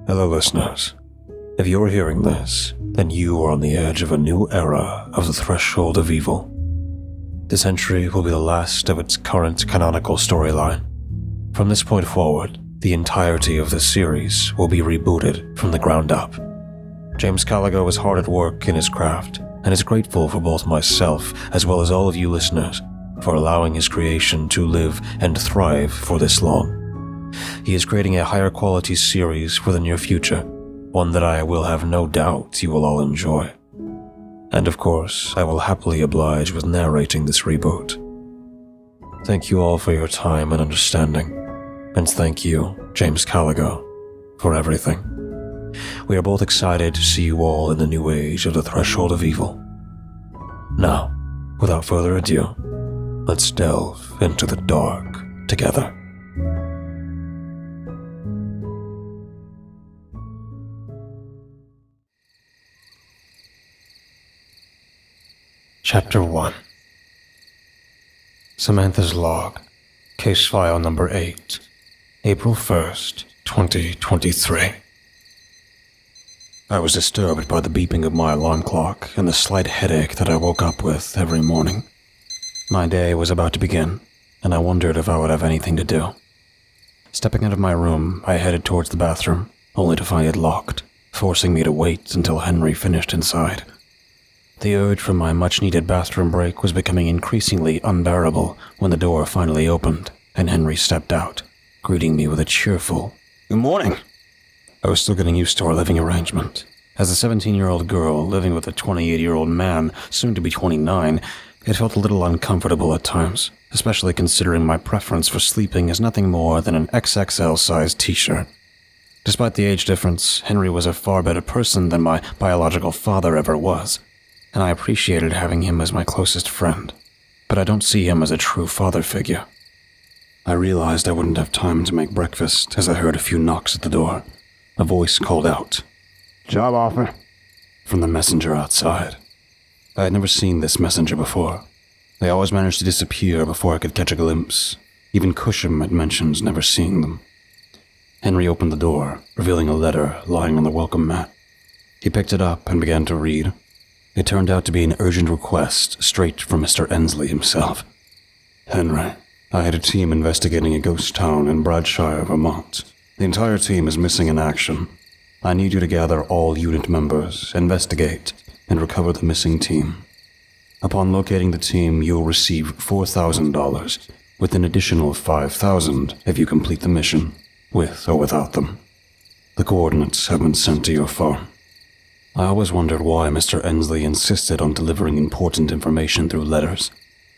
Hello, listeners. If you're hearing this, then you are on the edge of a new era of the threshold of evil. This entry will be the last of its current canonical storyline. From this point forward, the entirety of this series will be rebooted from the ground up. James Caligo is hard at work in his craft, and is grateful for both myself as well as all of you listeners for allowing his creation to live and thrive for this long. He is creating a higher quality series for the near future, one that I will have no doubt you will all enjoy. And of course, I will happily oblige with narrating this reboot. Thank you all for your time and understanding, and thank you, James Caligo, for everything. We are both excited to see you all in the new age of the threshold of evil. Now, without further ado, let's delve into the dark together. Chapter 1. Samantha's Log, Case File Number 8, April 1st, 2023. I was disturbed by the beeping of my alarm clock and the slight headache that I woke up with every morning. My day was about to begin, and I wondered if I would have anything to do. Stepping out of my room, I headed towards the bathroom, only to find it locked, forcing me to wait until Henry finished inside. The urge from my much-needed bathroom break was becoming increasingly unbearable when the door finally opened and Henry stepped out, greeting me with a cheerful, "Good morning." I was still getting used to our living arrangement. As a 17-year-old girl living with a 28-year-old man, soon to be 29, it felt a little uncomfortable at times, especially considering my preference for sleeping is nothing more than an XXL-sized t-shirt. Despite the age difference, Henry was a far better person than my biological father ever was, and I appreciated having him as my closest friend, but I don't see him as a true father figure. I realized I wouldn't have time to make breakfast as I heard a few knocks at the door. A voice called out, "Job offer," from the messenger outside. I had never seen this messenger before. They always managed to disappear before I could catch a glimpse. Even Kushim had mentioned never seeing them. Henry opened the door, revealing a letter lying on the welcome mat. He picked it up and began to read. It turned out to be an urgent request straight from Mr. Ensley himself. "Henry, I had a team investigating a ghost town in Bradshire, Vermont. The entire team is missing in action. I need you to gather all unit members, investigate, and recover the missing team. Upon locating the team, you will receive $4,000, with an additional $5,000 if you complete the mission, with or without them. The coordinates have been sent to your phone." I always wondered why Mr. Ensley insisted on delivering important information through letters.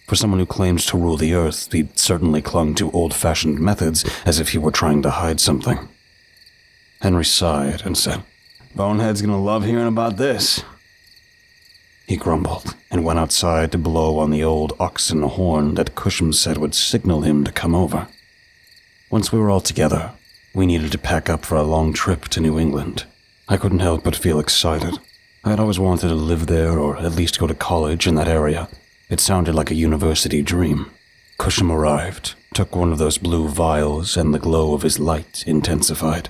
For someone who claims to rule the earth, he certainly clung to old-fashioned methods as if he were trying to hide something. Henry sighed and said, "Bonehead's gonna love hearing about this." He grumbled and went outside to blow on the old oxen horn that Kushim said would signal him to come over. Once we were all together, we needed to pack up for a long trip to New England. I couldn't help but feel excited. I had always wanted to live there or at least go to college in that area. It sounded like a university dream. Kushim arrived, took one of those blue vials, and the glow of his light intensified.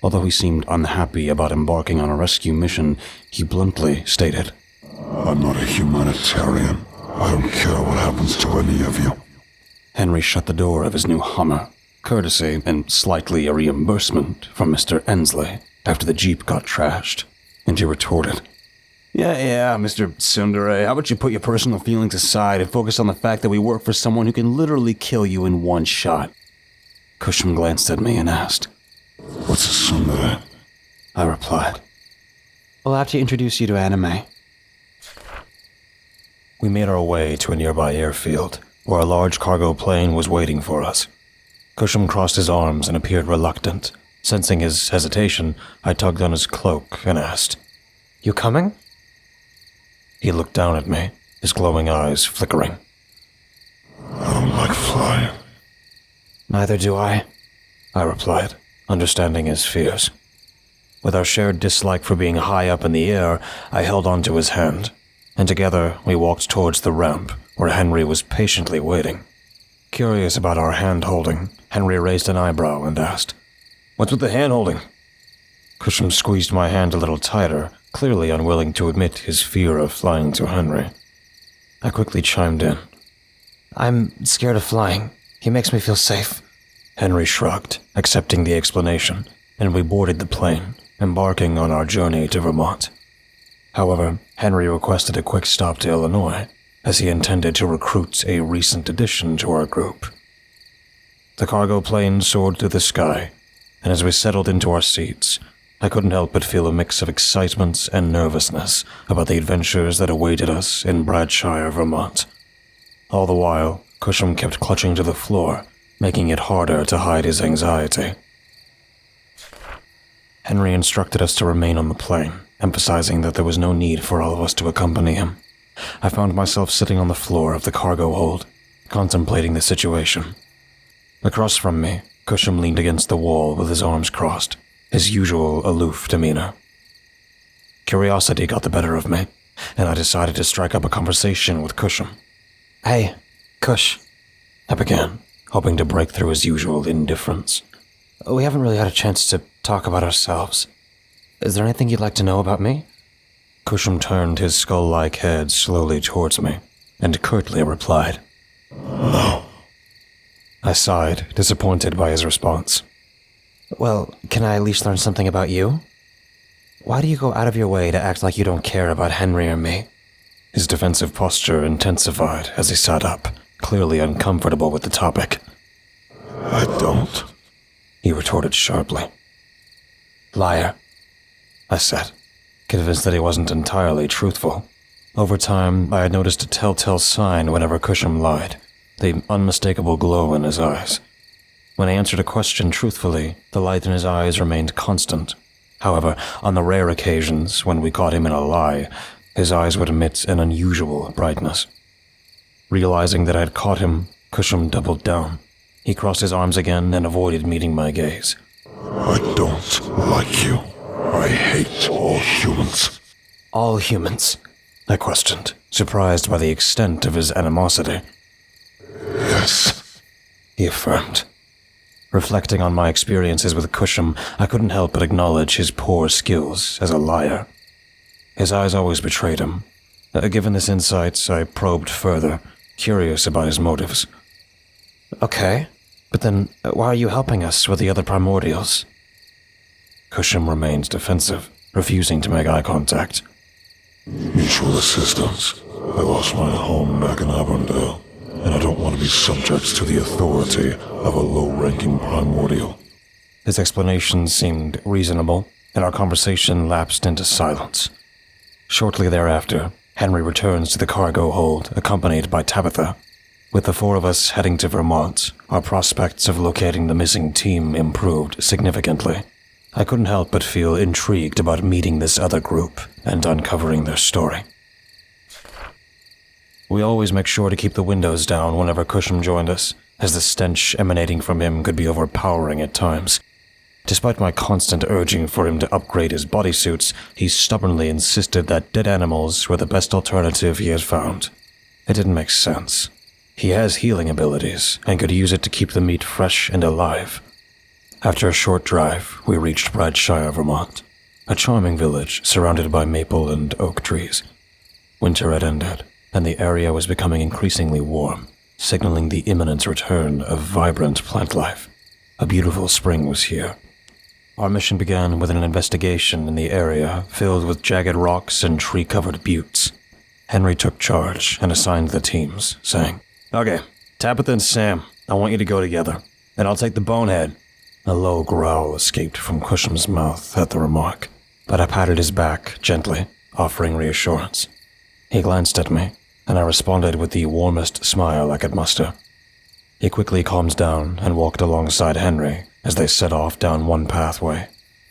Although he seemed unhappy about embarking on a rescue mission, he bluntly stated, "I'm not a humanitarian. I don't care what happens to any of you." Henry shut the door of his new Hummer, courtesy and slightly a reimbursement from Mr. Ensley after the Jeep got trashed, and he retorted, Yeah, Mr. Tsundere, how about you put your personal feelings aside and focus on the fact that we work for someone who can literally kill you in one shot." Kushim glanced at me and asked, "What's a tsundere?" I replied, "I'll have to introduce you to anime." We made our way to a nearby airfield, where a large cargo plane was waiting for us. Kushim crossed his arms and appeared reluctant. Sensing his hesitation, I tugged on his cloak and asked, "You coming?" He looked down at me, his glowing eyes flickering. "I don't like flying." "Neither do I replied, understanding his fears. With our shared dislike for being high up in the air, I held onto his hand, and together we walked towards the ramp where Henry was patiently waiting. Curious about our hand-holding, Henry raised an eyebrow and asked, "What's with the hand-holding?" Kushim squeezed my hand a little tighter, clearly unwilling to admit his fear of flying to Henry. I quickly chimed in. "I'm scared of flying. He makes me feel safe." Henry shrugged, accepting the explanation, and we boarded the plane, embarking on our journey to Vermont. However, Henry requested a quick stop to Illinois, as he intended to recruit a recent addition to our group. The cargo plane soared through the sky, and as we settled into our seats, I couldn't help but feel a mix of excitement and nervousness about the adventures that awaited us in Bradshire, Vermont. All the while, Kushim kept clutching to the floor, making it harder to hide his anxiety. Henry instructed us to remain on the plane, emphasizing that there was no need for all of us to accompany him. I found myself sitting on the floor of the cargo hold, contemplating the situation. Across from me, Kushim leaned against the wall with his arms crossed, his usual aloof demeanor. Curiosity got the better of me, and I decided to strike up a conversation with Kushim. "Hey, Kush," I began, hoping to break through his usual indifference. "We haven't really had a chance to talk about ourselves. Is there anything you'd like to know about me?" Kushim turned his skull-like head slowly towards me, and curtly replied, "No." I sighed, disappointed by his response. "Well, can I at least learn something about you? Why do you go out of your way to act like you don't care about Henry or me?" His defensive posture intensified as he sat up, clearly uncomfortable with the topic. "I don't," he retorted sharply. "Liar," I said, convinced that he wasn't entirely truthful. Over time, I had noticed a telltale sign whenever Kushim lied, the unmistakable glow in his eyes. When he answered a question truthfully, the light in his eyes remained constant. However, on the rare occasions when we caught him in a lie, his eyes would emit an unusual brightness. Realizing that I had caught him, Kushim doubled down. He crossed his arms again and avoided meeting my gaze. "I don't like you. I hate all humans." "All humans?" I questioned, surprised by the extent of his animosity. "Yes," he affirmed. Reflecting on my experiences with Kushim, I couldn't help but acknowledge his poor skills as a liar. His eyes always betrayed him. Given this insight, I probed further, curious about his motives. "Okay, but then why are you helping us with the other Primordials?" Kushim remained defensive, refusing to make eye contact. "Mutual assistance. I lost my home back in Auburndale, and I don't want to be subject to the authority of a low-ranking Primordial." His explanation seemed reasonable, and our conversation lapsed into silence. Shortly thereafter, Henry returns to the cargo hold, accompanied by Tabitha. With the four of us heading to Vermont, our prospects of locating the missing team improved significantly. I couldn't help but feel intrigued about meeting this other group and uncovering their story. We always make sure to keep the windows down whenever Kushim joined us, as the stench emanating from him could be overpowering at times. Despite my constant urging for him to upgrade his bodysuits, he stubbornly insisted that dead animals were the best alternative he had found. It didn't make sense. He has healing abilities and could use it to keep the meat fresh and alive. After a short drive, we reached Bradshire, Vermont, a charming village surrounded by maple and oak trees. Winter had ended, and the area was becoming increasingly warm, signaling the imminent return of vibrant plant life. A beautiful spring was here. Our mission began with an investigation in the area filled with jagged rocks and tree-covered buttes. Henry took charge and assigned the teams, saying, "Okay, Tabitha and Sam, I want you to go together, and I'll take the bonehead." A low growl escaped from Kushim's mouth at the remark, but I patted his back gently, offering reassurance. He glanced at me, and I responded with the warmest smile I could muster. He quickly calmed down and walked alongside Henry as they set off down one pathway,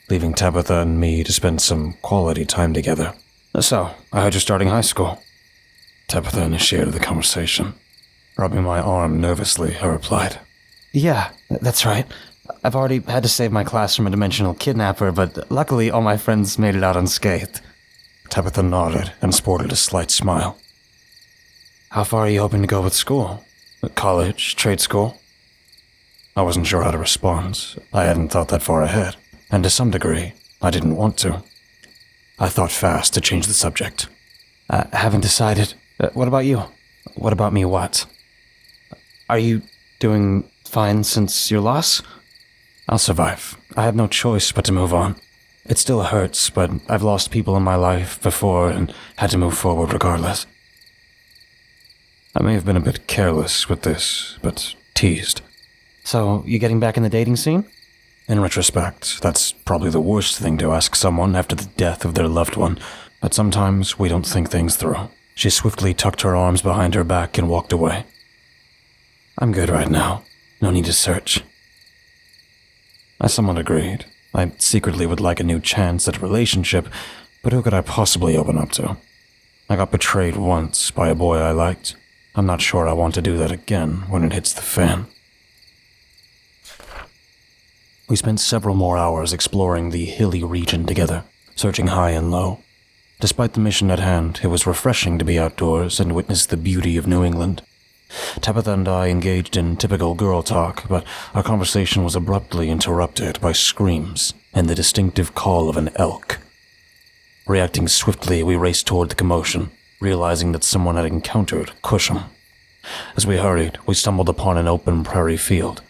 leaving Tabitha and me to spend some quality time together. "So, I heard you're starting high school." Tabitha initiated the conversation. Rubbing my arm nervously, I replied, "Yeah, that's right. I've already had to save my class from a dimensional kidnapper, but luckily all my friends made it out unscathed." Tabitha nodded and sported a slight smile. "How far are you hoping to go with school? College? Trade school?" I wasn't sure how to respond. I hadn't thought that far ahead, and to some degree, I didn't want to. I thought fast to change the subject. I haven't decided. What about you? What about me, what? Are you doing fine since your loss? I'll survive. I have no choice but to move on. It still hurts, but I've lost people in my life before and had to move forward regardless. I may have been a bit careless with this, but teased. So, you getting back in the dating scene? In retrospect, that's probably the worst thing to ask someone after the death of their loved one, but sometimes we don't think things through. She swiftly tucked her arms behind her back and walked away. I'm good right now. No need to search. I somewhat agreed. I secretly would like a new chance at a relationship, but who could I possibly open up to? I got betrayed once by a boy I liked. I'm not sure I want to do that again when it hits the fan. We spent several more hours exploring the hilly region together, searching high and low. Despite the mission at hand, it was refreshing to be outdoors and witness the beauty of New England. Tabitha and I engaged in typical girl talk, but our conversation was abruptly interrupted by screams and the distinctive call of an elk. Reacting swiftly, we raced toward the commotion, realizing that someone had encountered Kushim. As we hurried, we stumbled upon an open prairie field.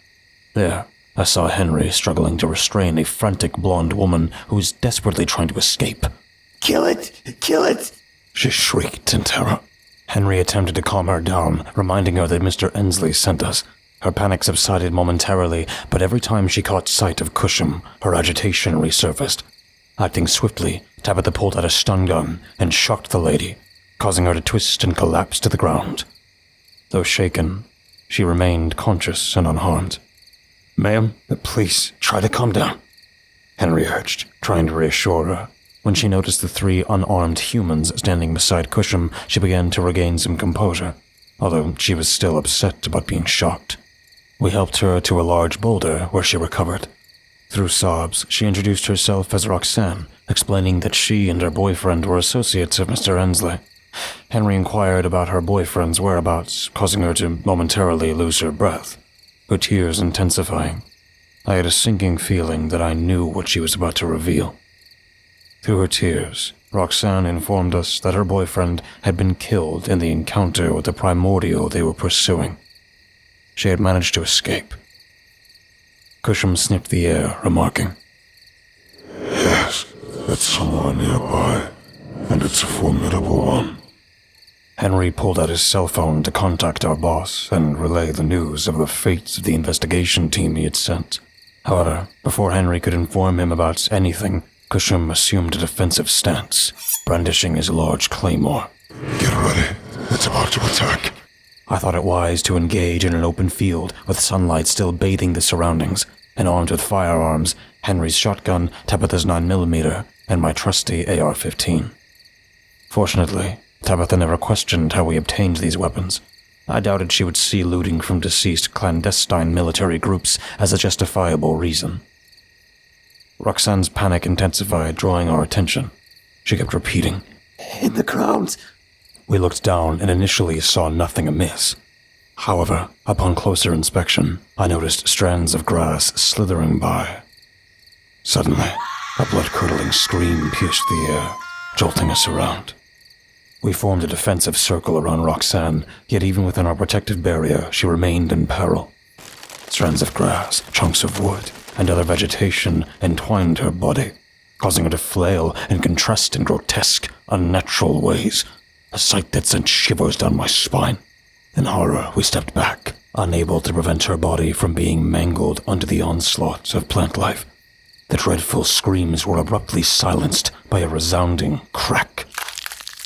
There, I saw Henry struggling to restrain a frantic blonde woman who was desperately trying to escape. Kill it! Kill it! She shrieked in terror. Henry attempted to calm her down, reminding her that Mr. Ensley sent us. Her panic subsided momentarily, but every time she caught sight of Kushim, her agitation resurfaced. Acting swiftly, Tabitha pulled out a stun gun and shocked the lady, causing her to twist and collapse to the ground. Though shaken, she remained conscious and unharmed. Ma'am, please, try to calm down, Henry urged, trying to reassure her. When she noticed the 3 unarmed humans standing beside Kushim, she began to regain some composure, although she was still upset about being shocked. We helped her to a large boulder where she recovered. Through sobs, she introduced herself as Roxanne, explaining that she and her boyfriend were associates of Mr. Ensley. Henry inquired about her boyfriend's whereabouts, causing her to momentarily lose her breath, her tears intensifying. I had a sinking feeling that I knew what she was about to reveal. Through her tears, Roxanne informed us that her boyfriend had been killed in the encounter with the Primordial they were pursuing. She had managed to escape. Kushim sniffed the air, remarking, Yes, it's somewhere nearby, and it's a formidable one. Henry pulled out his cell phone to contact our boss and relay the news of the fate of the investigation team he had sent. However, before Henry could inform him about anything, Kushim assumed a defensive stance, brandishing his large claymore. Get ready. It's about to attack. I thought it wise to engage in an open field with sunlight still bathing the surroundings, and armed with firearms, Henry's shotgun, Tabitha's 9mm, and my trusty AR-15. Fortunately, Tabitha never questioned how we obtained these weapons. I doubted she would see looting from deceased clandestine military groups as a justifiable reason. Roxanne's panic intensified, drawing our attention. She kept repeating, In the ground! We looked down and initially saw nothing amiss. However, upon closer inspection, I noticed strands of grass slithering by. Suddenly, a blood-curdling scream pierced the air, jolting us around. We formed a defensive circle around Roxanne, yet even within our protective barrier, she remained in peril. Strands of grass, chunks of wood, and other vegetation entwined her body, causing her to flail and contrast in grotesque, unnatural ways, a sight that sent shivers down my spine. In horror, we stepped back, unable to prevent her body from being mangled under the onslaught of plant life. The dreadful screams were abruptly silenced by a resounding crack.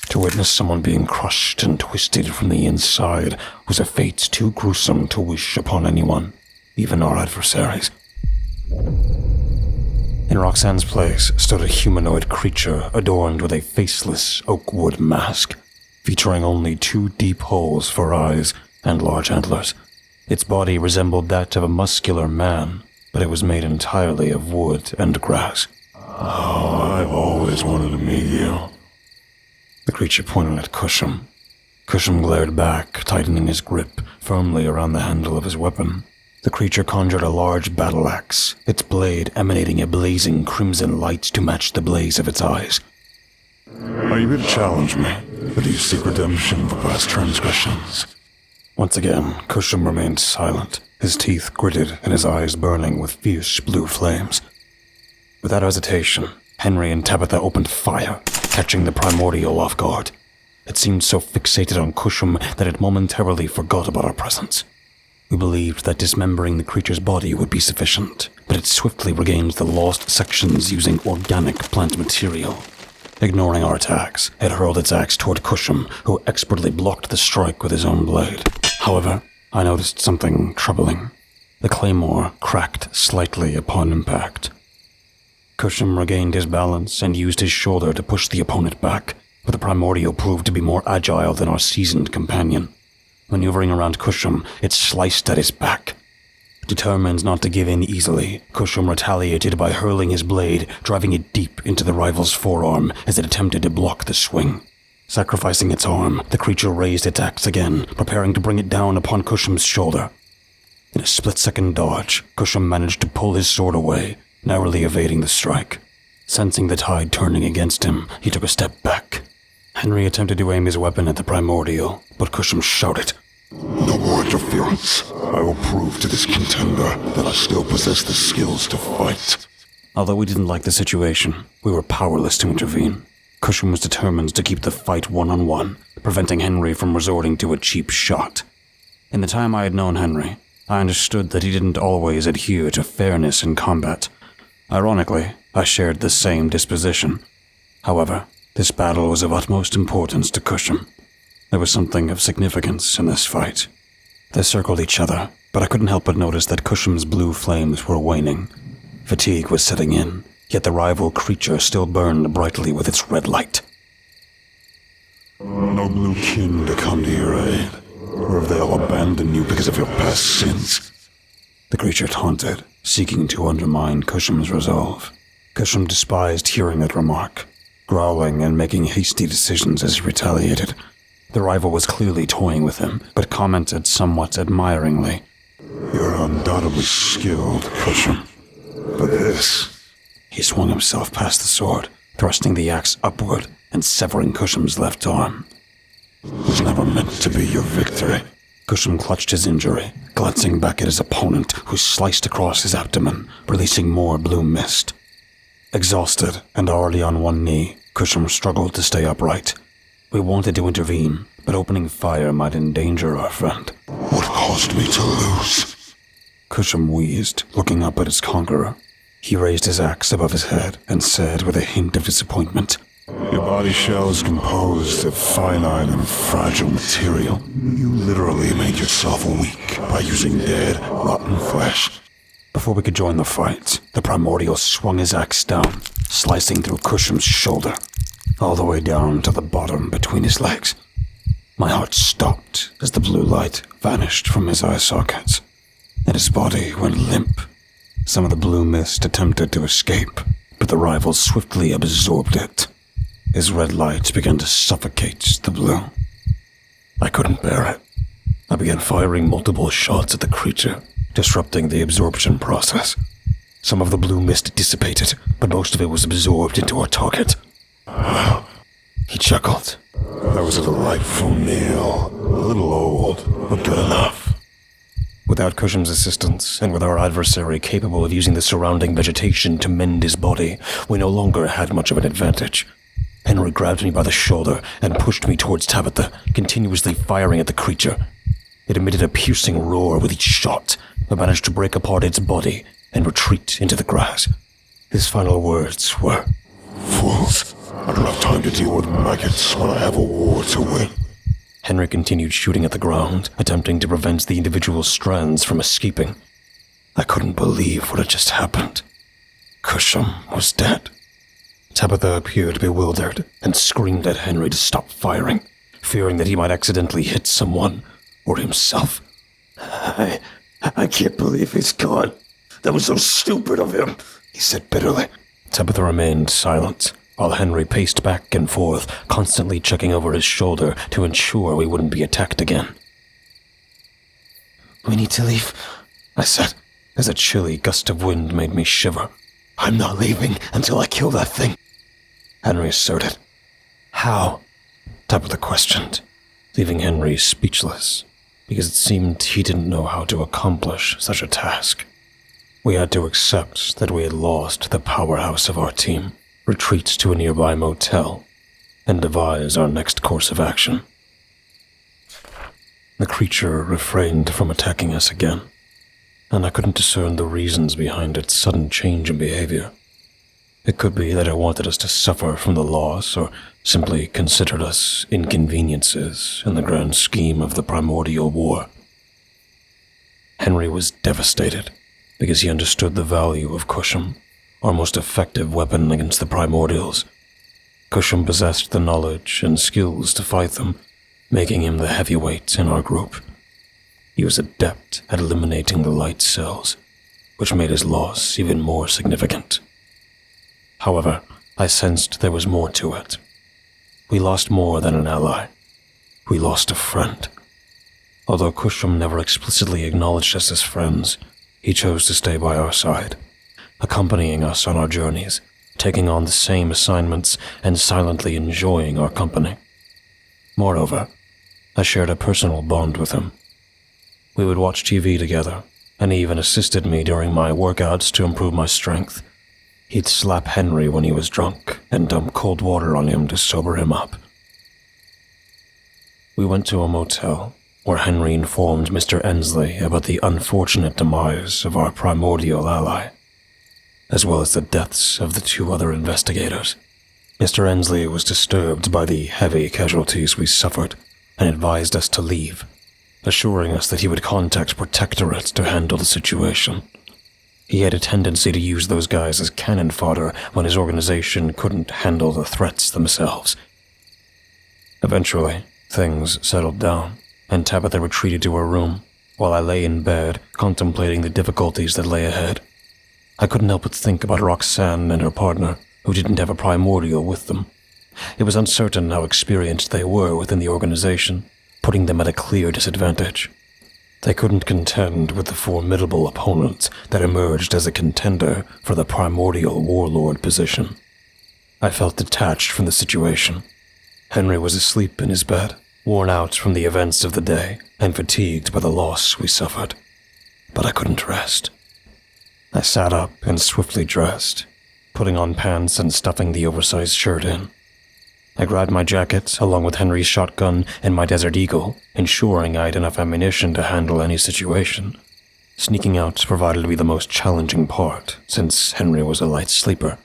To witness someone being crushed and twisted from the inside was a fate too gruesome to wish upon anyone, even our adversaries. In Roxanne's place stood a humanoid creature adorned with a faceless oakwood mask, featuring only 2 deep holes for eyes and large antlers. Its body resembled that of a muscular man, but it was made entirely of wood and grass. Oh, I've always wanted to meet you. The creature pointed at Kushim. Kushim glared back, tightening his grip firmly around the handle of his weapon. The creature conjured a large battle axe, its blade emanating a blazing crimson light to match the blaze of its eyes. Are you here to challenge me? Or do you seek redemption for past transgressions? Once again, Kushim remained silent, his teeth gritted and his eyes burning with fierce blue flames. Without hesitation, Henry and Tabitha opened fire, catching the Primordial off guard. It seemed so fixated on Kushim that it momentarily forgot about our presence. We believed that dismembering the creature's body would be sufficient, but it swiftly regained the lost sections using organic plant material. Ignoring our attacks, it hurled its axe toward Kushim, who expertly blocked the strike with his own blade. However, I noticed something troubling. The claymore cracked slightly upon impact. Kushim regained his balance and used his shoulder to push the opponent back, but the Primordial proved to be more agile than our seasoned companion. Maneuvering around Kushim, it sliced at his back. Determined not to give in easily, Kushim retaliated by hurling his blade, driving it deep into the rival's forearm as it attempted to block the swing. Sacrificing its arm, the creature raised its axe again, preparing to bring it down upon Kushim's shoulder. In a split-second dodge, Kushim managed to pull his sword away, narrowly evading the strike. Sensing the tide turning against him, he took a step back. Henry attempted to aim his weapon at the Primordial, but Kushim shouted, "No more interference. I will prove to this contender that I still possess the skills to fight." Although we didn't like the situation, we were powerless to intervene. Kushim was determined to keep the fight one-on-one, preventing Henry from resorting to a cheap shot. In the time I had known Henry, I understood that he didn't always adhere to fairness in combat. Ironically, I shared the same disposition. However, this battle was of utmost importance to Kushim. There was something of significance in this fight. They circled each other, but I couldn't help but notice that Kushim's blue flames were waning. Fatigue was setting in, yet the rival creature still burned brightly with its red light. No blue kin to come to your aid, or if they'll abandon you because of your past sins. The creature taunted, seeking to undermine Kushim's resolve. Kushim despised hearing that remark, growling and making hasty decisions as he retaliated. The rival was clearly toying with him, but commented somewhat admiringly, "You're undoubtedly skilled, Kushim. But this..." He swung himself past the sword, thrusting the axe upward and severing Kushim's left arm. "was never meant to be your victory." Kushim clutched his injury, glancing back at his opponent, who sliced across his abdomen, releasing more blue mist. Exhausted and already on one knee, Kushim struggled to stay upright. We wanted to intervene, but opening fire might endanger our friend. "What caused me to lose?" Kushim wheezed, looking up at his conqueror. He raised his axe above his head and said with a hint of disappointment, "Your body shell is composed of finite and fragile material. You literally made yourself weak by using dead, rotten flesh." Before we could join the fight, the Primordial swung his axe down, slicing through Kushim's shoulder, all the way down to the bottom between his legs. My heart stopped as the blue light vanished from his eye sockets, and his body went limp. Some of the blue mist attempted to escape, but the rival swiftly absorbed it. His red light began to suffocate the blue. I couldn't bear it. I began firing multiple shots at the creature, disrupting the absorption process. Some of the blue mist dissipated, but most of it was absorbed into our target. He chuckled. "That was a delightful meal. A little old, but good enough." Without Kushim's assistance, and with our adversary capable of using the surrounding vegetation to mend his body, we no longer had much of an advantage. Henry grabbed me by the shoulder and pushed me towards Tabitha, continuously firing at the creature. It emitted a piercing roar with each shot, but managed to break apart its body and retreat into the grass. His final words were, "Fools, I don't have time to deal with maggots when I have a war to win." Henry continued shooting at the ground, attempting to prevent the individual strands from escaping. I couldn't believe what had just happened. Kushim was dead. Tabitha appeared bewildered and screamed at Henry to stop firing, fearing that he might accidentally hit someone or himself. I can't believe he's gone. That was so stupid of him," he said bitterly. Tabitha remained silent, while Henry paced back and forth, constantly checking over his shoulder to ensure we wouldn't be attacked again. "We need to leave I said, as a chilly gust of wind made me shiver. I'm not leaving until I kill that thing, Henry asserted. How? Tabitha questioned, leaving Henry speechless, because it seemed he didn't know how to accomplish such a task. We had to accept that we had lost the powerhouse of our team, retreat to a nearby motel, and devise our next course of action. The creature refrained from attacking us again, and I couldn't discern the reasons behind its sudden change in behavior. It could be that it wanted us to suffer from the loss, or simply considered us inconveniences in the grand scheme of the Primordial War. Henry was devastated, because he understood the value of Kushim, our most effective weapon against the Primordials. Kushim possessed the knowledge and skills to fight them, making him the heavyweight in our group. He was adept at eliminating the light cells, which made his loss even more significant. However, I sensed there was more to it. We lost more than an ally. We lost a friend. Although Kushim never explicitly acknowledged us as friends, he chose to stay by our side, accompanying us on our journeys, taking on the same assignments, and silently enjoying our company. Moreover, I shared a personal bond with him. We would watch TV together, and he even assisted me during my workouts to improve my strength. He'd slap Henry when he was drunk and dump cold water on him to sober him up. We went to a motel, where Henry informed Mr. Ensley about the unfortunate demise of our primordial ally, as well as the deaths of the 2 other investigators. Mr. Ensley was disturbed by the heavy casualties we suffered and advised us to leave, assuring us that he would contact Protectorate to handle the situation. He had a tendency to use those guys as cannon fodder when his organization couldn't handle the threats themselves. Eventually, things settled down, and Tabitha retreated to her room, while I lay in bed contemplating the difficulties that lay ahead. I couldn't help but think about Roxanne and her partner, who didn't have a primordial with them. It was uncertain how experienced they were within the organization, putting them at a clear disadvantage. They couldn't contend with the formidable opponents that emerged as a contender for the primordial warlord position. I felt detached from the situation. Henry was asleep in his bed, worn out from the events of the day and fatigued by the loss we suffered. But I couldn't rest. I sat up and swiftly dressed, putting on pants and stuffing the oversized shirt in. I grabbed my jacket along with Henry's shotgun and my Desert Eagle, ensuring I had enough ammunition to handle any situation. Sneaking out provided to be the most challenging part, since Henry was a light sleeper.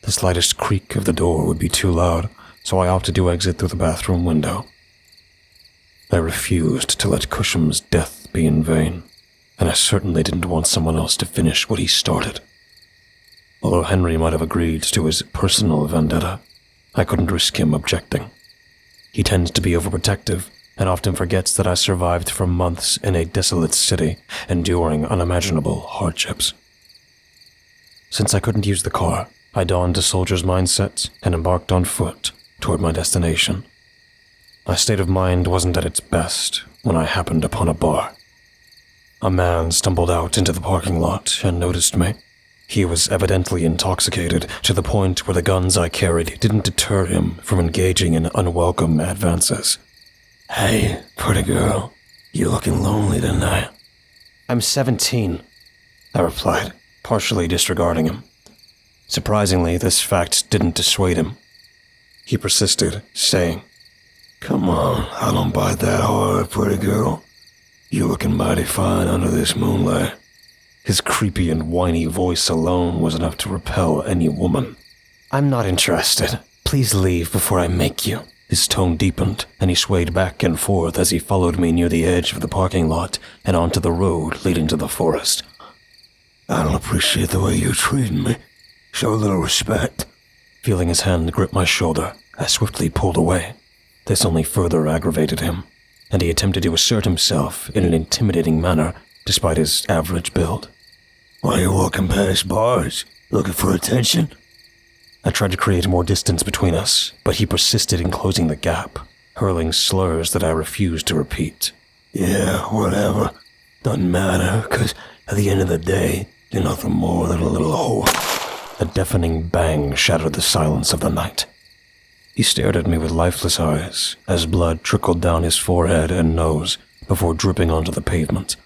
The slightest creak of the door would be too loud, so I opted to exit through the bathroom window. I refused to let Kushim's death be in vain, and I certainly didn't want someone else to finish what he started. Although Henry might have agreed to his personal vendetta, I couldn't risk him objecting. He tends to be overprotective and often forgets that I survived for months in a desolate city, enduring unimaginable hardships. Since I couldn't use the car, I donned a soldier's mindset and embarked on foot toward my destination. My state of mind wasn't at its best when I happened upon a bar. A man stumbled out into the parking lot and noticed me. He was evidently intoxicated to the point where the guns I carried didn't deter him from engaging in unwelcome advances. Hey, pretty girl, you looking lonely tonight? I'm 17, I replied, partially disregarding him. Surprisingly, this fact didn't dissuade him. He persisted, saying, Come on, I don't bite that hard, pretty girl. You looking mighty fine under this moonlight. His creepy and whiny voice alone was enough to repel any woman. I'm not interested. Please leave before I make you. His tone deepened, and he swayed back and forth as he followed me near the edge of the parking lot and onto the road leading to the forest. I don't appreciate the way you're treating me. Show a little respect. Feeling his hand grip my shoulder, I swiftly pulled away. This only further aggravated him, and he attempted to assert himself in an intimidating manner despite his average build. Why you walking past bars? Looking for attention? I tried to create more distance between us, but he persisted in closing the gap, hurling slurs that I refused to repeat. Yeah, whatever. Doesn't matter, 'cause At the end of the day, you're nothing more than a little whore. A deafening bang shattered the silence of the night. He stared at me with lifeless eyes as blood trickled down his forehead and nose before dripping onto the pavement.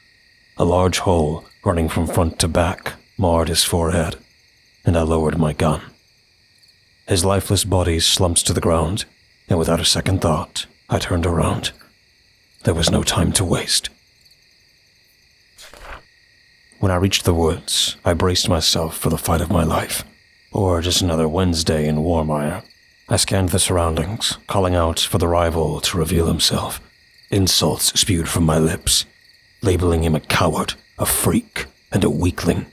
A large hole running from front to back marred his forehead, and I lowered my gun. His lifeless body slumped to the ground, and without a second thought, I turned around. There was no time to waste. When I reached the woods, I braced myself for the fight of my life, or just another Wednesday in Warmire. I scanned the surroundings, calling out for the rival to reveal himself. Insults spewed from my lips, labeling him a coward, a freak, and a weakling.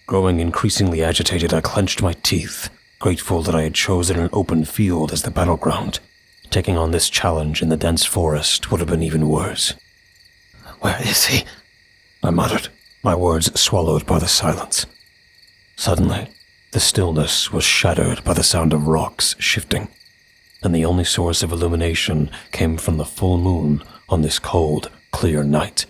Growing increasingly agitated, I clenched my teeth, grateful that I had chosen an open field as the battleground. Taking on this challenge in the dense forest would have been even worse. Where is he? I muttered, my words swallowed by the silence. Suddenly, the stillness was shattered by the sound of rocks shifting, and the only source of illumination came from the full moon on this cold, clear night.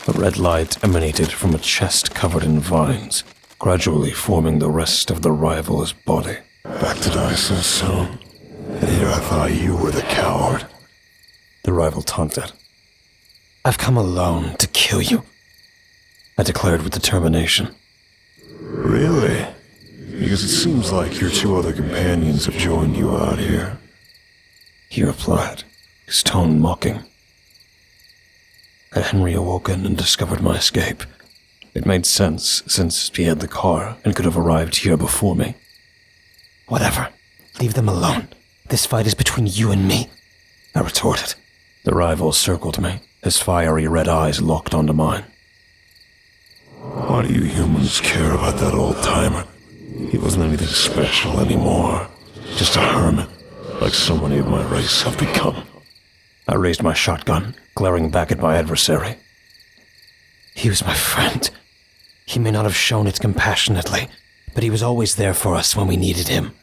A red light emanated from a chest covered in vines, gradually forming the rest of the rival's body. Back to die so soon. And here I thought you were the coward. The rival taunted. I've come alone to kill you, I declared with determination. Really? Because it seems like your two other companions have joined you out here. He replied, his tone mocking. Had Henry awoken and discovered my escape? It made sense, since he had the car and could have arrived here before me. Whatever. Leave them alone. This fight is between you and me, I retorted. The rival circled me, his fiery red eyes locked onto mine. Why do you humans care about that old-timer? He wasn't anything special anymore. Just a hermit, like so many of my race have become. I raised my shotgun, glaring back at my adversary. He was my friend. He may not have shown it compassionately, but he was always there for us when we needed him.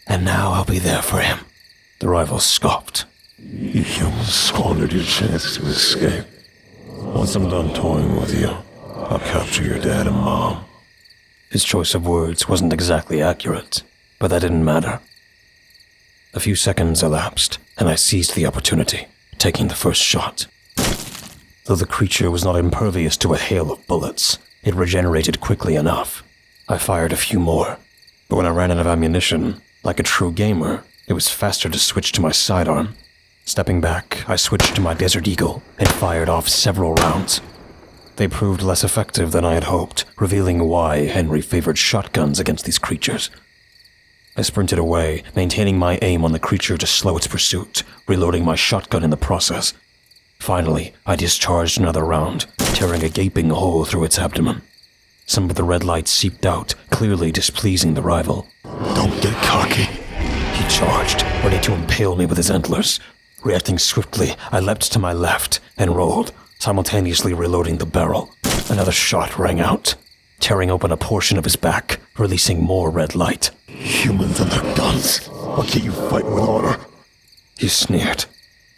And now I'll be there for him. The rival scoffed. You humans squandered your chance to escape. Once I'm done toying with you, I'll capture your dad and mom. His choice of words wasn't exactly accurate, but that didn't matter. A few seconds elapsed, and I seized the opportunity, taking the first shot. Though the creature was not impervious to a hail of bullets, it regenerated quickly enough. I fired a few more, but when I ran out of ammunition, like a true gamer, it was faster to switch to my sidearm. Stepping back, I switched to my Desert Eagle and fired off several rounds. They proved less effective than I had hoped, revealing why Henry favored shotguns against these creatures. I sprinted away, maintaining my aim on the creature to slow its pursuit, reloading my shotgun in the process. Finally, I discharged another round, tearing a gaping hole through its abdomen. Some of the red light seeped out, clearly displeasing the rival. Don't get cocky. He charged, ready to impale me with his antlers. Reacting swiftly, I leapt to my left and rolled, simultaneously reloading the barrel. Another shot rang out, tearing open a portion of his back, releasing more red light. Humans and their guns. Why can't you fight with honor? He sneered.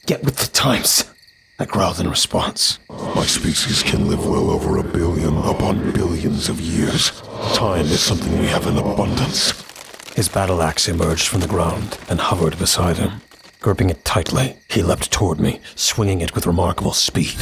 Get with the times, I growled in response. My species can live well over 1 billion upon billions of years. Time is something we have in abundance. His battle axe emerged from the ground and hovered beside him. Gripping it tightly, he leapt toward me, swinging it with remarkable speed.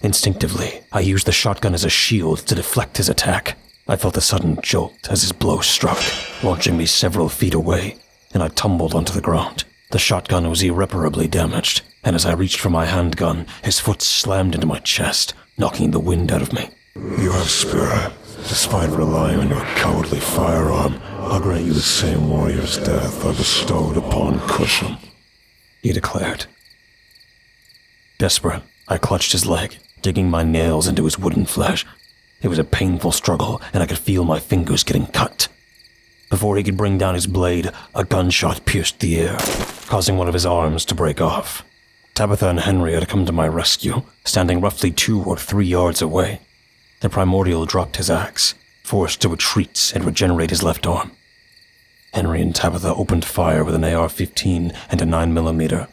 Instinctively, I used the shotgun as a shield to deflect his attack. I felt a sudden jolt as his blow struck, launching me several feet away, and I tumbled onto the ground. The shotgun was irreparably damaged, and as I reached for my handgun, his foot slammed into my chest, knocking the wind out of me. You have spirit. Despite relying on your cowardly firearm, I'll grant you the same warrior's death I bestowed upon Kushim, he declared. Desperate, I clutched his leg, digging my nails into his wooden flesh. It was a painful struggle, and I could feel my fingers getting cut. Before he could bring down his blade, a gunshot pierced the air, causing one of his arms to break off. Tabitha and Henry had come to my rescue, standing roughly 2 or 3 yards away. The Primordial dropped his axe, forced to retreat and regenerate his left arm. Henry and Tabitha opened fire with an AR-15 and a 9mm,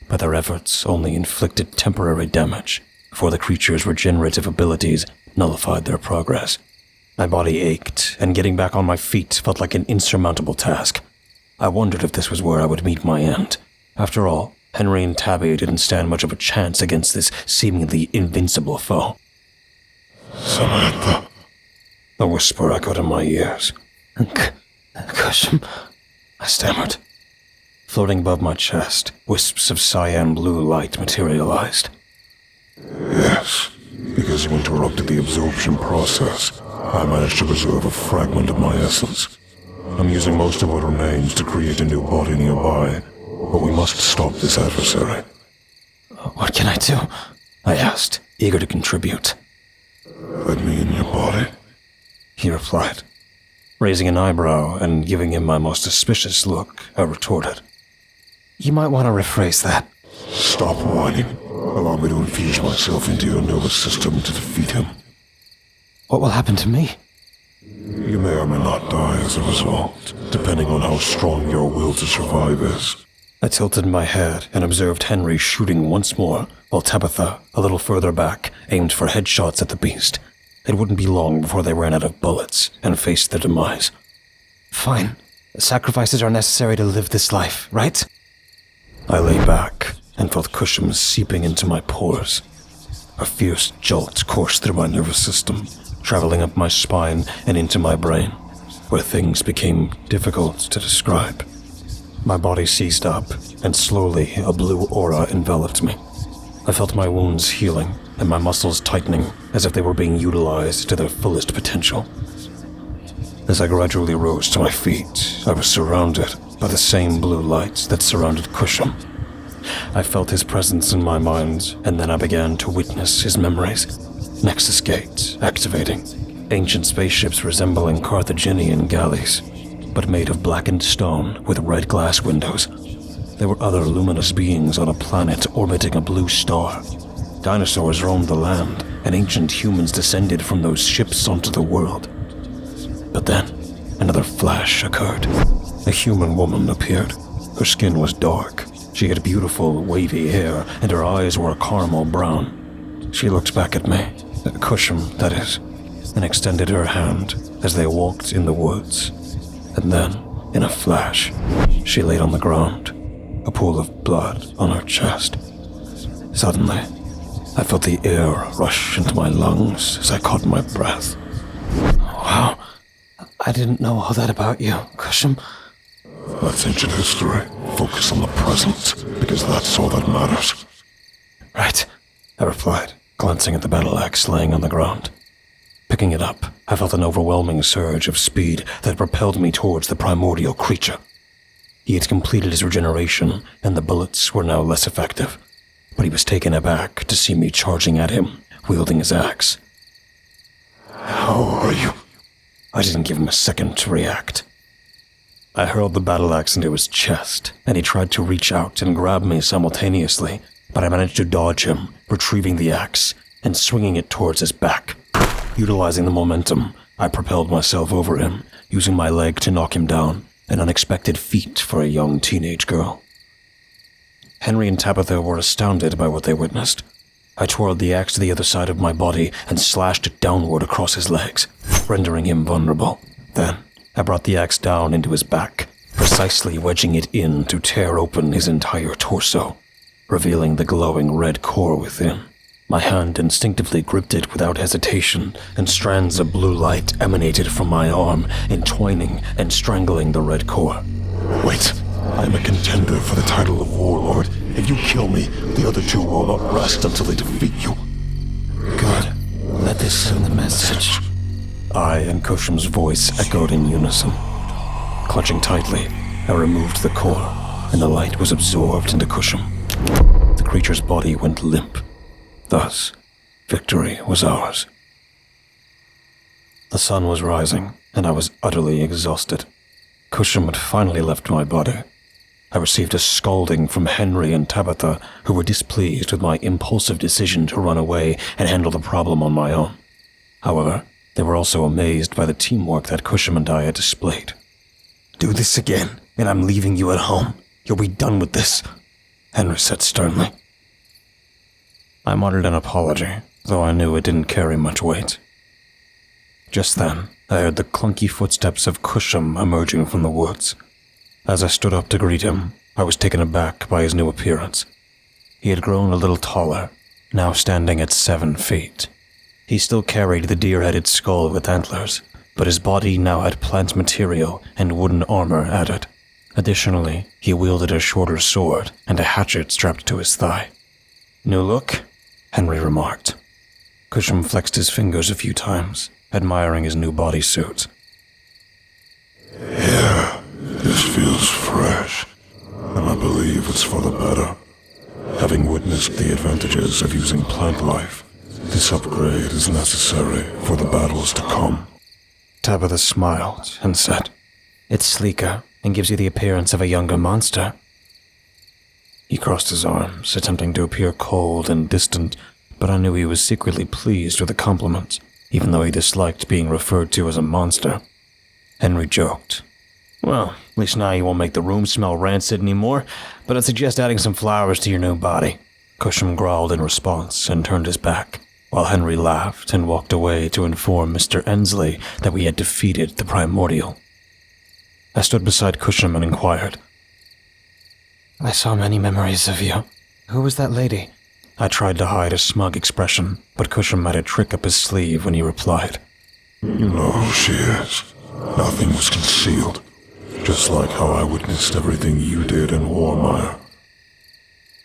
but their efforts only inflicted temporary damage before the creature's regenerative abilities nullified their progress. My body ached, and getting back on my feet felt like an insurmountable task. I wondered if this was where I would meet my end. After all, Henry and Tabby didn't stand much of a chance against this seemingly invincible foe. Samantha. A whisper echoed in my ears. Kushim, I stammered. Floating above my chest, wisps of cyan blue light materialized. Yes, because you interrupted the absorption process, I managed to preserve a fragment of my essence. I'm using most of what remains to create a new body nearby, but we must stop this adversary. What can I do? I asked, eager to contribute. Let me in your body. He replied. Raising an eyebrow and giving him my most suspicious look, I retorted. You might want to rephrase that. Stop whining. Allow me to infuse myself into your nervous system to defeat him. What will happen to me? You may or may not die as a result, depending on how strong your will to survive is. I tilted my head and observed Henry shooting once more, while Tabitha, a little further back, aimed for headshots at the beast. It wouldn't be long before they ran out of bullets and faced their demise. Fine. Sacrifices are necessary to live this life, right? I lay back and felt Kushim seeping into my pores. A fierce jolt coursed through my nervous system, traveling up my spine and into my brain, where things became difficult to describe. My body seized up, and slowly a blue aura enveloped me. I felt my wounds healing, and my muscles tightening as if they were being utilized to their fullest potential. As I gradually rose to my feet, I was surrounded by the same blue light that surrounded Kushim. I felt his presence in my mind, and then I began to witness his memories. Nexus Gate activating. Ancient spaceships resembling Carthaginian galleys, but made of blackened stone with red glass windows. There were other luminous beings on a planet orbiting a blue star. Dinosaurs roamed the land, and ancient humans descended from those ships onto the world. But then, another flash occurred. A human woman appeared. Her skin was dark. She had beautiful, wavy hair, and her eyes were a caramel brown. She looked back at me, Kushim, that is, and extended her hand as they walked in the woods. And then, in a flash, she laid on the ground, a pool of blood on her chest. Suddenly, I felt the air rush into my lungs as I caught my breath. Wow, I didn't know all that about you, Kushim. That's ancient history. Focus on the present, because that's all that matters. Right, I replied, glancing at the battle axe laying on the ground. Picking it up, I felt an overwhelming surge of speed that propelled me towards the primordial creature. He had completed his regeneration, and the bullets were now less effective, but he was taken aback to see me charging at him, wielding his axe. How are you? I didn't give him a second to react. I hurled the battle axe into his chest, and he tried to reach out and grab me simultaneously, but I managed to dodge him, retrieving the axe and swinging it towards his back. Utilizing the momentum, I propelled myself over him, using my leg to knock him down, an unexpected feat for a young teenage girl. Henry and Tabitha were astounded by what they witnessed. I twirled the axe to the other side of my body and slashed it downward across his legs, rendering him vulnerable. Then, I brought the axe down into his back, precisely wedging it in to tear open his entire torso, revealing the glowing red core within. My hand instinctively gripped it without hesitation, and strands of blue light emanated from my arm, entwining and strangling the red core. Wait, I'm a contender for the title of Warlord. If you kill me, the other two will not rest until they defeat you. Good. Let this send the message. I and Kushim's voice echoed in unison. Clutching tightly, I removed the core, and the light was absorbed into Kushim. The creature's body went limp. Thus, victory was ours. The sun was rising, and I was utterly exhausted. Kushim had finally left my body. I received a scolding from Henry and Tabitha, who were displeased with my impulsive decision to run away and handle the problem on my own. However, they were also amazed by the teamwork that Kushim and I had displayed. Do this again, and I'm leaving you at home. You'll be done with this, Henry said sternly. I muttered an apology, though I knew it didn't carry much weight. Just then, I heard the clunky footsteps of Kushim emerging from the woods. As I stood up to greet him, I was taken aback by his new appearance. He had grown a little taller, now standing at 7 feet. He still carried the deer-headed skull with antlers, but his body now had plant material and wooden armor added. Additionally, he wielded a shorter sword and a hatchet strapped to his thigh. "New look?" Henry remarked. Kushim flexed his fingers a few times, admiring his new bodysuit. Yeah, this feels fresh, and I believe it's for the better. Having witnessed the advantages of using plant life, this upgrade is necessary for the battles to come. Tabitha smiled and said, "It's sleeker and gives you the appearance of a younger monster." He crossed his arms, attempting to appear cold and distant, but I knew he was secretly pleased with the compliment, even though he disliked being referred to as a monster. Henry joked, "Well, at least now you won't make the room smell rancid anymore, but I'd suggest adding some flowers to your new body." Kushim growled in response and turned his back, while Henry laughed and walked away to inform Mr. Ensley that we had defeated the Primordial. I stood beside Kushim and inquired, "I saw many memories of you. Who was that lady?" I tried to hide a smug expression, but Kushim had a trick up his sleeve when he replied, You know who she is. Nothing was concealed, just like how I witnessed everything you did in Warmire.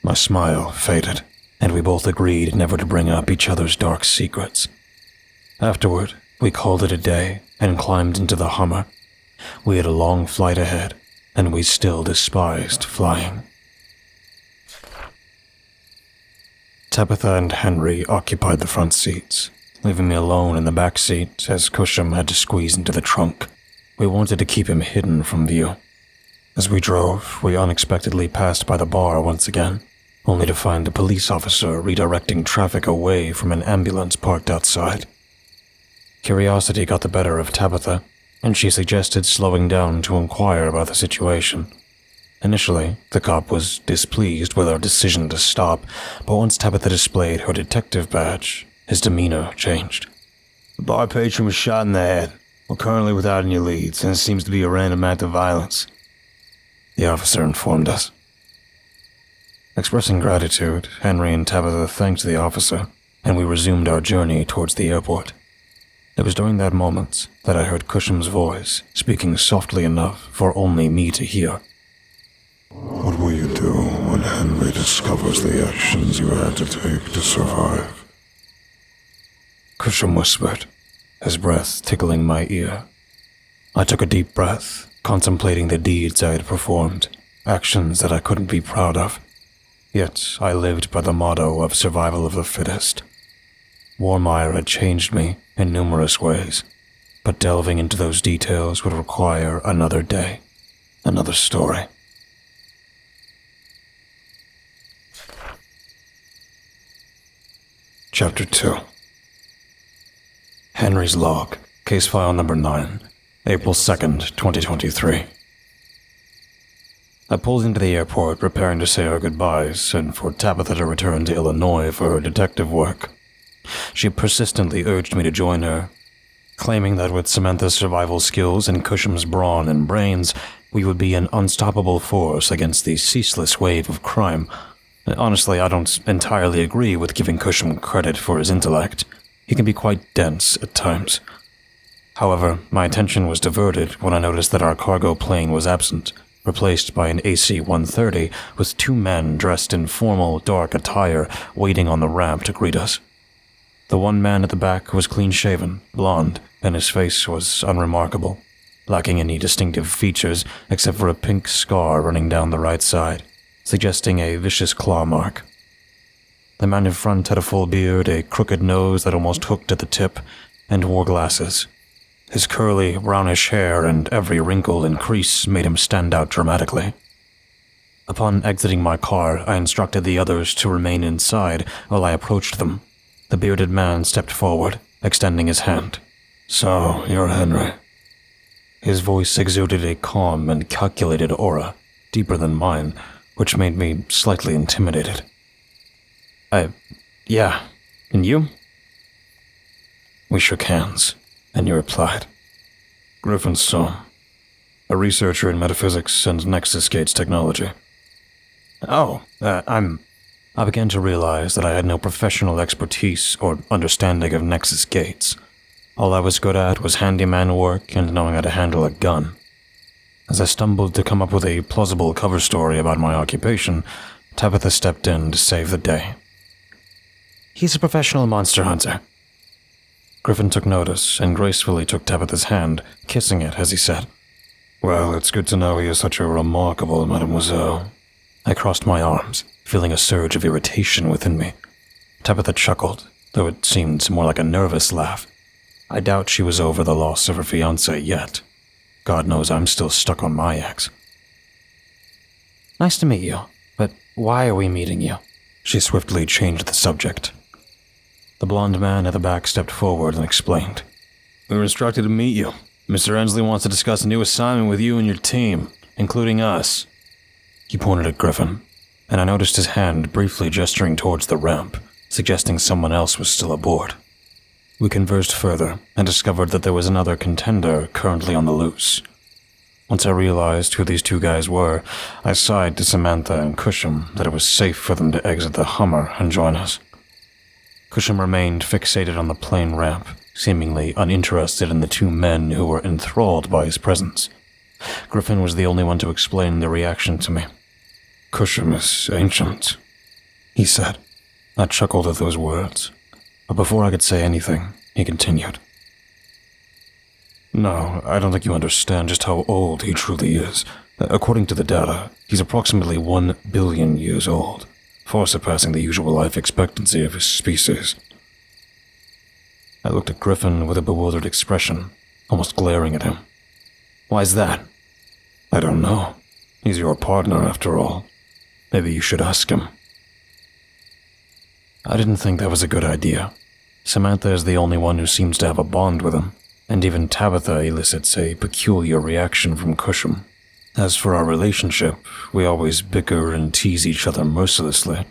My smile faded, and we both agreed never to bring up each other's dark secrets. Afterward, we called it a day and climbed into the Hummer. We had a long flight ahead, and we still despised flying. Tabitha and Henry occupied the front seats, leaving me alone in the back seat as Kushim had to squeeze into the trunk. We wanted to keep him hidden from view. As we drove, we unexpectedly passed by the bar once again, only to find a police officer redirecting traffic away from an ambulance parked outside. Curiosity got the better of Tabitha, and she suggested slowing down to inquire about the situation. Initially, the cop was displeased with our decision to stop, but once Tabitha displayed her detective badge, his demeanor changed. "The bar patron was shot in the head. We're currently without any leads, and it seems to be a random act of violence," the officer informed us. Expressing gratitude, Henry and Tabitha thanked the officer, and we resumed our journey towards the airport. It was during that moment that I heard Kushim's voice, speaking softly enough for only me to hear. What will you do when Henry discovers the actions you had to take to survive? Kushim whispered, his breath tickling my ear. I took a deep breath, contemplating the deeds I had performed, actions that I couldn't be proud of. Yet I lived by the motto of survival of the fittest. Warmire had changed me in numerous ways, but delving into those details would require another day, another story. Chapter 2. Henry's Log, Case File Number 9, April 2nd, 2023. I pulled into the airport preparing to say our goodbyes and for Tabitha to return to Illinois for her detective work. She persistently urged me to join her, claiming that with Samantha's survival skills and Kushim's brawn and brains, we would be an unstoppable force against the ceaseless wave of crime. Honestly, I don't entirely agree with giving Kushim credit for his intellect. He can be quite dense at times. However, my attention was diverted when I noticed that our cargo plane was absent, replaced by an AC-130 with 2 men dressed in formal, dark attire waiting on the ramp to greet us. The one man at the back was clean-shaven, blonde, and his face was unremarkable, lacking any distinctive features except for a pink scar running down the right side, suggesting a vicious claw mark. The man in front had a full beard, a crooked nose that almost hooked at the tip, and wore glasses. His curly, brownish hair and every wrinkle and crease made him stand out dramatically. Upon exiting my car, I instructed the others to remain inside while I approached them. The bearded man stepped forward, extending his hand. "So, you're Henry." His voice exuded a calm and calculated aura, deeper than mine, which made me slightly intimidated. Yeah. And you?" We shook hands, and you replied, "Griffin's son, a researcher in metaphysics and Nexus Gates technology." I began to realize that I had no professional expertise or understanding of Nexus Gates. All I was good at was handyman work and knowing how to handle a gun. As I stumbled to come up with a plausible cover story about my occupation, Tabitha stepped in to save the day. "He's a professional monster hunter." Griffin took notice and gracefully took Tabitha's hand, kissing it as he said, "Well, it's good to know he is such a remarkable mademoiselle." I crossed my arms, feeling a surge of irritation within me. Tabitha chuckled, though it seemed more like a nervous laugh. I doubt she was over the loss of her fiancé yet. God knows I'm still stuck on my ex. "Nice to meet you, but why are we meeting you?" She swiftly changed the subject. The blonde man at the back stepped forward and explained, "We were instructed to meet you. Mr. Ensley wants to discuss a new assignment with you and your team, including us." He pointed at Griffin, and I noticed his hand briefly gesturing towards the ramp, suggesting someone else was still aboard. We conversed further and discovered that there was another contender currently on the loose. Once I realized who these two guys were, I sighed to Samantha and Kushim that it was safe for them to exit the Hummer and join us. Kushim remained fixated on the plane ramp, seemingly uninterested in the two men who were enthralled by his presence. Griffin was the only one to explain the reaction to me. "Kushim is ancient," he said. I chuckled at those words, but before I could say anything, he continued. "No, I don't think you understand just how old he truly is. According to the data, he's approximately 1 billion years old, far surpassing the usual life expectancy of his species." I looked at Griffin with a bewildered expression, almost glaring at him. "Why's that?" "I don't know. He's your partner, after all. Maybe you should ask him." I didn't think that was a good idea. Samantha is the only one who seems to have a bond with him, and even Tabitha elicits a peculiar reaction from Kushim. As for our relationship, we always bicker and tease each other mercilessly.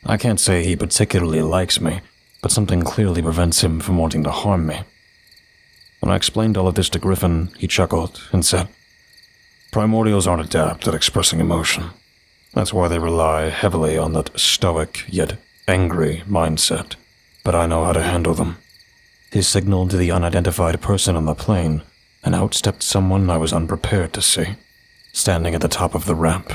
I can't say he particularly likes me, but something clearly prevents him from wanting to harm me. When I explained all of this to Griffin, he chuckled and said, "Primordials aren't adept at expressing emotion. That's why they rely heavily on that stoic yet angry mindset, but I know how to handle them." He signaled to the unidentified person on the plane, and out stepped someone I was unprepared to see, standing at the top of the ramp.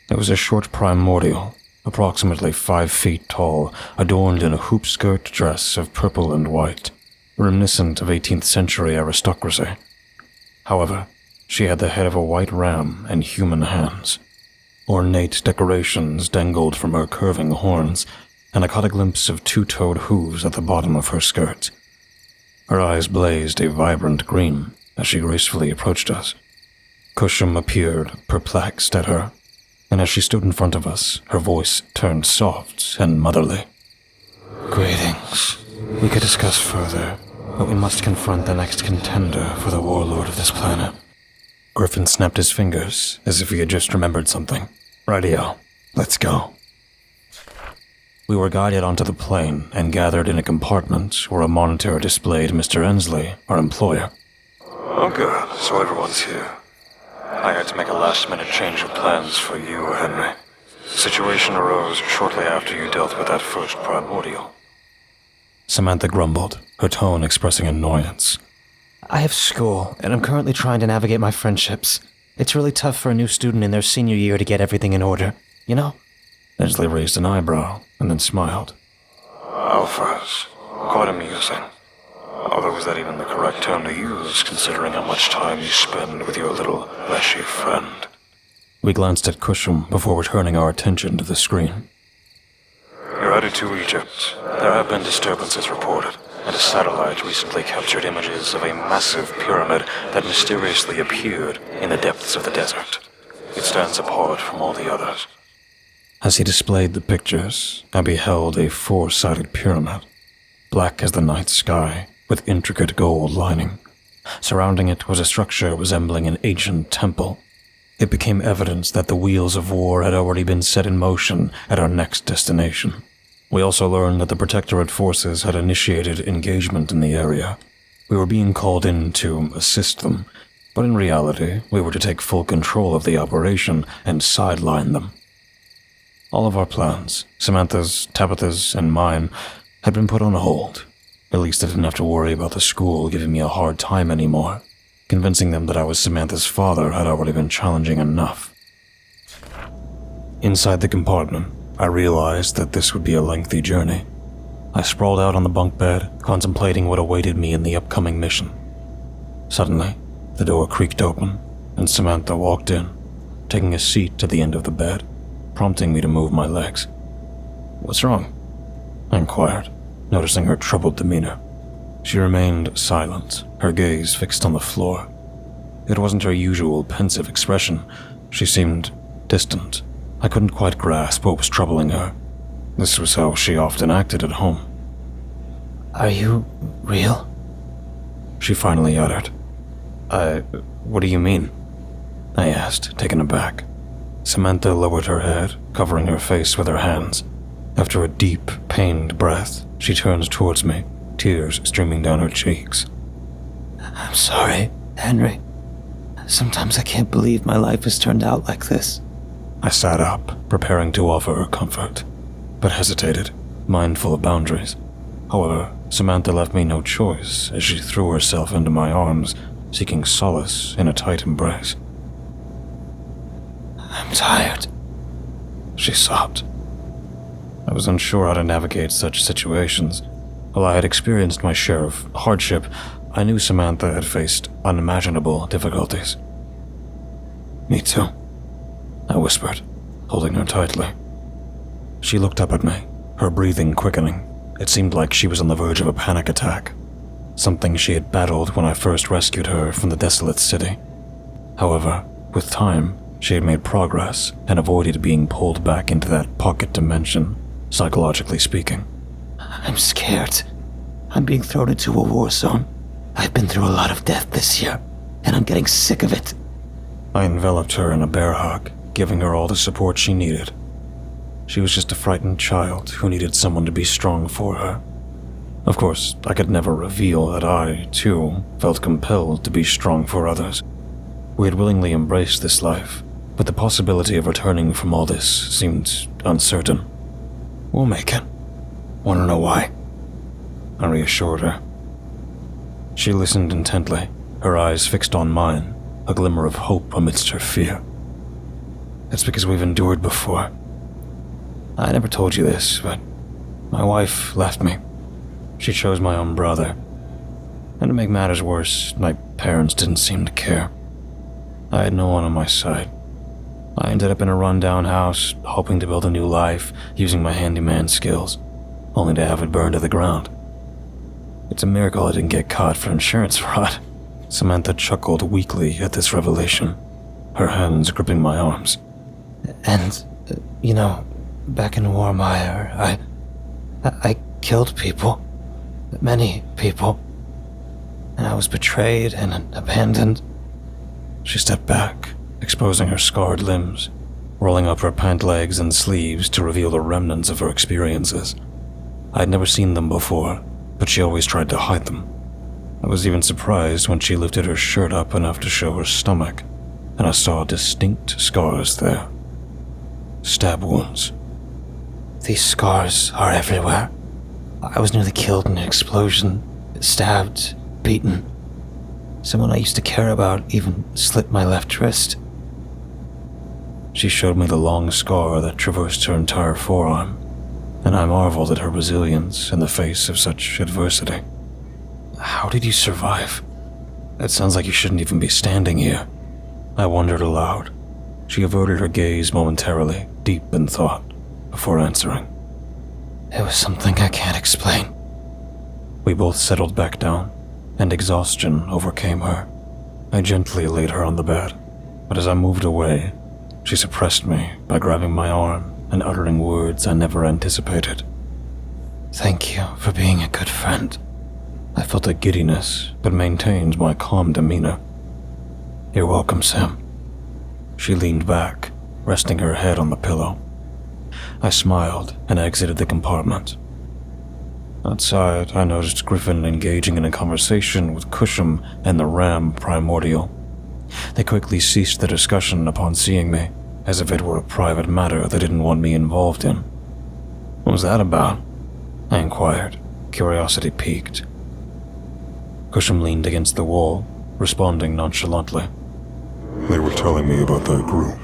It was a short primordial, approximately 5 feet tall, adorned in a hoop-skirt dress of purple and white, reminiscent of 18th century aristocracy. However, she had the head of a white ram and human hands. Ornate decorations dangled from her curving horns, and I caught a glimpse of 2-toed hooves at the bottom of her skirt. Her eyes blazed a vibrant green as she gracefully approached us. Kushim appeared, perplexed at her, and as she stood in front of us, her voice turned soft and motherly. "Greetings. We could discuss further, but we must confront the next contender for the warlord of this planet." Griffin snapped his fingers as if he had just remembered something. "Rightio, let's go." We were guided onto the plane and gathered in a compartment where a monitor displayed Mr. Ensley, our employer. "Oh good, so everyone's here. I had to make a last-minute change of plans for you, Henry. The situation arose shortly after you dealt with that first primordial." Samantha grumbled, her tone expressing annoyance. "I have school, and I'm currently trying to navigate my friendships. It's really tough for a new student in their senior year to get everything in order, you know?" Ensley raised an eyebrow and then smiled. "Alphas, quite amusing. Although is that even the correct term to use, considering how much time you spend with your little fleshy friend?" We glanced at Kushim before returning our attention to the screen. "You're headed to Egypt. There have been disturbances reported, and a satellite recently captured images of a massive pyramid that mysteriously appeared in the depths of the desert. It stands apart from all the others." As he displayed the pictures, I beheld a 4-sided pyramid, black as the night sky, with intricate gold lining. Surrounding it was a structure resembling an ancient temple. It became evident that the wheels of war had already been set in motion at our next destination. We also learned that the Protectorate forces had initiated engagement in the area. We were being called in to assist them, but in reality, we were to take full control of the operation and sideline them. All of our plans, Samantha's, Tabitha's, and mine, had been put on hold. At least I didn't have to worry about the school giving me a hard time anymore. Convincing them that I was Samantha's father had already been challenging enough. Inside the compartment, I realized that this would be a lengthy journey. I sprawled out on the bunk bed, contemplating what awaited me in the upcoming mission. Suddenly, the door creaked open, and Samantha walked in, taking a seat at the end of the bed, prompting me to move my legs. "What's wrong?" I inquired, noticing her troubled demeanor. She remained silent, her gaze fixed on the floor. It wasn't her usual pensive expression. She seemed distant. I couldn't quite grasp what was troubling her. This was how she often acted at home. "Are you real?" She finally uttered. What do you mean?" I asked, taken aback. Samantha lowered her head, covering her face with her hands. After a deep, pained breath, she turned towards me, tears streaming down her cheeks. "I'm sorry, Henry. Sometimes I can't believe my life has turned out like this." I sat up, preparing to offer her comfort, but hesitated, mindful of boundaries. However, Samantha left me no choice as she threw herself into my arms, seeking solace in a tight embrace. "I'm tired," she sobbed. I was unsure how to navigate such situations. While I had experienced my share of hardship, I knew Samantha had faced unimaginable difficulties. "Me too," I whispered, holding her tightly. She looked up at me, her breathing quickening. It seemed like she was on the verge of a panic attack, something she had battled when I first rescued her from the desolate city. However, with time, she had made progress and avoided being pulled back into that pocket dimension, psychologically speaking. "I'm scared. I'm being thrown into a war zone. I've been through a lot of death this year, and I'm getting sick of it." I enveloped her in a bear hug, giving her all the support she needed. She was just a frightened child who needed someone to be strong for her. Of course, I could never reveal that I, too, felt compelled to be strong for others. We had willingly embraced this life, but the possibility of returning from all this seemed uncertain. "We'll make it. Want to know why?" I reassured her. She listened intently, her eyes fixed on mine, a glimmer of hope amidst her fear. "It's because we've endured before. I never told you this, but my wife left me. She chose my own brother. And to make matters worse, my parents didn't seem to care. I had no one on my side. I ended up in a rundown house, hoping to build a new life, using my handyman skills, only to have it burned to the ground. It's a miracle I didn't get caught for insurance fraud." Samantha chuckled weakly at this revelation, her hands gripping my arms. "And, back in Warmire, I killed people. Many people. And I was betrayed and abandoned." She stepped back, exposing her scarred limbs, rolling up her pant legs and sleeves to reveal the remnants of her experiences. I had never seen them before, but she always tried to hide them. I was even surprised when she lifted her shirt up enough to show her stomach, and I saw distinct scars there. Stab wounds. "These scars are everywhere. I was nearly killed in an explosion, stabbed, beaten. Someone I used to care about even slit my left wrist." She showed me the long scar that traversed her entire forearm, and I marveled at her resilience in the face of such adversity. "How did you survive? It sounds like you shouldn't even be standing here." I wondered aloud. She averted her gaze momentarily, deep in thought, before answering. "It was something I can't explain." We both settled back down, and exhaustion overcame her. I gently laid her on the bed, but as I moved away, she suppressed me by grabbing my arm and uttering words I never anticipated. "Thank you for being a good friend." I felt a giddiness, but maintained my calm demeanor. "You're welcome, Sam." She leaned back, resting her head on the pillow. I smiled and exited the compartment. Outside, I noticed Griffin engaging in a conversation with Kushim and the ram Primordial. They quickly ceased the discussion upon seeing me, as if it were a private matter they didn't want me involved in. What was that about? I inquired, curiosity piqued. Kushim leaned against the wall, responding nonchalantly. They were telling me about that group.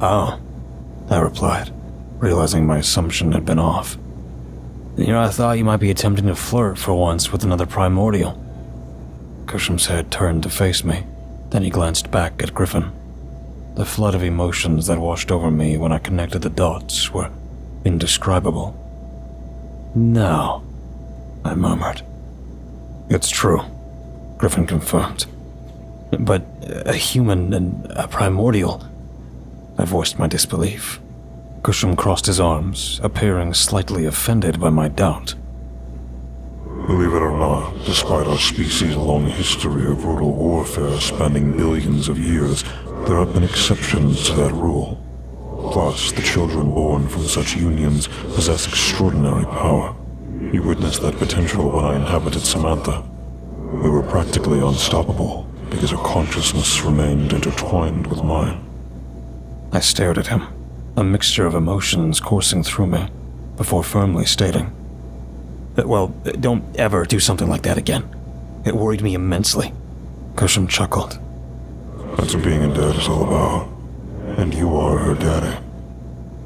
Oh, I replied, realizing my assumption had been off. I thought you might be attempting to flirt for once with another Primordial. Kushim's head turned to face me, then he glanced back at Griffin. The flood of emotions that washed over me when I connected the dots were indescribable. No, I murmured. It's true, Griffin confirmed. But a human and a Primordial? I voiced my disbelief. Kushim crossed his arms, appearing slightly offended by my doubt. Believe it or not, despite our species' long history of brutal warfare spanning billions of years, there have been exceptions to that rule. Plus, the children born from such unions possess extraordinary power. You witnessed that potential when I inhabited Samantha. We were practically unstoppable because her consciousness remained intertwined with mine. I stared at him, a mixture of emotions coursing through me, before firmly stating, "Well, don't ever do something like that again. It worried me immensely." Kushim chuckled. That's what being a dad is all about. And you are her daddy.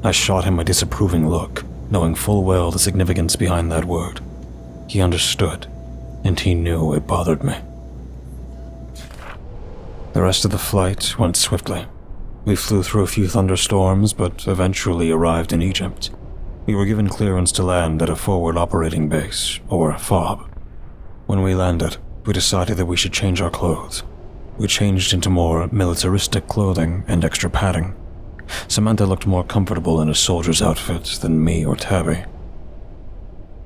I shot him a disapproving look, knowing full well the significance behind that word. He understood, and he knew it bothered me. The rest of the flight went swiftly. We flew through a few thunderstorms, but eventually arrived in Egypt. We were given clearance to land at a forward operating base, or FOB. When we landed, we decided that we should change our clothes. We changed into more militaristic clothing and extra padding. Samantha looked more comfortable in a soldier's outfit than me or Tabby.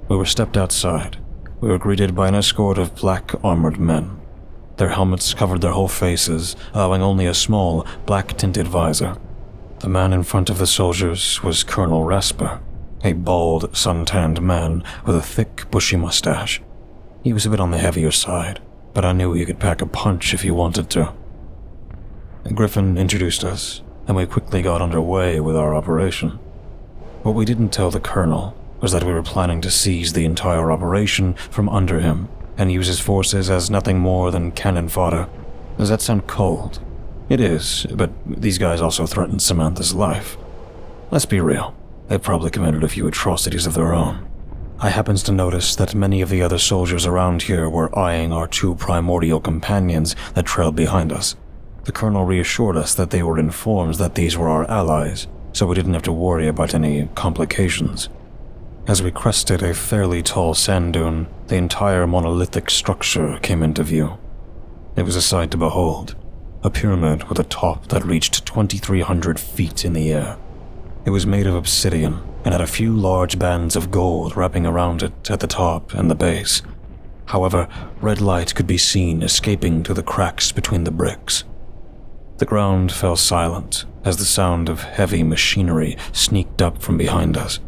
We were stepped outside. We were greeted by an escort of black armored men. Their helmets covered their whole faces, allowing only a small, black-tinted visor. The man in front of the soldiers was Colonel Rasper, a bald, sun-tanned man with a thick, bushy mustache. He was a bit on the heavier side, but I knew he could pack a punch if he wanted to. Griffin introduced us, and we quickly got underway with our operation. What we didn't tell the Colonel was that we were planning to seize the entire operation from under him and use his forces as nothing more than cannon fodder. Does that sound cold? It is, but these guys also threatened Samantha's life. Let's be real, they probably committed a few atrocities of their own. I happened to notice that many of the other soldiers around here were eyeing our two Primordial companions that trailed behind us. The Colonel reassured us that they were informed that these were our allies, so we didn't have to worry about any complications. As we crested a fairly tall sand dune, the entire monolithic structure came into view. It was a sight to behold, a pyramid with a top that reached 2,300 feet in the air. It was made of obsidian and had a few large bands of gold wrapping around it at the top and the base. However, red light could be seen escaping through the cracks between the bricks. The ground fell silent as the sound of heavy machinery sneaked up from behind us.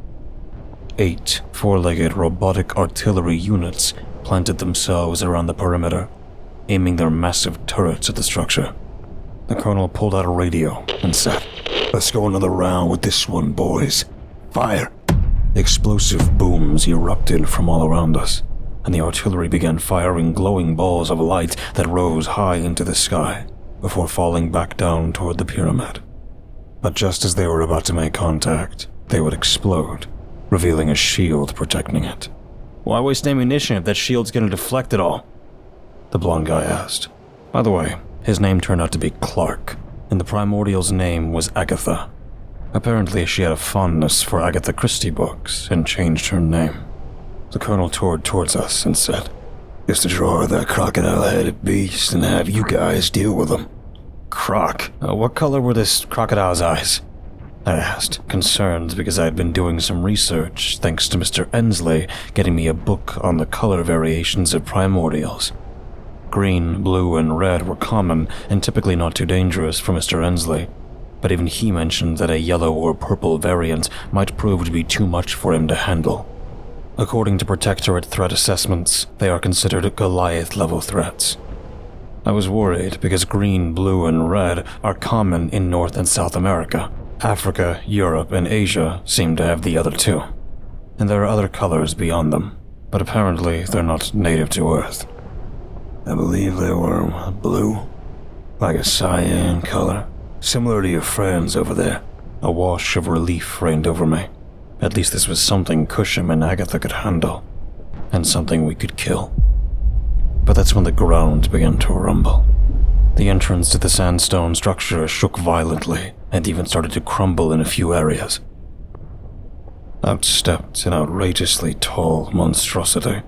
8 four-legged robotic artillery units planted themselves around the perimeter, aiming their massive turrets at the structure. The Colonel pulled out a radio and said, "Let's go another round with this one, boys. Fire!" Explosive booms erupted from all around us, and the artillery began firing glowing balls of light that rose high into the sky before falling back down toward the pyramid. But just as they were about to make contact, they would explode, revealing a shield protecting it. "Why waste ammunition if that shield's gonna deflect it all?" the blonde guy asked. By the way, his name turned out to be Clark, and the Primordial's name was Agatha. Apparently, she had a fondness for Agatha Christie books and changed her name. The Colonel toured towards us and said, "Just to draw that crocodile-headed beast and have you guys deal with him." Croc? What color were this crocodile's eyes? I asked, concerned because I had been doing some research thanks to Mr. Ensley getting me a book on the color variations of primordials. Green, blue, and red were common and typically not too dangerous for Mr. Ensley. but even he mentioned that a yellow or purple variant might prove to be too much for him to handle. According to Protectorate threat assessments, they are considered Goliath-level threats. I was worried because green, blue, and red are common in North and South America. Africa, Europe, and Asia seem to have the other two. And there are other colors beyond them, but apparently they're not native to Earth. I believe they were blue, like a cyan color, similar to your friends over there. A wash of relief reigned over me. At least this was something Kushim and Agatha could handle, and something we could kill. But that's when the ground began to rumble. The entrance to the sandstone structure shook violently and even started to crumble in a few areas. Out stepped an outrageously tall monstrosity.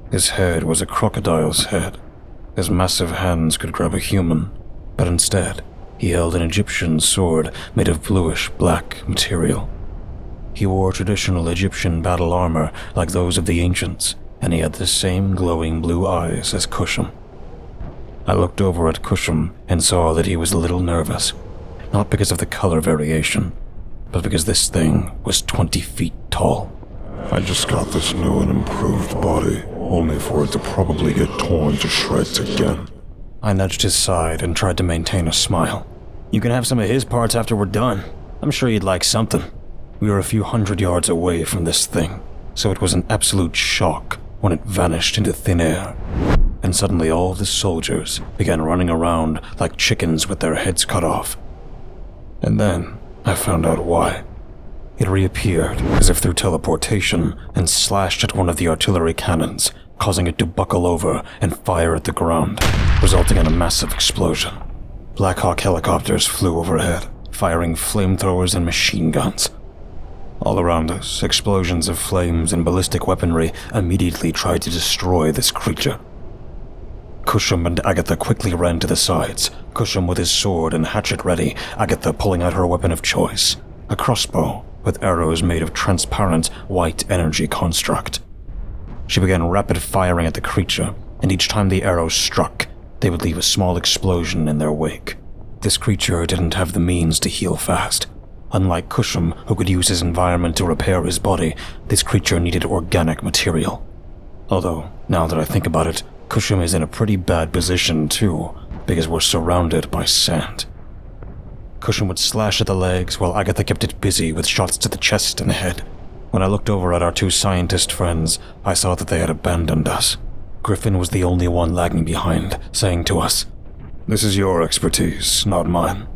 His head was a crocodile's head. His massive hands could grab a human, but instead, he held an Egyptian sword made of bluish-black material. He wore traditional Egyptian battle armor like those of the ancients, and he had the same glowing blue eyes as Kushim. I looked over at Kushim and saw that he was a little nervous, not because of the color variation, but because this thing was 20 feet tall. I just got this new and improved body, only for it to probably get torn to shreds again. I nudged his side and tried to maintain a smile. You can have some of his parts after we're done. I'm sure you'd like something. We were a few hundred yards away from this thing, so it was an absolute shock when it vanished into thin air. And suddenly all the soldiers began running around like chickens with their heads cut off. And then I found out why. It reappeared as if through teleportation and slashed at one of the artillery cannons, causing it to buckle over and fire at the ground, resulting in a massive explosion. Black Hawk helicopters flew overhead, firing flamethrowers and machine guns. All around us, explosions of flames and ballistic weaponry immediately tried to destroy this creature. Kushim and Agatha quickly ran to the sides, Kushim with his sword and hatchet ready, Agatha pulling out her weapon of choice, a crossbow with arrows made of transparent white energy construct. She began rapid firing at the creature, and each time the arrows struck, they would leave a small explosion in their wake. This creature didn't have the means to heal fast. Unlike Kushim, who could use his environment to repair his body, this creature needed organic material. Although, now that I think about it, Kushim is in a pretty bad position too, because we're surrounded by sand. Kushim would slash at the legs while Agatha kept it busy with shots to the chest and head. When I looked over at our two scientist friends, I saw that they had abandoned us. Griffin was the only one lagging behind, saying to us, "This is your expertise, not mine."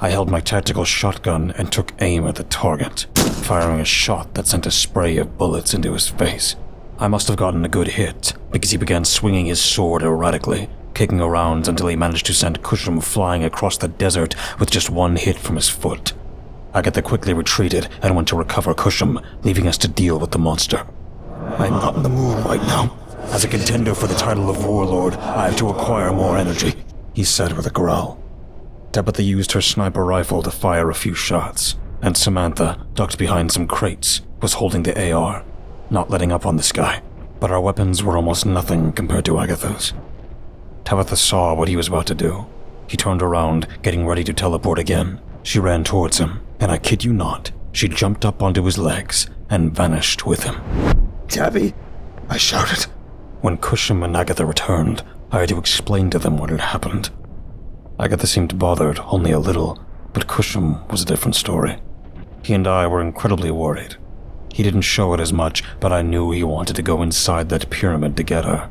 I held my tactical shotgun and took aim at the target, firing a shot that sent a spray of bullets into his face. I must have gotten a good hit, because he began swinging his sword erratically, kicking around until he managed to send Kushim flying across the desert with just one hit from his foot. Agatha quickly retreated and went to recover Kushim, leaving us to deal with the monster. I'm not in the mood right now. As a contender for the title of Warlord, I have to acquire more energy, he said with a growl. Tabitha used her sniper rifle to fire a few shots, and Samantha, ducked behind some crates, was holding the AR, not letting up on this guy, but our weapons were almost nothing compared to Agatha's. Tabitha saw what he was about to do. He turned around, getting ready to teleport again. She ran towards him, and I kid you not, she jumped up onto his legs and vanished with him. "Tabby!" I shouted. When Kushim and Agatha returned, I had to explain to them what had happened. Agatha seemed bothered only a little, but Kushim was a different story. He and I were incredibly worried. He didn't show it as much, but I knew he wanted to go inside that pyramid to get her.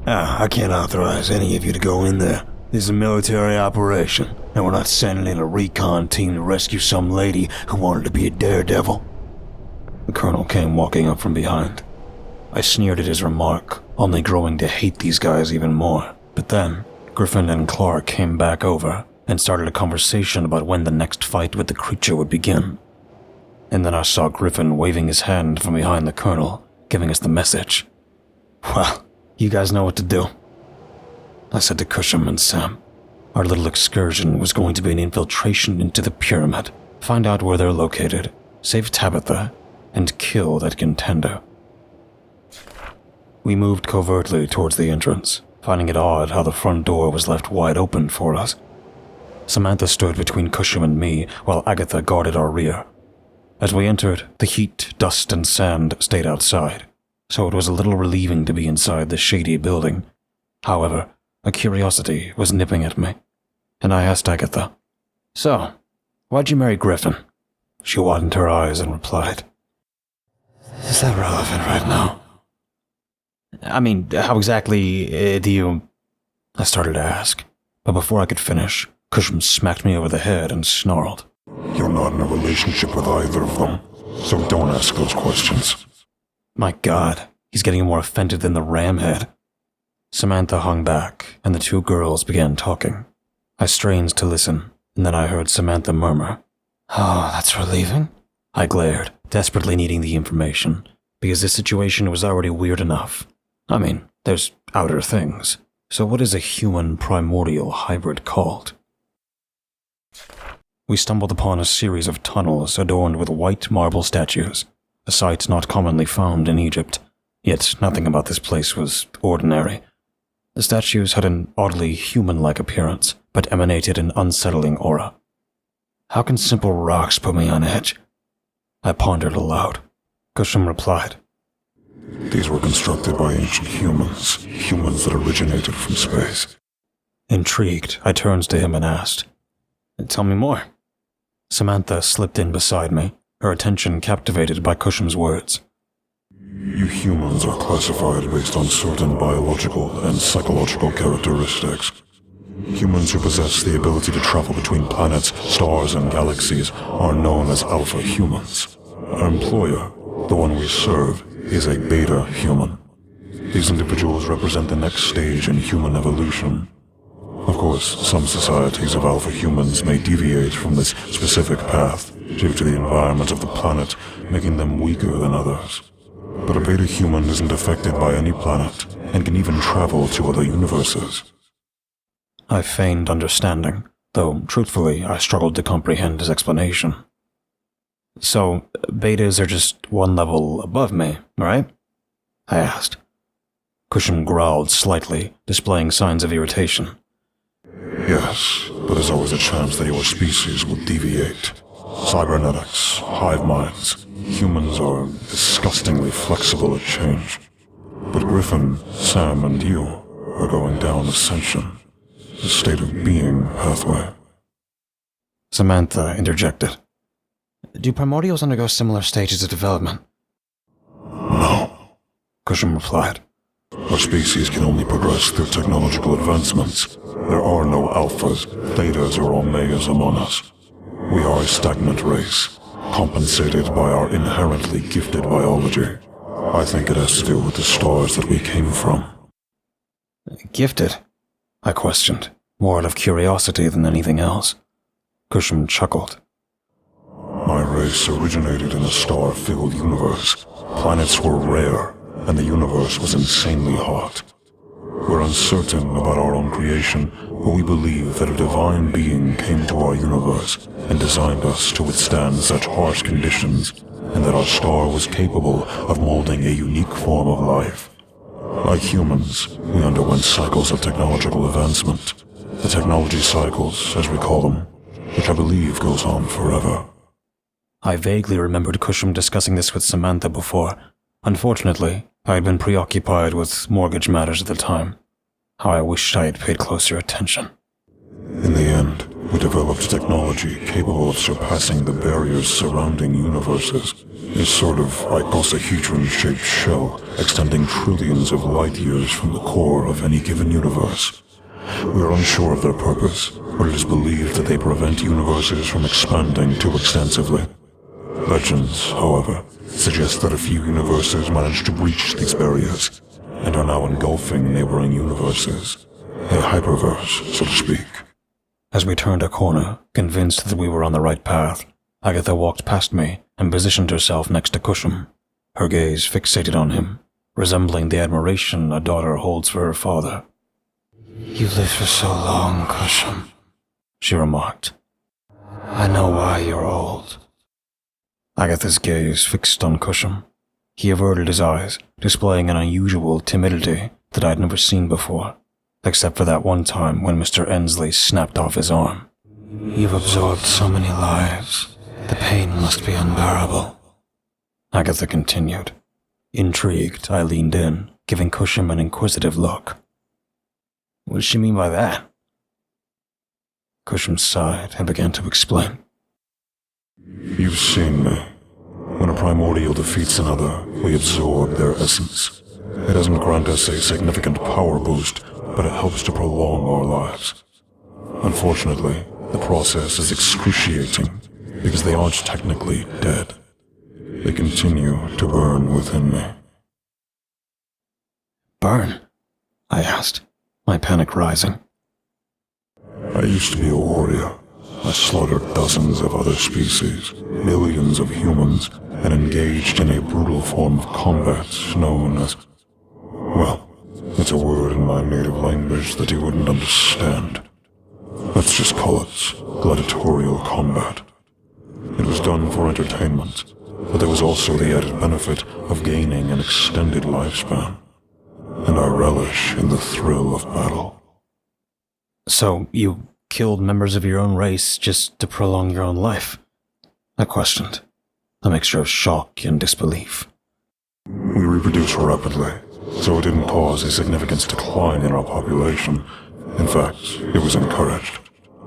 I can't authorize any of you to go in there. This is a military operation, and we're not sending in a recon team to rescue some lady who wanted to be a daredevil." The colonel came walking up from behind. I sneered at his remark, only growing to hate these guys even more. But then, Griffin and Clark came back over and started a conversation about when the next fight with the creature would begin. And then I saw Griffin waving his hand from behind the colonel, giving us the message. "Well, you guys know what to do," I said to Kushim and Sam. Our little excursion was going to be an infiltration into the pyramid, find out where they're located, save Tabitha, and kill that contender. We moved covertly towards the entrance, finding it odd how the front door was left wide open for us. Samantha stood between Kushim and me while Agatha guarded our rear. As we entered, the heat, dust, and sand stayed outside, so it was a little relieving to be inside the shady building. However, a curiosity was nipping at me, and I asked Agatha, "So, why'd you marry Griffin?" She widened her eyes and replied, Is that relevant right now? "I mean, how exactly do you—" I started to ask, but before I could finish, Kushim smacked me over the head and snarled, You're not in a relationship with either of them, so don't ask those questions. My God, he's getting more offended than the ramhead. Samantha hung back, and the two girls began talking. I strained to listen, and then I heard Samantha murmur, Oh, that's relieving? I glared, desperately needing the information, because this situation was already weird enough. I mean, there's outer things, so what is a human primordial hybrid called? We stumbled upon a series of tunnels adorned with white marble statues, a sight not commonly found in Egypt, yet nothing about this place was ordinary. The statues had an oddly human-like appearance, but emanated an unsettling aura. How can simple rocks put me on edge? I pondered aloud. Kushim replied, These were constructed by ancient humans that originated from space. Intrigued, I turned to him and asked, "Tell me more." Samantha slipped in beside me, her attention captivated by Kushim's words. You humans are classified based on certain biological and psychological characteristics. Humans who possess the ability to travel between planets, stars, and galaxies are known as alpha humans. Our employer, the one we serve, is a beta human. These individuals represent the next stage in human evolution. Of course, some societies of alpha humans may deviate from this specific path due to the environment of the planet, making them weaker than others. But a beta human isn't affected by any planet and can even travel to other universes. I feigned understanding, though truthfully I struggled to comprehend his explanation. So, betas are just one level above me, right? I asked. Kushim growled slightly, displaying signs of irritation. Yes, but there's always a chance that your species will deviate. Cybernetics, hive minds, humans are disgustingly flexible at change. But Griffin, Sam, and you are going down Ascension, the state of being pathway. Samantha interjected. Do primordials undergo similar stages of development? No. Kushim replied. Our species can only progress through technological advancements. There are no alphas, betas, or omegas among us. We are a stagnant race, compensated by our inherently gifted biology. I think it has to do with the stars that we came from. Gifted? I questioned, more out of curiosity than anything else. Kushim chuckled. My race originated in a star-filled universe. Planets were rare, and the universe was insanely hot. We're uncertain about our own creation, but we believe that a divine being came to our universe and designed us to withstand such harsh conditions, and that our star was capable of molding a unique form of life. Like humans, we underwent cycles of technological advancement. The technology cycles, as we call them, which I believe goes on forever. I vaguely remembered Kushim discussing this with Samantha before. Unfortunately, I had been preoccupied with mortgage matters at the time. How I wished I had paid closer attention. In the end, we developed technology capable of surpassing the barriers surrounding universes. A sort of icosahedron-shaped shell extending trillions of light years from the core of any given universe. We are unsure of their purpose, but it is believed that they prevent universes from expanding too extensively. Legends, however, suggest that a few universes managed to breach these barriers and are now engulfing neighboring universes. A hyperverse, so to speak. As we turned a corner, convinced that we were on the right path, Agatha walked past me and positioned herself next to Kushim, her gaze fixated on him, resembling the admiration a daughter holds for her father. You lived for so long, Kushim, she remarked. I know why you're old. Agatha's gaze fixed on Kushim. He averted his eyes, displaying an unusual timidity that I'd never seen before, except for that one time when Mr. Ensley snapped off his arm. You've absorbed so many lives. The pain must be unbearable. Agatha continued. Intrigued, I leaned in, giving Kushim an inquisitive look. What does she mean by that? Kushim sighed and began to explain. You've seen me. When a primordial defeats another, we absorb their essence. It doesn't grant us a significant power boost, but it helps to prolong our lives. Unfortunately, the process is excruciating, because they aren't technically dead. They continue to burn within me. Burn? I asked, my panic rising. I used to be a warrior. I slaughtered dozens of other species, millions of humans, and engaged in a brutal form of combat known as... Well, it's a word in my native language that you wouldn't understand. Let's just call it gladiatorial combat. It was done for entertainment, but there was also the added benefit of gaining an extended lifespan. And I relish in the thrill of battle. So you killed members of your own race just to prolong your own life? I questioned, a mixture of shock and disbelief. We reproduce rapidly, so it didn't cause a significant decline in our population. In fact, it was encouraged.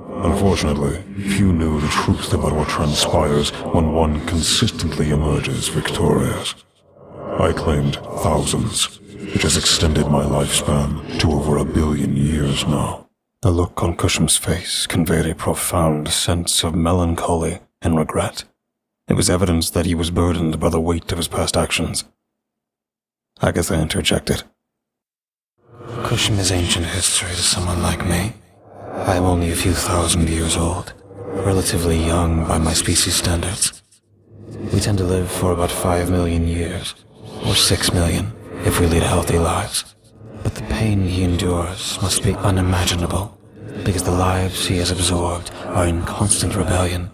Unfortunately, few knew the truth about what transpires when one consistently emerges victorious. I claimed thousands, which has extended my lifespan to over 1 billion years now. The look on Kushim's face conveyed a profound sense of melancholy and regret. It was evidence that he was burdened by the weight of his past actions. Agatha interjected. Kushim is ancient history to someone like me. I am only a few thousand years old, relatively young by my species standards. We tend to live for about 5 million years, or 6 million if we lead healthy lives. But the pain he endures must be unimaginable, because the lives he has absorbed are in constant rebellion,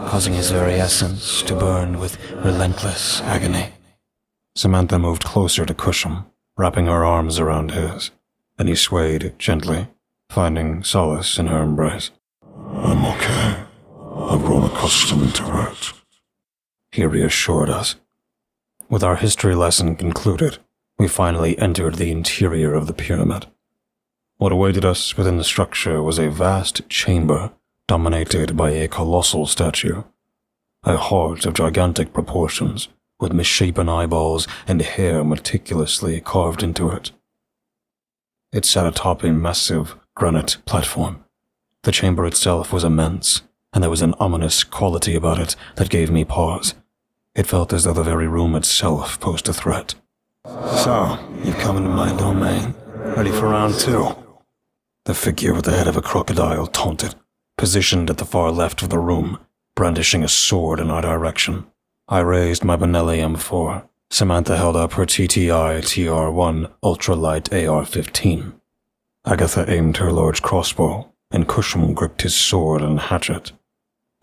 causing his very essence to burn with relentless agony. Samantha moved closer to Kushim, wrapping her arms around his, and he swayed gently, finding solace in her embrace. I'm okay. I've grown accustomed to it. He reassured us. With our history lesson concluded, we finally entered the interior of the pyramid. What awaited us within the structure was a vast chamber dominated by a colossal statue, a heart of gigantic proportions, with misshapen eyeballs and hair meticulously carved into it. It sat atop a massive granite platform. The chamber itself was immense, and there was an ominous quality about it that gave me pause. It felt as though the very room itself posed a threat. So, you've come into my domain. Ready for round 2? The figure with the head of a crocodile taunted, positioned at the far left of the room, brandishing a sword in our direction. I raised my Benelli M4. Samantha held up her TTI TR-1 ultralight AR-15. Agatha aimed her large crossbow, and Kushim gripped his sword and hatchet.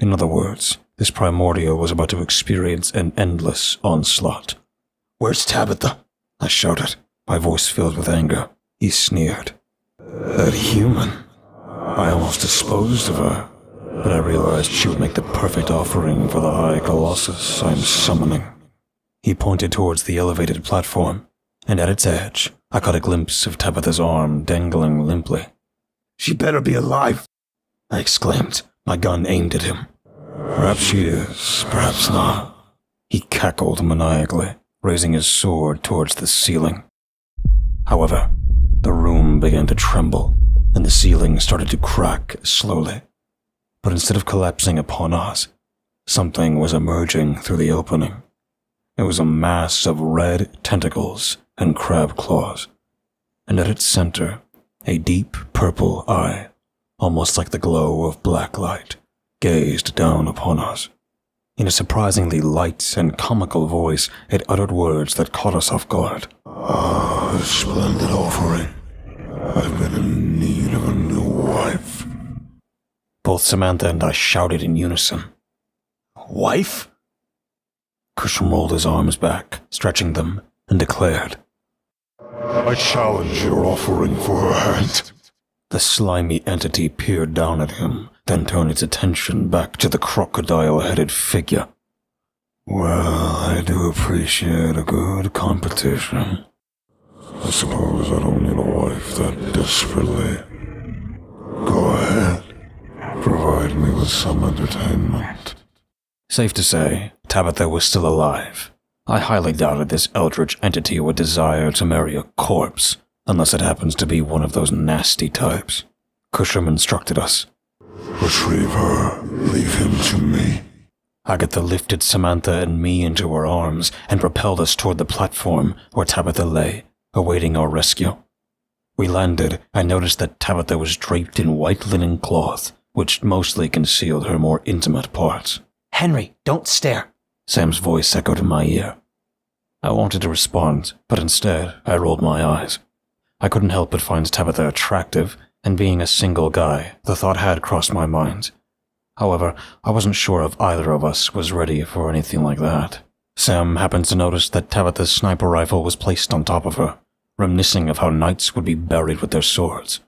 In other words, this primordial was about to experience an endless onslaught. Where's Tabitha? I shouted, my voice filled with anger. He sneered. That human. I almost disposed of her, but I realized she would make the perfect offering for the high colossus I'm summoning. He pointed towards the elevated platform, and at its edge, I caught a glimpse of Tabitha's arm dangling limply. She better be alive, I exclaimed, my gun aimed at him. Perhaps she is, perhaps not. He cackled maniacally, raising his sword towards the ceiling. However, the room began to tremble, and the ceiling started to crack slowly. But instead of collapsing upon us, something was emerging through the opening. It was a mass of red tentacles and crab claws, and at its center, a deep purple eye, almost like the glow of black light, gazed down upon us. In a surprisingly light and comical voice, it uttered words that caught us off guard. A splendid offering. I've been in need of a new wife. Both Samantha and I shouted in unison. Wife? Kushim rolled his arms back, stretching them, and declared, I challenge your offering for her hand. The slimy entity peered down at him, then turned its attention back to the crocodile-headed figure. Well, I do appreciate a good competition. I suppose I don't need a wife that desperately. Go ahead. Provide me with some entertainment. Safe to say, Tabitha was still alive. I highly doubted this eldritch entity would desire to marry a corpse, unless it happens to be one of those nasty types. Kushim instructed us. Retrieve her. Leave him to me. Agatha lifted Samantha and me into her arms and propelled us toward the platform where Tabitha lay, awaiting our rescue. We landed and noticed that Tabitha was draped in white linen cloth, which mostly concealed her more intimate parts. Henry, don't stare. Sam's voice echoed in my ear. I wanted to respond, but instead I rolled my eyes. I couldn't help but find Tabitha attractive, and being a single guy, the thought had crossed my mind. However, I wasn't sure if either of us was ready for anything like that. Sam happened to notice that Tabitha's sniper rifle was placed on top of her, reminiscing of how knights would be buried with their swords.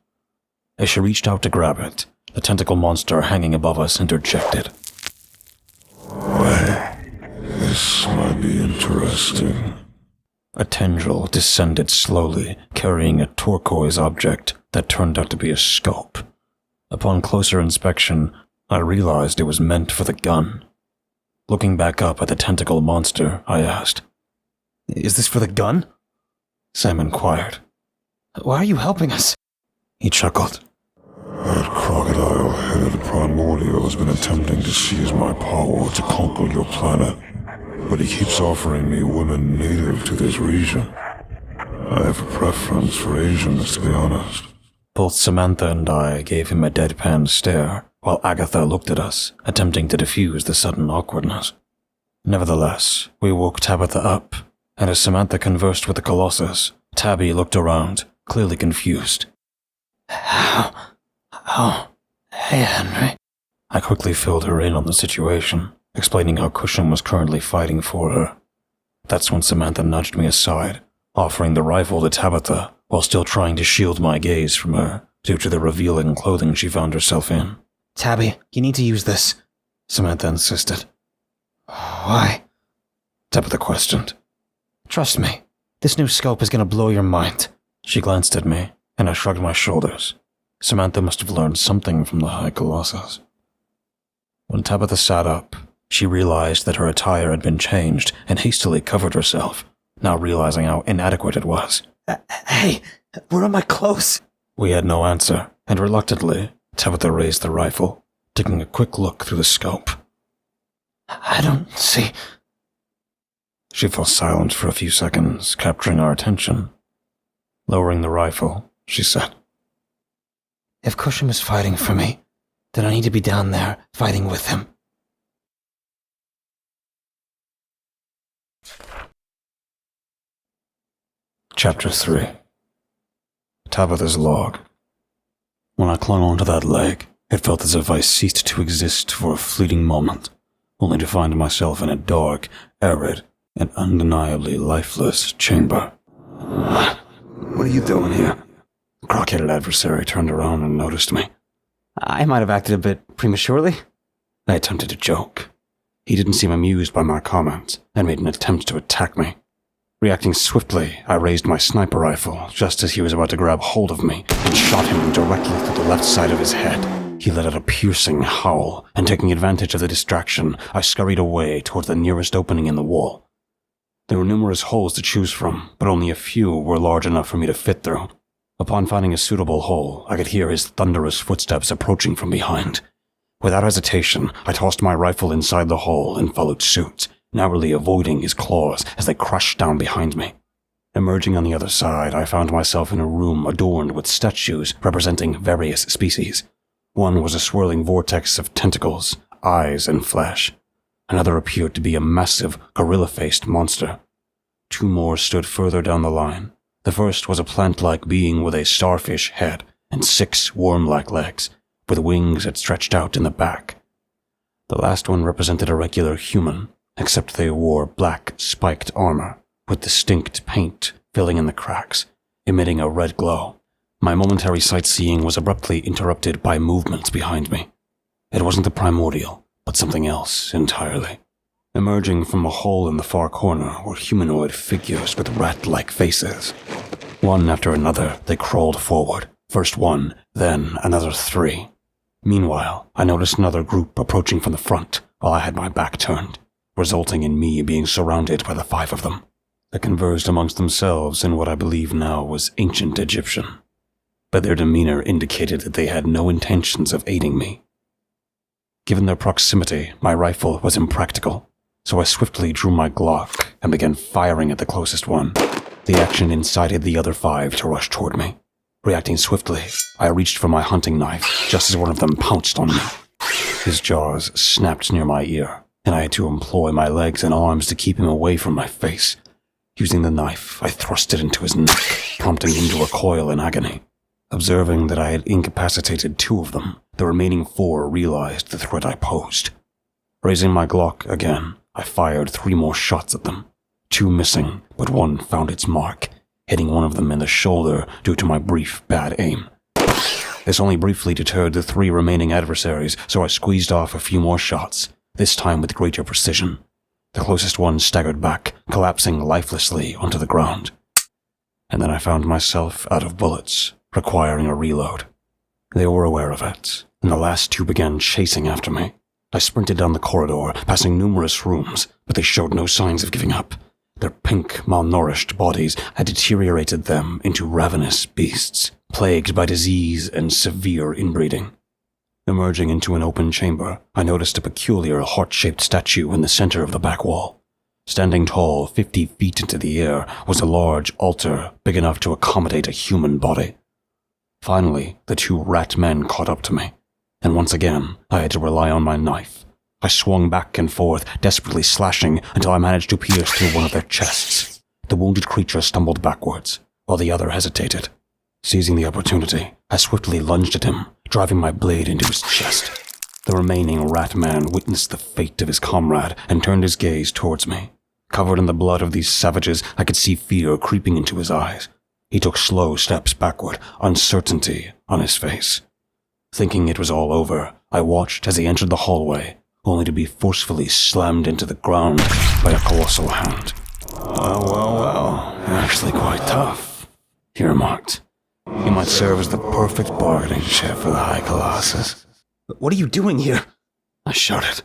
As she reached out to grab it, the tentacle monster hanging above us interjected. This might be interesting. A tendril descended slowly, carrying a turquoise object that turned out to be a scope. Upon closer inspection, I realized it was meant for the gun. Looking back up at the tentacle monster, I asked, "Is this for the gun?" Sam inquired. Why are you helping us? He chuckled. That crocodile-headed Primordial has been attempting to seize my power to conquer your planet, but he keeps offering me women native to this region. I have a preference for Asians, to be honest. Both Samantha and I gave him a deadpan stare, while Agatha looked at us, attempting to diffuse the sudden awkwardness. Nevertheless, we woke Tabitha up, and as Samantha conversed with the Colossus, Tabby looked around, clearly confused. Hey, Henry. I quickly filled her in on the situation, explaining how Kushim was currently fighting for her. That's when Samantha nudged me aside, offering the rifle to Tabitha while still trying to shield my gaze from her due to the revealing clothing she found herself in. Tabby, you need to use this. Samantha insisted. Why? Tabitha questioned. Trust me, this new scope is going to blow your mind. She glanced at me, and I shrugged my shoulders. Samantha must have learned something from the High Colossus. When Tabitha sat up, she realized that her attire had been changed and hastily covered herself, now realizing how inadequate it was. Hey, where are my clothes? We had no answer, and reluctantly, Tabitha raised the rifle, taking a quick look through the scope. I don't see. She fell silent for a few seconds, capturing our attention. Lowering the rifle, she said, If Kushim is fighting for me, then I need to be down there fighting with him. Chapter 3. Tabitha's log. When I clung onto that leg, it felt as if I ceased to exist for a fleeting moment, only to find myself in a dark, arid, and undeniably lifeless chamber. What are you doing here? The crock-headed adversary turned around and noticed me. I might have acted a bit prematurely. I attempted to joke. He didn't seem amused by my comment and made an attempt to attack me. Reacting swiftly, I raised my sniper rifle just as he was about to grab hold of me and shot him directly through the left side of his head. He let out a piercing howl, and taking advantage of the distraction, I scurried away towards the nearest opening in the wall. There were numerous holes to choose from, but only a few were large enough for me to fit through. Upon finding a suitable hole, I could hear his thunderous footsteps approaching from behind. Without hesitation, I tossed my rifle inside the hole and followed suit, narrowly avoiding his claws as they crashed down behind me. Emerging on the other side, I found myself in a room adorned with statues representing various species. One was a swirling vortex of tentacles, eyes, and flesh. Another appeared to be a massive, gorilla-faced monster. Two more stood further down the line. The first was a plant-like being with a starfish head and 6 worm-like legs, with wings that stretched out in the back. The last one represented a regular human, except they wore black, spiked armor, with distinct paint filling in the cracks, emitting a red glow. My momentary sightseeing was abruptly interrupted by movements behind me. It wasn't the Primordial, but something else entirely. Emerging from a hole in the far corner were humanoid figures with rat-like faces. One after another, they crawled forward. First one, then another 3. Meanwhile, I noticed another group approaching from the front while I had my back turned, resulting in me being surrounded by the 5 of them. They conversed amongst themselves in what I believe now was ancient Egyptian, but their demeanor indicated that they had no intentions of aiding me. Given their proximity, my rifle was impractical, so I swiftly drew my Glock and began firing at the closest one. The action incited the other 5 to rush toward me. Reacting swiftly, I reached for my hunting knife just as one of them pounced on me. His jaws snapped near my ear, and I had to employ my legs and arms to keep him away from my face. Using the knife, I thrust it into his neck, prompting him to recoil in agony. Observing that I had incapacitated 2 of them, the remaining 4 realized the threat I posed. Raising my Glock again, I fired 3 more shots at them. 2 missing, but 1 found its mark, hitting one of them in the shoulder due to my brief bad aim. This only briefly deterred the 3 remaining adversaries, so I squeezed off a few more shots, this time with greater precision. The closest one staggered back, collapsing lifelessly onto the ground. And then I found myself out of bullets, requiring a reload. They were aware of it, and the last 2 began chasing after me. I sprinted down the corridor, passing numerous rooms, but they showed no signs of giving up. Their pink, malnourished bodies had deteriorated them into ravenous beasts, plagued by disease and severe inbreeding. Emerging into an open chamber, I noticed a peculiar heart-shaped statue in the center of the back wall. Standing tall 50 feet into the air was a large altar big enough to accommodate a human body. Finally, the 2 rat men caught up to me, and once again, I had to rely on my knife. I swung back and forth, desperately slashing until I managed to pierce through one of their chests. The wounded creature stumbled backwards, while the other hesitated. Seizing the opportunity, I swiftly lunged at him, driving my blade into his chest. The remaining rat man witnessed the fate of his comrade and turned his gaze towards me. Covered in the blood of these savages, I could see fear creeping into his eyes. He took slow steps backward, uncertainty on his face. Thinking it was all over, I watched as he entered the hallway, only to be forcefully slammed into the ground by a colossal hand. Well, actually quite tough, he remarked. You might serve as the perfect bargaining chip for the High Colossus. What are you doing here? I shouted.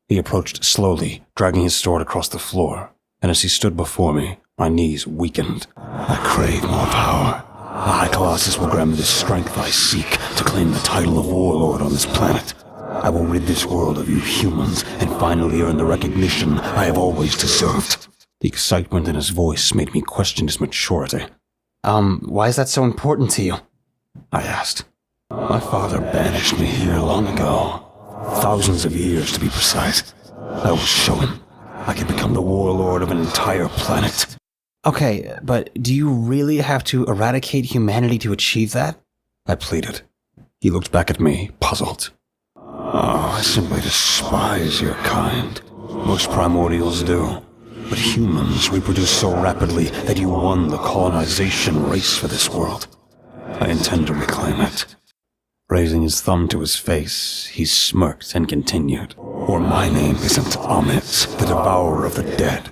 He approached slowly, dragging his sword across the floor, and as he stood before me, my knees weakened. I crave more power. The High Colossus will grant me the strength I seek to claim the title of warlord on this planet. I will rid this world of you humans and finally earn the recognition I have always deserved. The excitement in his voice made me question his maturity. Why is that so important to you? I asked. My father banished me here long ago. Thousands of years, to be precise. I will show him I can become the warlord of an entire planet. Okay, but do you really have to eradicate humanity to achieve that? I pleaded. He looked back at me, puzzled. Oh, I simply despise your kind. Most primordials do. But humans reproduce so rapidly that you won the colonization race for this world. I intend to reclaim it. Raising his thumb to his face, he smirked and continued. Or my name isn't Amit, the devourer of the dead.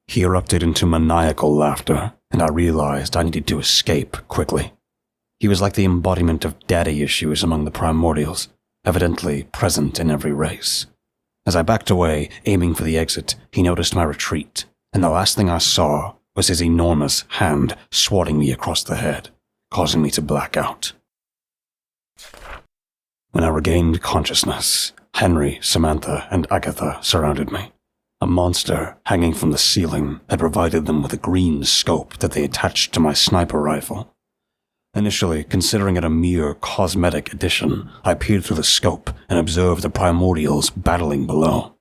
He erupted into maniacal laughter, and I realized I needed to escape quickly. He was like the embodiment of daddy issues among the primordials, evidently present in every race. As I backed away, aiming for the exit, he noticed my retreat, and the last thing I saw was his enormous hand swatting me across the head, causing me to black out. When I regained consciousness, Henry, Samantha, and Agatha surrounded me. A monster hanging from the ceiling had provided them with a green scope that they attached to my sniper rifle. Initially, considering it a mere cosmetic addition, I peered through the scope and observed the primordials battling below.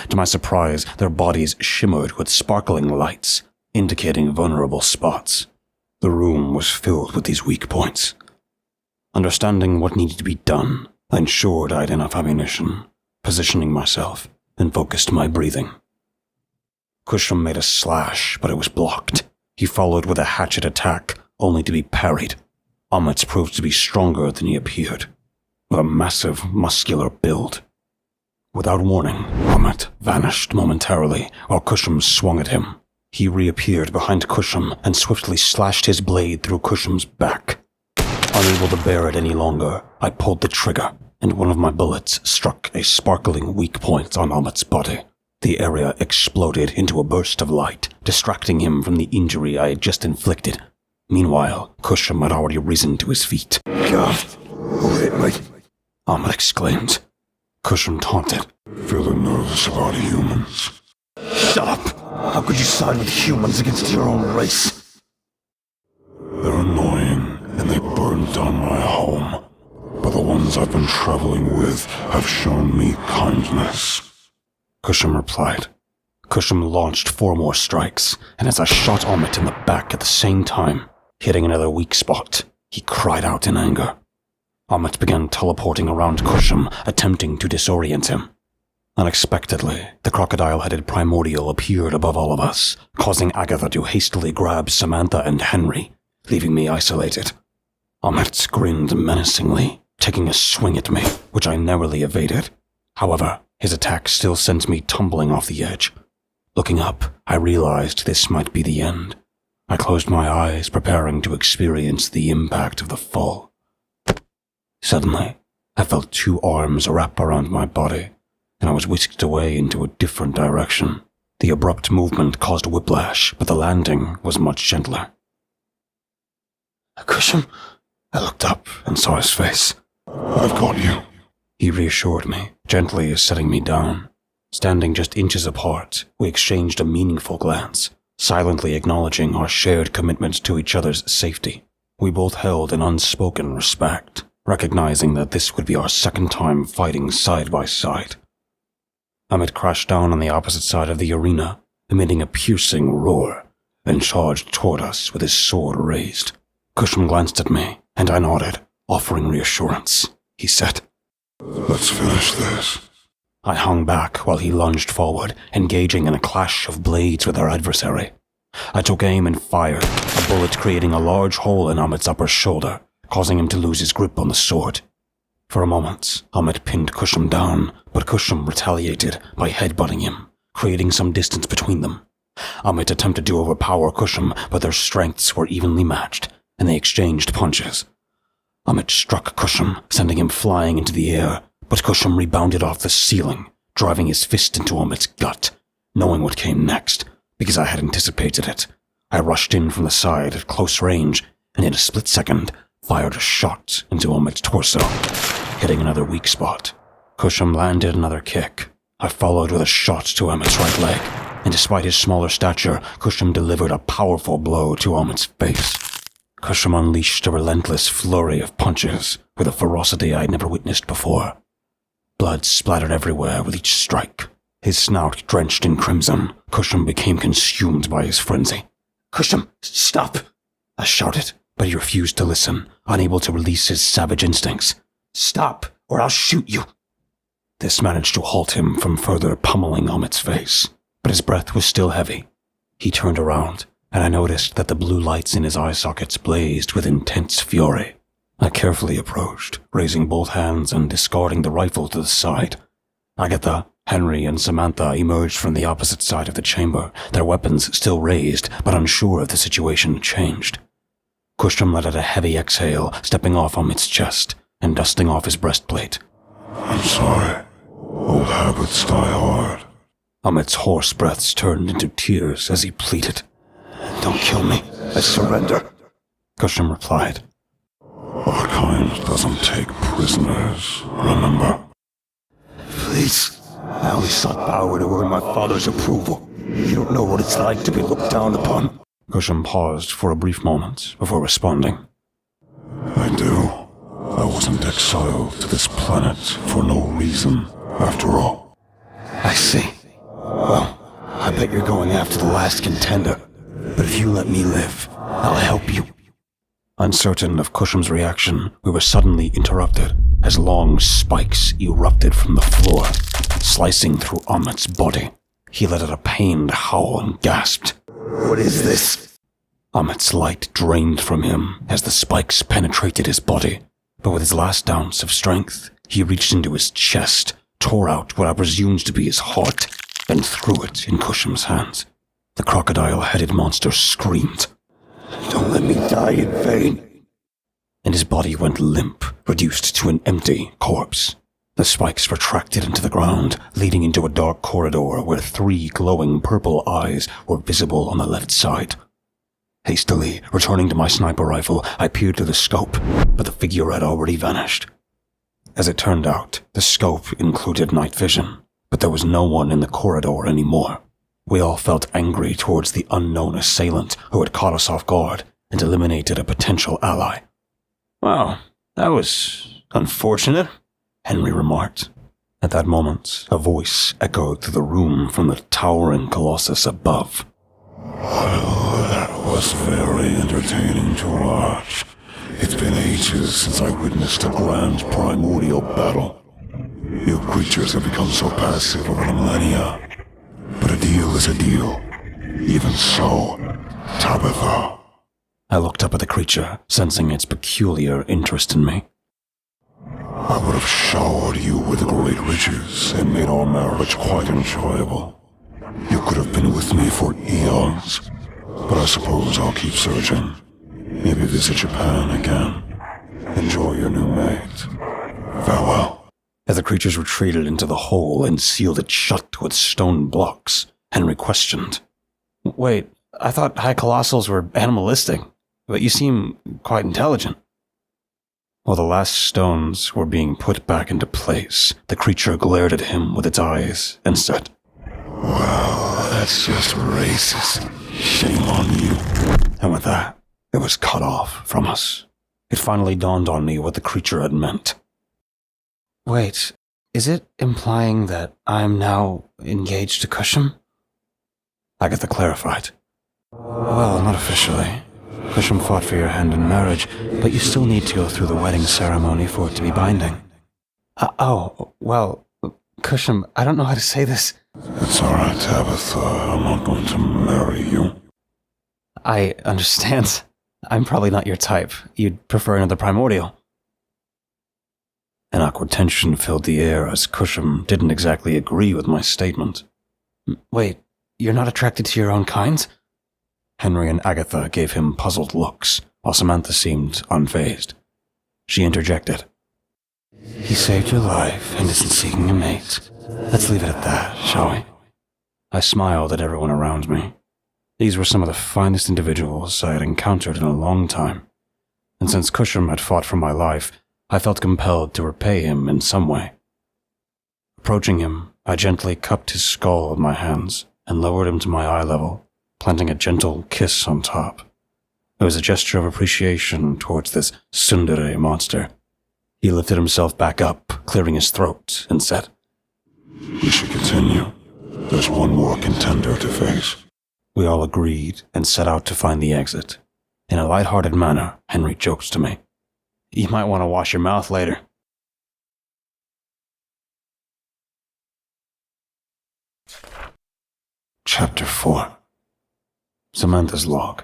To my surprise, their bodies shimmered with sparkling lights, indicating vulnerable spots. The room was filled with these weak points. Understanding what needed to be done, I ensured I had enough ammunition, positioning myself, and focused my breathing. Kushim made a slash, but it was blocked. He followed with a hatchet attack, only to be parried. Ahmet proved to be stronger than he appeared, with a massive, muscular build. Without warning, Ahmet vanished momentarily while Kushim swung at him. He reappeared behind Kushim and swiftly slashed his blade through Kushim's back. Unable to bear it any longer, I pulled the trigger, and one of my bullets struck a sparkling weak point on Ahmet's body. The area exploded into a burst of light, distracting him from the injury I had just inflicted. Meanwhile, Kushim had already risen to his feet. God, wait. Ahmet exclaimed. Kushim taunted. Feeling nervous about humans. Shut up! How could you side with humans against your own race? They're annoying, and they burned down my home. But the ones I've been traveling with have shown me kindness. Kushim replied. Kushim launched 4 more strikes, and as I shot Ahmet in the back at the same time, hitting another weak spot, he cried out in anger. Ahmet began teleporting around Kushim, attempting to disorient him. Unexpectedly, the crocodile-headed Primordial appeared above all of us, causing Agatha to hastily grab Samantha and Henry, leaving me isolated. Ahmet grinned menacingly, taking a swing at me, which I narrowly evaded. However, his attack still sent me tumbling off the edge. Looking up, I realized this might be the end. I closed my eyes, preparing to experience the impact of the fall. Suddenly, I felt 2 arms wrap around my body, and I was whisked away into a different direction. The abrupt movement caused whiplash, but the landing was much gentler. Kushim? I looked up and saw his face. I've got you. He reassured me, gently setting me down. Standing just inches apart, we exchanged a meaningful glance, silently acknowledging our shared commitment to each other's safety. We both held an unspoken respect, recognizing that this would be our second time fighting side by side. Ahmet crashed down on the opposite side of the arena, emitting a piercing roar, then charged toward us with his sword raised. Kushim glanced at me, and I nodded, offering reassurance. He said, Let's finish this. I hung back while he lunged forward, engaging in a clash of blades with our adversary. I took aim and fired, a bullet creating a large hole in Ahmet's upper shoulder, causing him to lose his grip on the sword. For a moment, Ahmet pinned Kushim down, but Kushim retaliated by headbutting him, creating some distance between them. Ahmet attempted to overpower Kushim, but their strengths were evenly matched, and they exchanged punches. Ahmet struck Kushim, sending him flying into the air, but Kushim rebounded off the ceiling, driving his fist into Ahmet's gut. Knowing what came next, because I had anticipated it, I rushed in from the side at close range, and in a split second, fired a shot into Ahmet's torso, hitting another weak spot. Kushim landed another kick. I followed with a shot to Ahmet's right leg, and despite his smaller stature, Kushim delivered a powerful blow to Ahmet's face. Kushim unleashed a relentless flurry of punches with a ferocity I had never witnessed before. Blood splattered everywhere with each strike. His snout drenched in crimson, Kushim became consumed by his frenzy. "Kushim, stop!" I shouted, but he refused to listen, unable to release his savage instincts. "Stop, or I'll shoot you!" This managed to halt him from further pummeling Ahmet's face, but his breath was still heavy. He turned around, and I noticed that the blue lights in his eye sockets blazed with intense fury. I carefully approached, raising both hands and discarding the rifle to the side. Agatha, Henry, and Samantha emerged from the opposite side of the chamber, their weapons still raised, but unsure if the situation had changed. Kushim let out a heavy exhale, stepping off Ahmet's chest and dusting off his breastplate. I'm sorry. Old habits die hard. Ahmet's hoarse breaths turned into tears as he pleaded. "Don't kill me. I surrender," Kushim replied. Our kind doesn't take prisoners, remember? "Please. I only sought power to earn my father's approval. You don't know what it's like to be looked down upon." Kushim paused for a brief moment before responding. I do. I wasn't exiled to this planet for no reason, after all. "I see. Well, I bet you're going after the last contender. But if you let me live, I'll help you." Uncertain of Kushim's reaction, we were suddenly interrupted as long spikes erupted from the floor, slicing through Ahmet's body. He let out a pained howl and gasped. "What is this?" Amit's light drained from him as the spikes penetrated his body, but with his last ounce of strength, he reached into his chest, tore out what I presumed to be his heart, and threw it in Kushim's hands. The crocodile-headed monster screamed, "Don't let me die in vain!" And his body went limp, reduced to an empty corpse. The spikes retracted into the ground, leading into a dark corridor where 3 glowing purple eyes were visible on the left side. Hastily, returning to my sniper rifle, I peered through the scope, but the figure had already vanished. As it turned out, the scope included night vision, but there was no one in the corridor anymore. We all felt angry towards the unknown assailant who had caught us off guard and eliminated a potential ally. "Well, that was unfortunate," Henry remarked. At that moment, a voice echoed through the room from the towering colossus above. "Well, that was very entertaining to watch. It's been ages since I witnessed a grand primordial battle. You creatures have become so passive over the millennia. But a deal is a deal. Even so, Tabitha." I looked up at the creature, sensing its peculiar interest in me. "I would have showered you with great riches and made our marriage quite enjoyable. You could have been with me for eons, but I suppose I'll keep searching. Maybe visit Japan again. Enjoy your new mate. Farewell." As the creatures retreated into the hole and sealed it shut with stone blocks, Henry questioned, "Wait, I thought high colossals were animalistic, but you seem quite intelligent." While the last stones were being put back into place, the creature glared at him with its eyes and said, "Well, that's just racist. Shame on you." And with that, it was cut off from us. It finally dawned on me what the creature had meant. "Wait, is it implying that I'm now engaged to Kushim?" Agatha clarified. "Well, not officially. Kushim fought for your hand in marriage, but you still need to go through the wedding ceremony for it to be binding." Well, Kushim, I don't know how to say this." "It's all right, Tabitha. I'm not going to marry you." "I understand. I'm probably not your type. You'd prefer another Primordial." An awkward tension filled the air as Kushim didn't exactly agree with my statement. "Wait, you're not attracted to your own kind?" Henry and Agatha gave him puzzled looks, while Samantha seemed unfazed. She interjected, "He saved your life and isn't seeking a mate. Let's leave it at that, shall we?" I smiled at everyone around me. These were some of the finest individuals I had encountered in a long time, and since Kushim had fought for my life, I felt compelled to repay him in some way. Approaching him, I gently cupped his skull in my hands and lowered him to my eye level, planting a gentle kiss on top. It was a gesture of appreciation towards this tsundere monster. He lifted himself back up, clearing his throat, and said, "We should continue. There's one more contender to face." We all agreed and set out to find the exit. In a light-hearted manner, Henry joked to me, "You might want to wash your mouth later." Chapter 4. Samantha's log.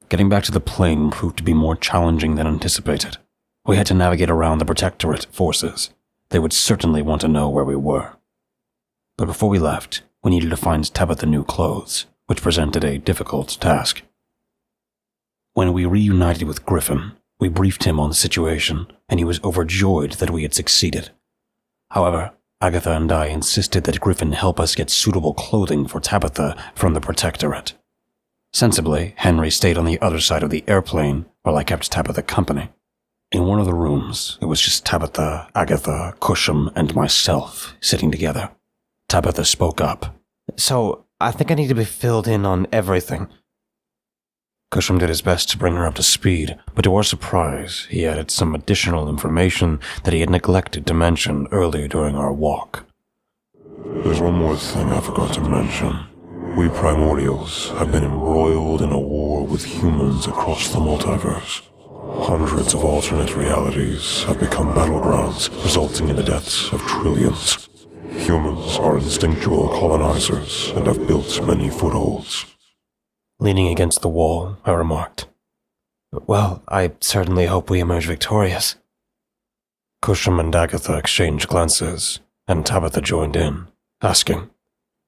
Getting back to the plane proved to be more challenging than anticipated. We had to navigate around the Protectorate forces. They would certainly want to know where we were. But before we left, we needed to find Tabitha new clothes, which presented a difficult task. When we reunited with Griffin, we briefed him on the situation, and he was overjoyed that we had succeeded. However, Agatha and I insisted that Griffin help us get suitable clothing for Tabitha from the Protectorate. Sensibly, Henry stayed on the other side of the airplane while I kept Tabitha company. In one of the rooms, it was just Tabitha, Agatha, Kushim, and myself sitting together. Tabitha spoke up. "So, I think I need to be filled in on everything." Kushim did his best to bring her up to speed, but to our surprise, he added some additional information that he had neglected to mention earlier during our walk. "There's one more thing I forgot to mention. We Primordials have been embroiled in a war with humans across the multiverse. Hundreds of alternate realities have become battlegrounds, resulting in the deaths of trillions. Humans are instinctual colonizers and have built many footholds." Leaning against the wall, I remarked. Well, I certainly hope we emerge victorious. Kushim and Agatha exchanged glances, and Tabitha joined in, asking,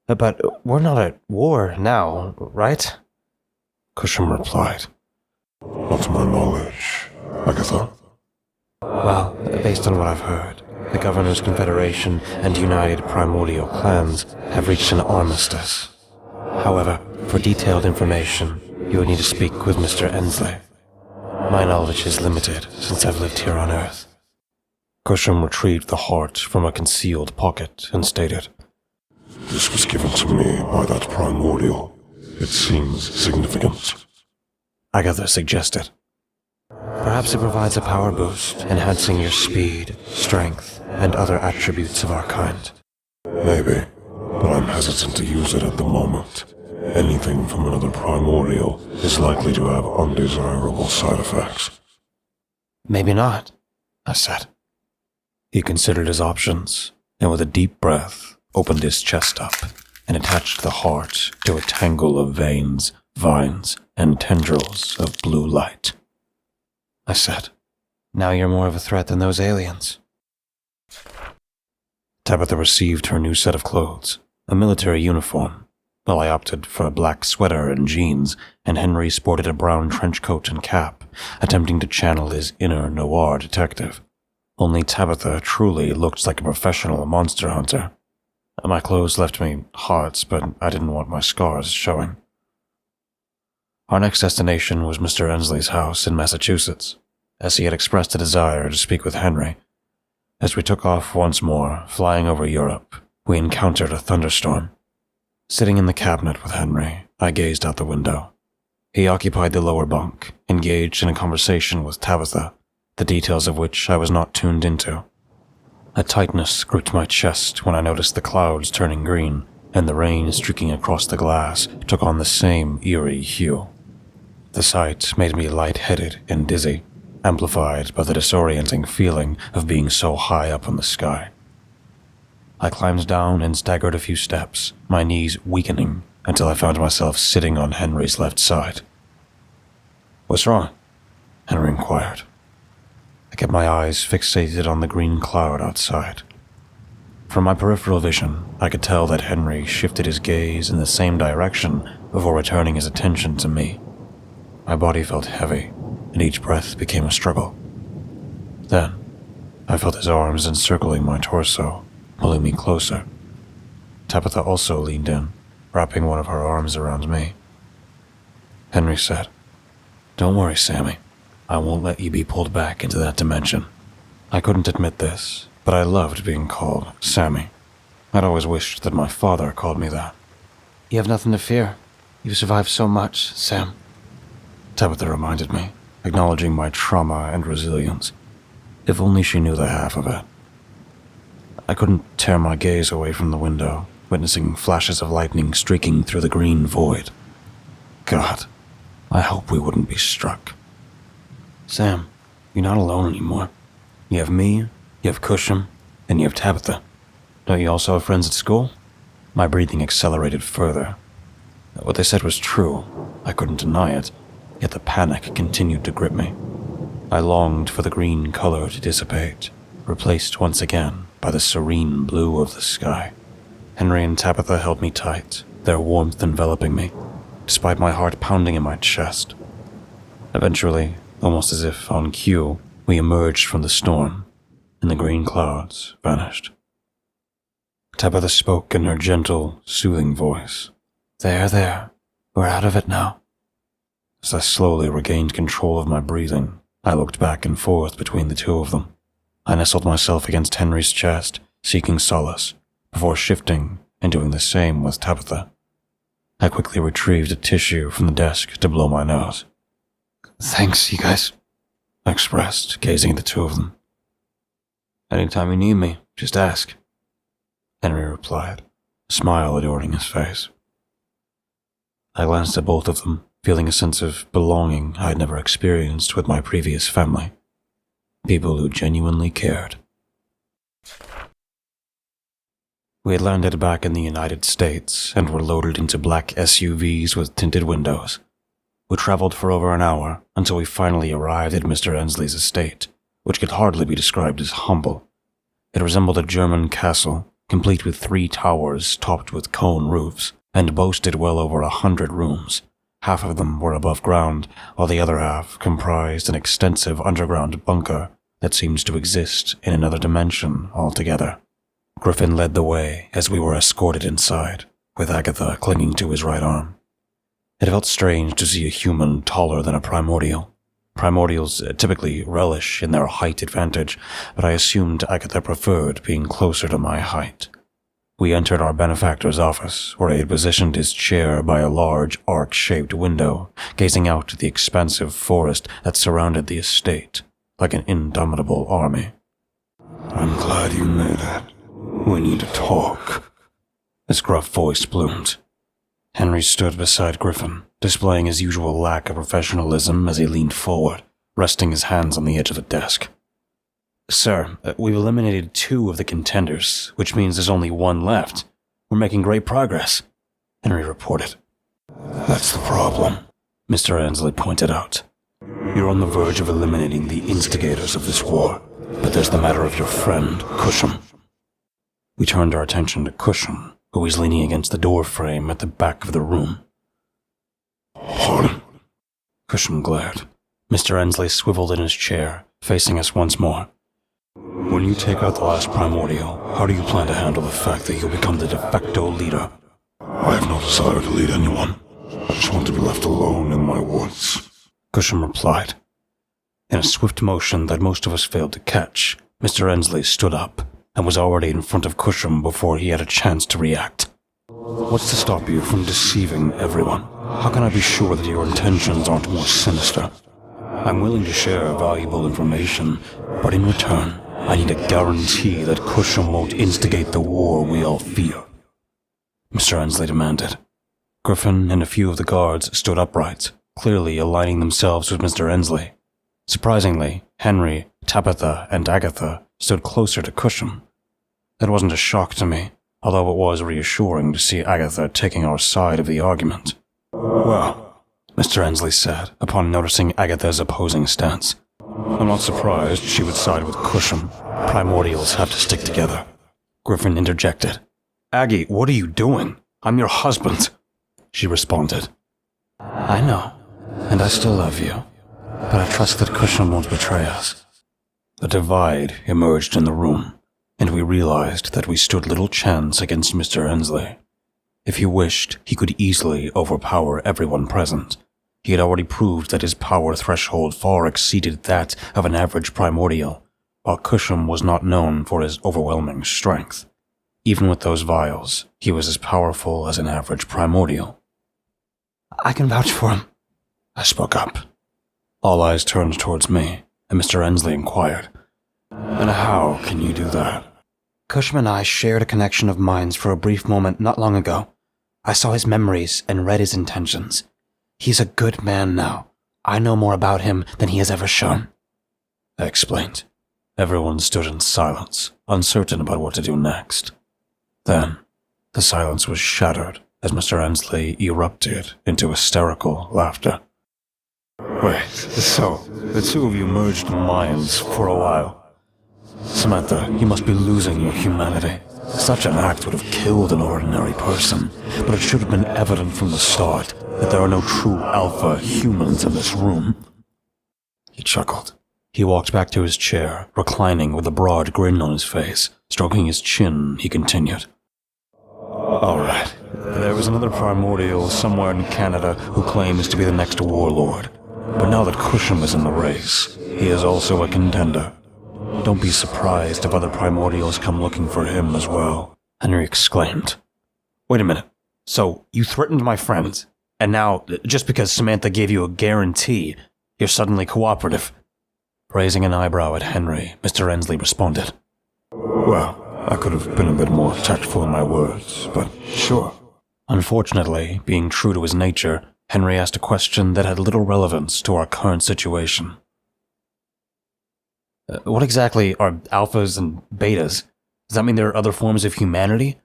But we're not at war now, right? Kushim replied, Not to my knowledge. Agatha? Well, based on what I've heard, the Governor's Confederation and United Primordial clans have reached an armistice. However, for detailed information, you would need to speak with Mr. Ensley. My knowledge is limited since I've lived here on Earth. Kushim retrieved the heart from a concealed pocket and stated, This was given to me by that Primordial. It seems significant. Agatha suggested. Perhaps it provides a power boost, enhancing your speed, strength, and other attributes of our kind. Maybe, but I'm hesitant to use it at the moment. Anything from another Primordial is likely to have undesirable side effects. Maybe not, I said. He considered his options, and with a deep breath, opened his chest up and attached the heart to a tangle of veins, vines, and tendrils of blue light. I said, Now you're more of a threat than those aliens. Tabitha received her new set of clothes, a military uniform, while I opted for a black sweater and jeans, and Henry sported a brown trench coat and cap, attempting to channel his inner noir detective. Only Tabitha truly looked like a professional monster hunter. My clothes left me hot, but I didn't want my scars showing. Our next destination was Mr. Ensley's house in Massachusetts, as he had expressed a desire to speak with Henry. As we took off once more, flying over Europe, we encountered a thunderstorm. Sitting in the cabinet with Henry, I gazed out the window. He occupied the lower bunk, engaged in a conversation with Tabitha, the details of which I was not tuned into. A tightness gripped my chest when I noticed the clouds turning green, and the rain streaking across the glass took on the same eerie hue. The sight made me lightheaded and dizzy, amplified by the disorienting feeling of being so high up in the sky. I climbed down and staggered a few steps, my knees weakening until I found myself sitting on Henry's left side. "What's wrong?" Henry inquired. I kept my eyes fixated on the green cloud outside. From my peripheral vision, I could tell that Henry shifted his gaze in the same direction before returning his attention to me. My body felt heavy, and each breath became a struggle. Then, I felt his arms encircling my torso, pulling me closer. Tabitha also leaned in, wrapping one of her arms around me. Henry said, "Don't worry, Sammy. I won't let you be pulled back into that dimension." I couldn't admit this, but I loved being called Sammy. I'd always wished that my father called me that. You have nothing to fear. You've survived so much, Sam. Tabitha reminded me, acknowledging my trauma and resilience. If only she knew the half of it. I couldn't tear my gaze away from the window, witnessing flashes of lightning streaking through the green void. God, I hope we wouldn't be struck. "Sam, you're not alone anymore. You have me, you have Kushim, and you have Tabitha. Don't you also have friends at school?" My breathing accelerated further. What they said was true. I couldn't deny it, yet the panic continued to grip me. I longed for the green color to dissipate, replaced once again by the serene blue of the sky. Henry and Tabitha held me tight, their warmth enveloping me, despite my heart pounding in my chest. Eventually, almost as if on cue, we emerged from the storm, and the green clouds vanished. Tabitha spoke in her gentle, soothing voice. There, we're out of it now." As I slowly regained control of my breathing, I looked back and forth between the two of them. I nestled myself against Henry's chest, seeking solace, before shifting and doing the same with Tabitha. I quickly retrieved a tissue from the desk to blow my nose. "Thanks, you guys," I expressed, gazing at the two of them. "Anytime you need me, just ask," Henry replied, a smile adorning his face. I glanced at both of them, feeling a sense of belonging I had never experienced with my previous family. People who genuinely cared. We had landed back in the United States and were loaded into black SUVs with tinted windows, We traveled for over an hour until we finally arrived at Mr. Ensley's estate, which could hardly be described as humble. It resembled a German castle, complete with 3 towers topped with cone roofs, and boasted well over 100 rooms. Half of them were above ground, while the other half comprised an extensive underground bunker that seemed to exist in another dimension altogether. Griffin led the way as we were escorted inside, with Agatha clinging to his right arm. It felt strange to see a human taller than a primordial. Primordials typically relish in their height advantage, but I assumed Agatha preferred being closer to my height. We entered our benefactor's office, where he had positioned his chair by a large arc-shaped window, gazing out at the expansive forest that surrounded the estate, like an indomitable army. I'm glad you made it. We need to talk. His gruff voice bloomed. Henry stood beside Griffin, displaying his usual lack of professionalism as he leaned forward, resting his hands on the edge of the desk. Sir, we've eliminated 2 of the contenders, which means there's only 1 left. We're making great progress, Henry reported. That's the problem, Mr. Ensley pointed out. You're on the verge of eliminating the instigators of this war, but there's the matter of your friend, Kushim. We turned our attention to Kushim, who was leaning against the door frame at the back of the room. Pardon? Kushim glared. Mr. Ensley swiveled in his chair, facing us once more. When you take out the last primordial, how do you plan to handle the fact that you'll become the de facto leader? I have no desire to lead anyone. I just want to be left alone in my woods, Kushim replied. In a swift motion that most of us failed to catch, Mr. Ensley stood up and was already in front of Kushim before he had a chance to react. What's to stop you from deceiving everyone? How can I be sure that your intentions aren't more sinister? I'm willing to share valuable information, but in return, I need a guarantee that Kushim won't instigate the war we all fear. Mr. Ensley demanded. Griffin and a few of the guards stood upright, clearly aligning themselves with Mr. Ensley. Surprisingly, Henry, Tabitha, and Agatha stood closer to Kushim. That wasn't a shock to me, although it was reassuring to see Agatha taking our side of the argument. Well, Mr. Ensley said, upon noticing Agatha's opposing stance. I'm not surprised she would side with Kushim. Primordials have to stick together. Griffin interjected. Aggie, what are you doing? I'm your husband, she responded. I know, and I still love you, but I trust that Kushim won't betray us. A divide emerged in the room, and we realized that we stood little chance against Mr. Ensley. If he wished, he could easily overpower everyone present. He had already proved that his power threshold far exceeded that of an average primordial, while Kushim was not known for his overwhelming strength. Even with those vials, he was as powerful as an average primordial. I can vouch for him, I spoke up. All eyes turned towards me, and Mr. Ensley inquired, And how can you do that? Kushim and I shared a connection of minds for a brief moment not long ago. I saw his memories and read his intentions. He's a good man now. I know more about him than he has ever shown, I explained. Everyone stood in silence, uncertain about what to do next. Then, the silence was shattered as Mr. Ensley erupted into hysterical laughter. Wait, so the 2 of you merged minds for a while? Samantha, you must be losing your humanity. Such an act would have killed an ordinary person, but it should have been evident from the start that there are no true alpha humans in this room. He chuckled. He walked back to his chair, reclining with a broad grin on his face. Stroking his chin, he continued. All right, there was another primordial somewhere in Canada who claims to be the next warlord. But now that Kushim is in the race, he is also a contender. Don't be surprised if other primordials come looking for him as well, Henry exclaimed. Wait a minute. So, you threatened my friends, and now, just because Samantha gave you a guarantee, you're suddenly cooperative? Raising an eyebrow at Henry, Mr. Ensley responded. Well, I could have been a bit more tactful in my words, but sure. Unfortunately, being true to his nature, Henry asked a question that had little relevance to our current situation. What exactly are alphas and betas? Does that mean there are other forms of humanity?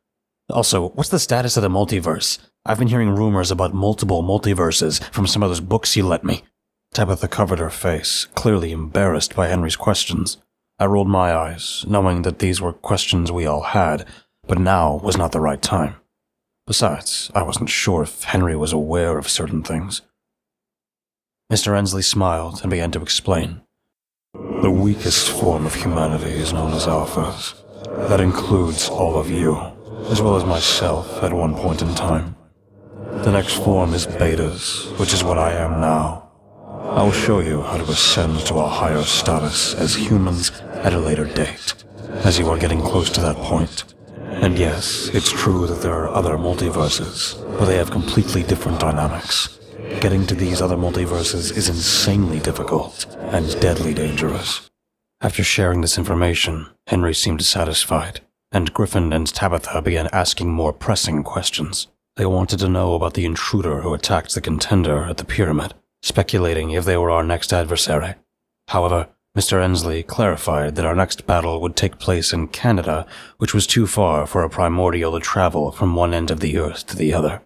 Also, what's the status of the multiverse? I've been hearing rumors about multiple multiverses from some of those books you lent me. Tabitha covered her face, clearly embarrassed by Henry's questions. I rolled my eyes, knowing that these were questions we all had, but now was not the right time. Besides, I wasn't sure if Henry was aware of certain things. Mr. Ensley smiled and began to explain. The weakest form of humanity is known as alphas. That includes all of you, as well as myself at one point in time. The next form is betas, which is what I am now. I will show you how to ascend to a higher status as humans at a later date, as you are getting close to that point. And yes, it's true that there are other multiverses, but they have completely different dynamics. Getting to these other multiverses is insanely difficult and deadly dangerous. After sharing this information, Henry seemed satisfied, and Griffin and Tabitha began asking more pressing questions. They wanted to know about the intruder who attacked the contender at the pyramid, speculating if they were our next adversary. However, Mr. Ensley clarified that our next battle would take place in Canada, which was too far for a Primordial to travel from one end of the earth to the other.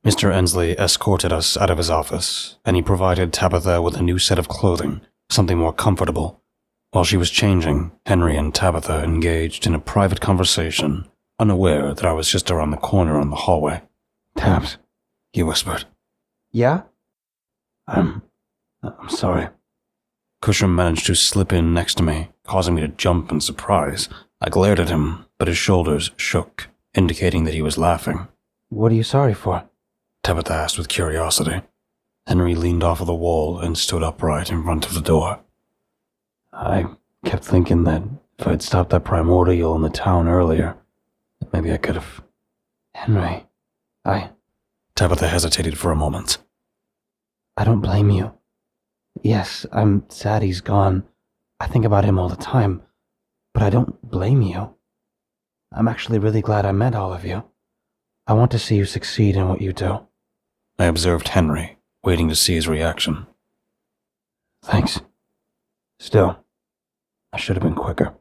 Mr. Ensley escorted us out of his office, and he provided Tabitha with a new set of clothing, something more comfortable. While she was changing, Henry and Tabitha engaged in a private conversation, unaware that I was just around the corner in the hallway. Tabs, He whispered. yeah? I'm sorry. Kushim managed to slip in next to me, causing me to jump in surprise. I glared at him, but his shoulders shook, indicating that he was laughing. What are you sorry for? Tabitha asked with curiosity. Henry leaned off of the wall and stood upright in front of the door. I kept thinking that if I'd stopped that Primordial in the town earlier, maybe I could have... Henry, Tabitha hesitated for a moment. I don't blame you. Yes, I'm sad he's gone. I think about him all the time, but I don't blame you. I'm actually really glad I met all of you. I want to see you succeed in what you do. I observed Henry, waiting to see his reaction. Thanks. Still, I should have been quicker.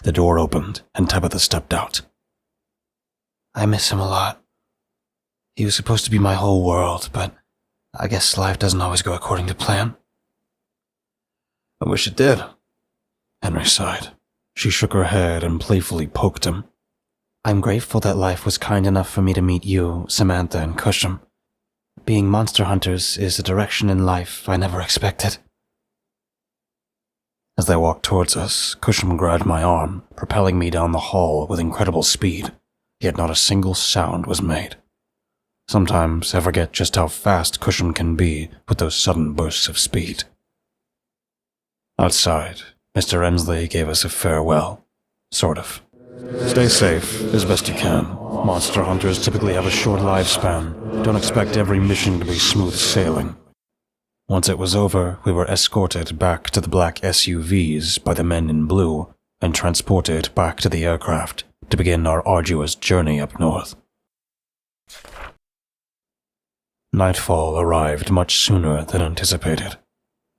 The door opened, and Tabitha stepped out. I miss him a lot. He was supposed to be my whole world, but I guess life doesn't always go according to plan. I wish it did. Henry sighed. She shook her head and playfully poked him. I'm grateful that life was kind enough for me to meet you, Samantha, and Kushim. Being monster hunters is a direction in life I never expected. As they walked towards us, Kushim grabbed my arm, propelling me down the hall with incredible speed, yet not a single sound was made. Sometimes I forget just how fast Kushim can be with those sudden bursts of speed. Outside, Mr. Ensley gave us a farewell. Sort of. Stay safe, as best you can. Monster hunters typically have a short lifespan. Don't expect every mission to be smooth sailing. Once it was over, we were escorted back to the black SUVs by the men in blue and transported back to the aircraft to begin our arduous journey up north. Nightfall arrived much sooner than anticipated.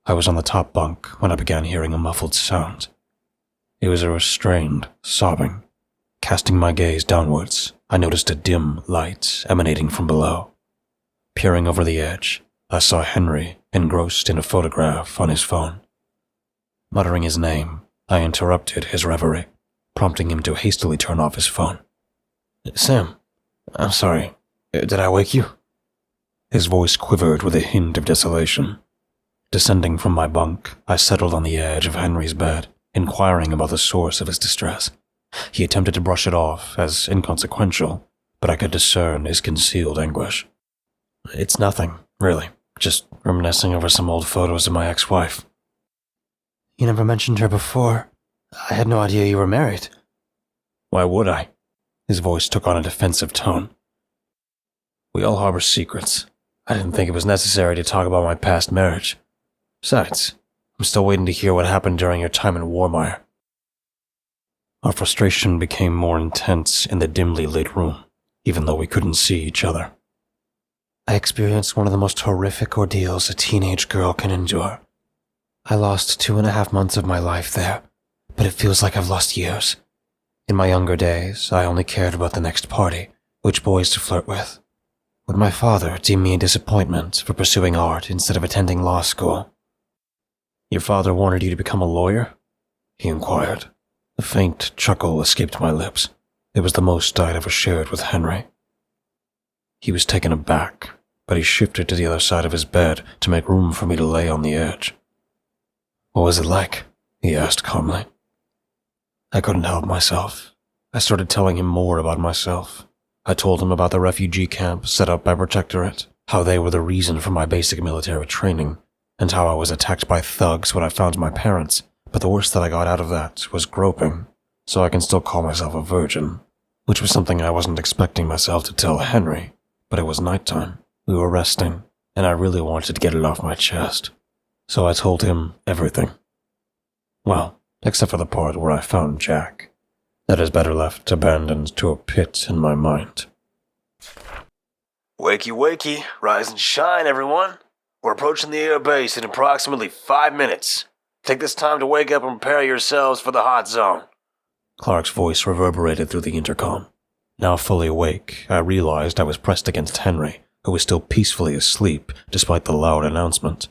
I was on the top bunk when I began hearing a muffled sound. It was a restrained sobbing. Casting my gaze downwards, I noticed a dim light emanating from below. Peering over the edge, I saw Henry engrossed in a photograph on his phone. Muttering his name, I interrupted his reverie, prompting him to hastily turn off his phone. Sam, I'm sorry. Did I wake you? His voice quivered with a hint of desolation. Descending from my bunk, I settled on the edge of Henry's bed, inquiring about the source of his distress. He attempted to brush it off as inconsequential, but I could discern his concealed anguish. It's nothing, really. Just reminiscing over some old photos of my ex-wife. You never mentioned her before. I had no idea you were married. Why would I? His voice took on a defensive tone. We all harbor secrets. I didn't think it was necessary to talk about my past marriage. Besides, I'm still waiting to hear what happened during your time in Warmire. Our frustration became more intense in the dimly lit room, even though we couldn't see each other. I experienced one of the most horrific ordeals a teenage girl can endure. I lost 2.5 months of my life there, but it feels like I've lost years. In my younger days, I only cared about the next party, which boys to flirt with, Would my father deem me a disappointment for pursuing art instead of attending law school? Your father wanted you to become a lawyer? He inquired. A faint chuckle escaped my lips. It was the most I'd ever shared with Henry. He was taken aback, but he shifted to the other side of his bed to make room for me to lay on the edge. What was it like? He asked calmly. I couldn't help myself. I started telling him more about myself. I told him about the refugee camp set up by Protectorate, how they were the reason for my basic military training, and how I was attacked by thugs when I found my parents, but the worst that I got out of that was groping, so I can still call myself a virgin, which was something I wasn't expecting myself to tell Henry, but it was nighttime. We were resting, and I really wanted to get it off my chest, so I told him everything. Well, except for the part where I found Jack. That is better left abandoned to a pit in my mind. Wakey, wakey, rise and shine, everyone. We're approaching the air base in approximately 5 minutes. Take this time to wake up and prepare yourselves for the hot zone. Clark's voice reverberated through the intercom. Now fully awake, I realized I was pressed against Henry, who was still peacefully asleep despite the loud announcement.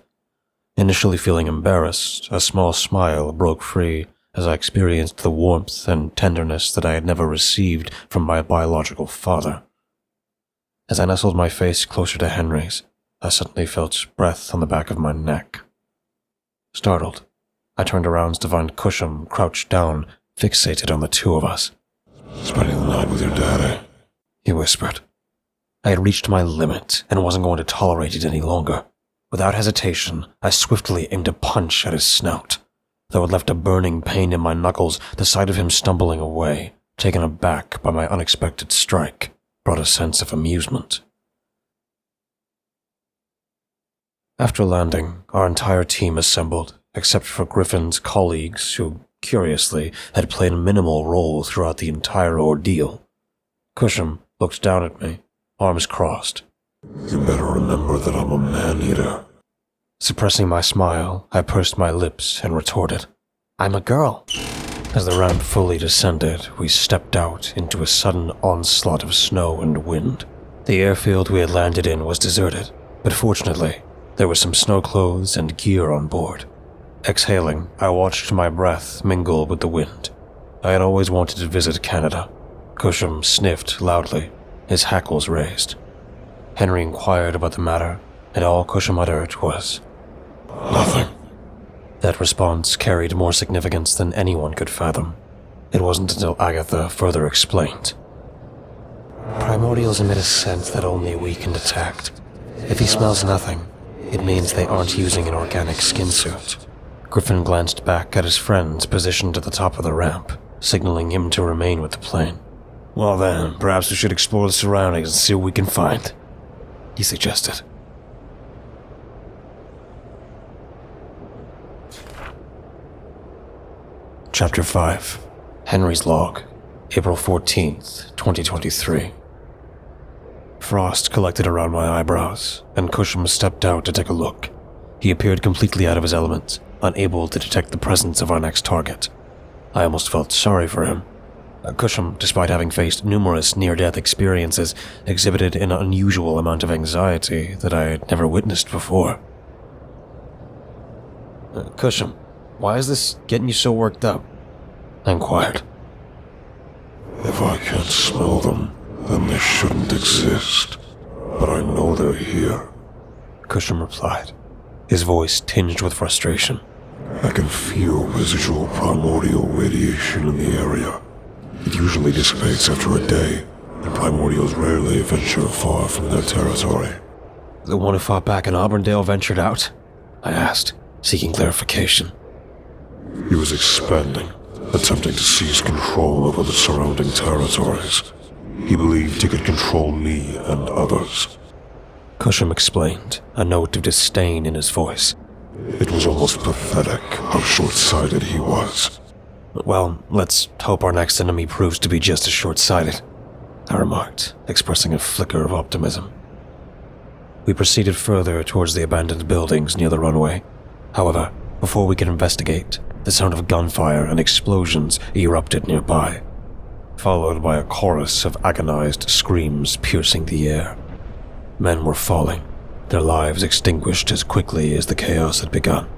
Initially feeling embarrassed, a small smile broke free as I experienced the warmth and tenderness that I had never received from my biological father. As I nestled my face closer to Henry's, I suddenly felt breath on the back of my neck. Startled, I turned around to find Kushim crouched down, fixated on the two of us. Spending the night with your daddy, He whispered. I had reached my limit and wasn't going to tolerate it any longer. Without hesitation, I swiftly aimed a punch at his snout. Though it left a burning pain in my knuckles, the sight of him stumbling away, taken aback by my unexpected strike, brought a sense of amusement. After landing, our entire team assembled, except for Griffin's colleagues who, curiously, had played a minimal role throughout the entire ordeal. Kushim looked down at me, arms crossed. you better remember that I'm a man-eater. Suppressing my smile, I pursed my lips and retorted, I'm a girl. As the ramp fully descended, we stepped out into a sudden onslaught of snow and wind. The airfield we had landed in was deserted, but fortunately, there were some snow clothes and gear on board. Exhaling, I watched my breath mingle with the wind. I had always wanted to visit Canada. Kushim sniffed loudly, his hackles raised. Henry inquired about the matter, and all Kushim uttered was, Nothing. That response carried more significance than anyone could fathom. It wasn't until Agatha further explained. Primordials emit a scent that only we can detect. If he smells nothing, it means they aren't using an organic skin suit. Griffin glanced back at his friends positioned at the top of the ramp, signaling him to remain with the plane. Well then, perhaps we should explore the surroundings and see what we can find, he suggested. Chapter 5. Henry's Log, April 14th, 2023. Frost collected around my eyebrows, and Kushim stepped out to take a look. He appeared completely out of his element, unable to detect the presence of our next target. I almost felt sorry for him. Kushim, despite having faced numerous near-death experiences, exhibited an unusual amount of anxiety that I had never witnessed before. Kushim, why is this getting you so worked up? I inquired. If I can't smell them, then they shouldn't exist. But I know they're here. Kushim replied, his voice tinged with frustration. I can feel residual primordial radiation in the area. It usually dissipates after a day, and primordials rarely venture far from their territory. The one who fought back in Auburndale ventured out? I asked, seeking clarification. He was expanding, attempting to seize control over the surrounding territories. He believed he could control me and others. Kushim explained, a note of disdain in his voice. It was almost pathetic how short-sighted he was. Well, let's hope our next enemy proves to be just as short-sighted, I remarked, expressing a flicker of optimism. We proceeded further towards the abandoned buildings near the runway. However, before we could investigate, the sound of gunfire and explosions erupted nearby, followed by a chorus of agonized screams piercing the air. Men were falling, their lives extinguished as quickly as the chaos had begun.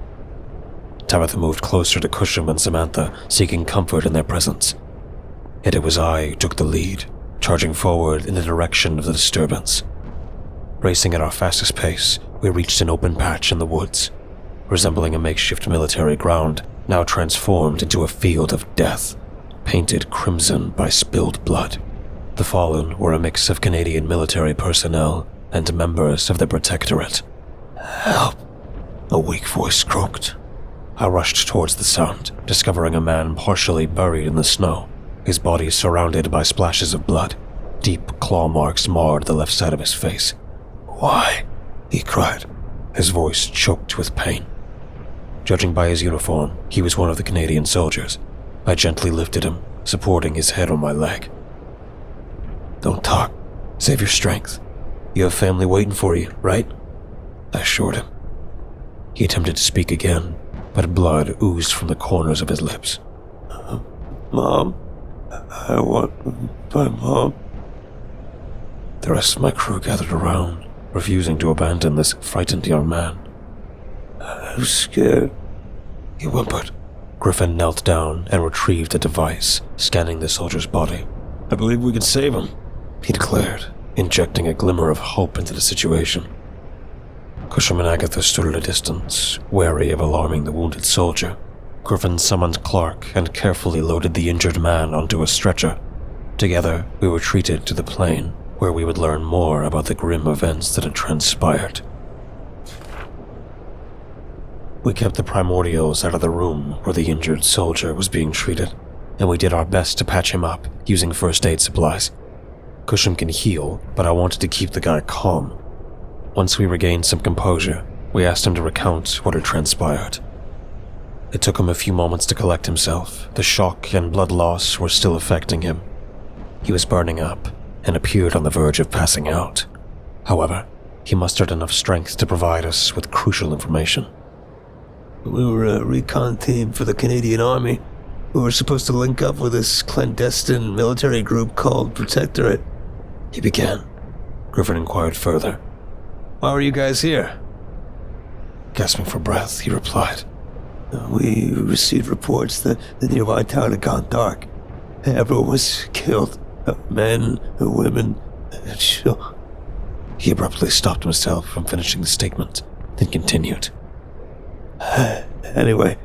Tabitha moved closer to Kushim and Samantha, seeking comfort in their presence. Yet it was I who took the lead, charging forward in the direction of the disturbance. Racing at our fastest pace, we reached an open patch in the woods, resembling a makeshift military ground, now transformed into a field of death, painted crimson by spilled blood. The fallen were a mix of Canadian military personnel and members of the Protectorate. "Help!" a weak voice croaked. I rushed towards the sound, discovering a man partially buried in the snow, his body surrounded by splashes of blood. Deep claw marks marred the left side of his face. "Why?" he cried, his voice choked with pain. Judging by his uniform, he was one of the Canadian soldiers. I gently lifted him, supporting his head on my leg. "Don't talk. Save your strength. You have family waiting for you, right?" I assured him. He attempted to speak again, but blood oozed from the corners of his lips. "Mom? I want my mom." The rest of my crew gathered around, refusing to abandon this frightened young man. "I'm scared," he whimpered. Griffin knelt down and retrieved a device, scanning the soldier's body. "I believe we can save him," he declared, injecting a glimmer of hope into the situation. Kushim and Agatha stood at a distance, wary of alarming the wounded soldier. Griffin summoned Clark and carefully loaded the injured man onto a stretcher. Together, we retreated to the plane, where we would learn more about the grim events that had transpired. We kept the Primordials out of the room where the injured soldier was being treated, and we did our best to patch him up using first aid supplies. Kushim can heal, but I wanted to keep the guy calm. Once we regained some composure, we asked him to recount what had transpired. It took him a few moments to collect himself. The shock and blood loss were still affecting him. He was burning up and appeared on the verge of passing out. However, he mustered enough strength to provide us with crucial information. "We were a recon team for the Canadian Army. We were supposed to link up with this clandestine military group called Protectorate," he began. Griffin inquired further. "Why were you guys here?" Gasping for breath, he replied. "We received reports that the nearby town had gone dark. Everyone was killed. Men, women, children." He abruptly stopped himself from finishing the statement, then continued. "Anyway,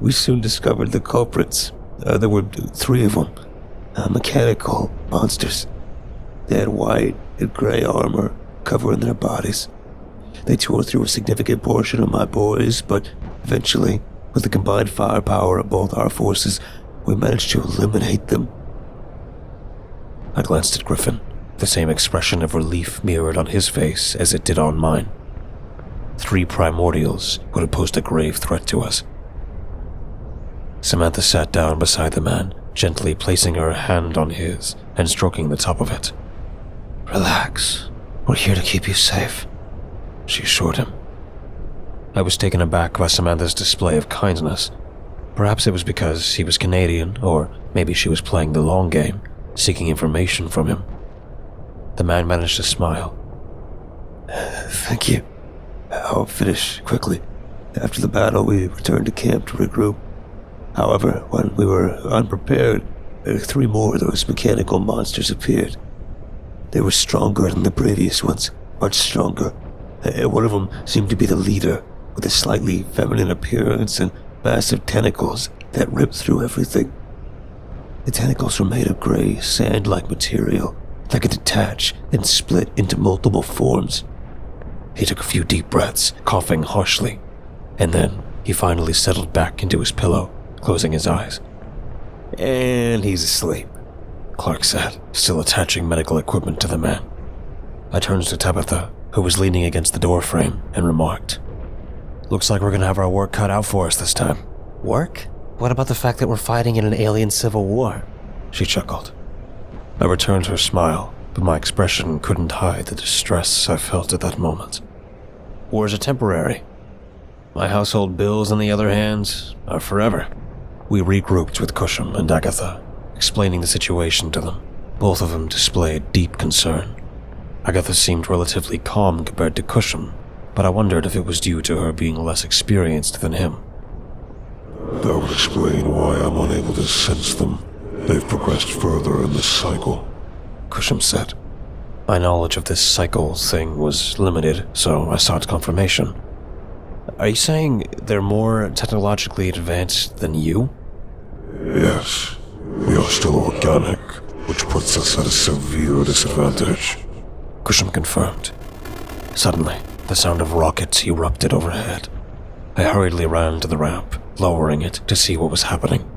we soon discovered the culprits. There were 3 of them. Mechanical monsters. They had white and gray armor covering their bodies. They tore through a significant portion of my boys, but eventually, with the combined firepower of both our forces, we managed to eliminate them." I glanced at Griffin, the same expression of relief mirrored on his face as it did on mine. 3 Primordials would have posed a grave threat to us. Samantha sat down beside the man, gently placing her hand on his and stroking the top of it. "Relax. We're here to keep you safe," she assured him. I was taken aback by Samantha's display of kindness. Perhaps it was because he was Canadian, or maybe she was playing the long game, seeking information from him. The man managed to smile. "Thank you. I'll finish quickly. After the battle, we returned to camp to regroup. However, when we were unprepared, 3 more of those mechanical monsters appeared. They were stronger than the previous ones, much stronger. One of them seemed to be the leader, with a slightly feminine appearance and massive tentacles that ripped through everything. The tentacles were made of gray, sand-like material that could detach and split into multiple forms." He took a few deep breaths, coughing harshly, and then he finally settled back into his pillow, closing his eyes. "And he's asleep," Clark said, still attaching medical equipment to the man. I turned to Tabitha, who was leaning against the doorframe, and remarked, "Looks like we're gonna have our work cut out for us this time." Work? What about the fact that we're fighting in an alien civil war? She chuckled. I returned her smile, but my expression couldn't hide the distress I felt at that moment. "Wars are temporary. My household bills, on the other hand, are forever." We regrouped with Kushim and Agatha, explaining the situation to them. Both of them displayed deep concern. Agatha seemed relatively calm compared to Kushim, but I wondered if it was due to her being less experienced than him. That would explain why I'm unable to sense them. They've progressed further in this cycle, Kushim said. My knowledge of this cycle thing was limited, so I sought confirmation. Are you saying they're more technologically advanced than you? Yes, we are still organic, which puts us at a severe disadvantage. Kushim confirmed. Suddenly, the sound of rockets erupted overhead. I hurriedly ran to the ramp, lowering it to see what was happening.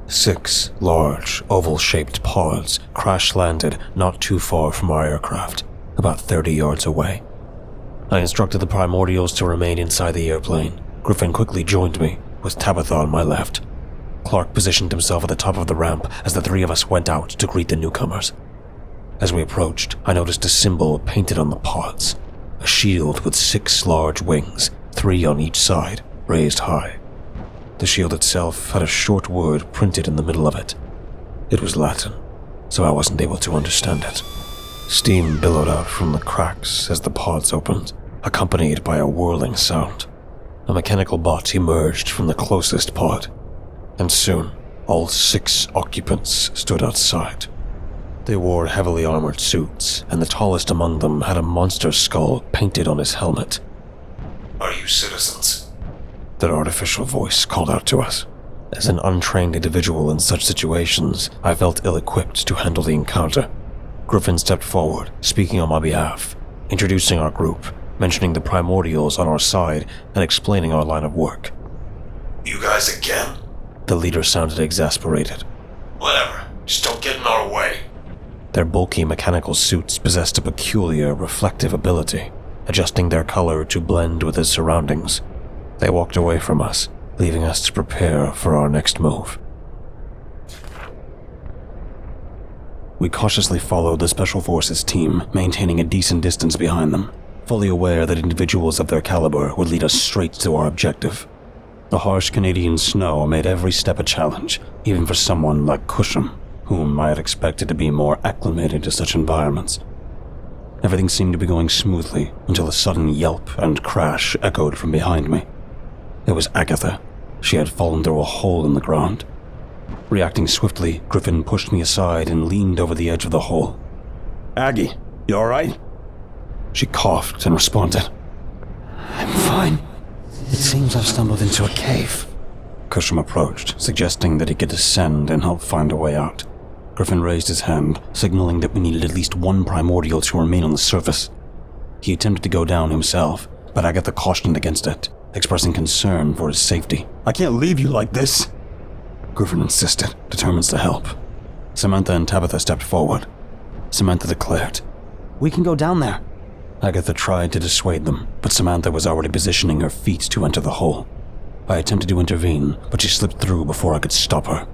6 large, oval-shaped pods crash-landed not too far from our aircraft, about 30 yards away. I instructed the Primordials to remain inside the airplane. Griffin quickly joined me, with Tabitha on my left. Clark positioned himself at the top of the ramp as the 3 of us went out to greet the newcomers. As we approached, I noticed a symbol painted on the pods, a shield with 6 large wings, 3 on each side, raised high. The shield itself had a short word printed in the middle of it. It was Latin, so I wasn't able to understand it. Steam billowed out from the cracks as the pods opened, accompanied by a whirling sound. A mechanical bot emerged from the closest pod, and soon all 6 occupants stood outside. They wore heavily armored suits, and the tallest among them had a monster skull painted on his helmet. Are you citizens? Their artificial voice called out to us. As an untrained individual in such situations, I felt ill-equipped to handle the encounter. Griffin stepped forward, speaking on my behalf, introducing our group, mentioning the Primordials on our side, and explaining our line of work. You guys again? The leader sounded exasperated. Whatever, just don't get in our way. Their bulky mechanical suits possessed a peculiar reflective ability, adjusting their color to blend with its surroundings. They walked away from us, leaving us to prepare for our next move. We cautiously followed the Special Forces team, maintaining a decent distance behind them, fully aware that individuals of their caliber would lead us straight to our objective. The harsh Canadian snow made every step a challenge, even for someone like Kushim, whom I had expected to be more acclimated to such environments. Everything seemed to be going smoothly until a sudden yelp and crash echoed from behind me. It was Agatha. She had fallen through a hole in the ground. Reacting swiftly, Griffin pushed me aside and leaned over the edge of the hole. Aggie, you alright? She coughed and responded. I'm fine. It seems I've stumbled into a cave. Kushim approached, suggesting that he could descend and help find a way out. Griffin raised his hand, signaling that we needed at least 1 primordial to remain on the surface. He attempted to go down himself, but Agatha cautioned against it, expressing concern for his safety. I can't leave you like this. Griffin insisted, determined to help. Samantha and Tabitha stepped forward. Samantha declared, We can go down there. Agatha tried to dissuade them, but Samantha was already positioning her feet to enter the hole. I attempted to intervene, but she slipped through before I could stop her.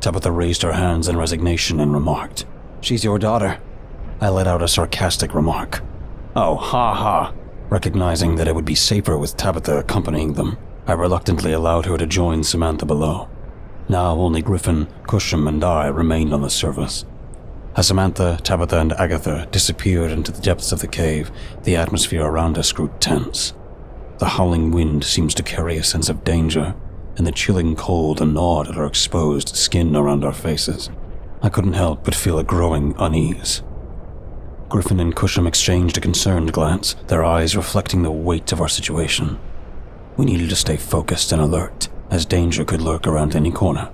Tabitha raised her hands in resignation and remarked, She's your daughter. I let out a sarcastic remark. Oh, ha ha. Recognizing that it would be safer with Tabitha accompanying them, I reluctantly allowed her to join Samantha below. Now only Griffin, Kushim, and I remained on the surface. As Samantha, Tabitha, and Agatha disappeared into the depths of the cave, the atmosphere around us grew tense. The howling wind seems to carry a sense of danger, and the chilling cold gnawed at our exposed skin around our faces. I couldn't help but feel a growing unease. Griffin and Kushim exchanged a concerned glance, their eyes reflecting the weight of our situation. We needed to stay focused and alert, as danger could lurk around any corner.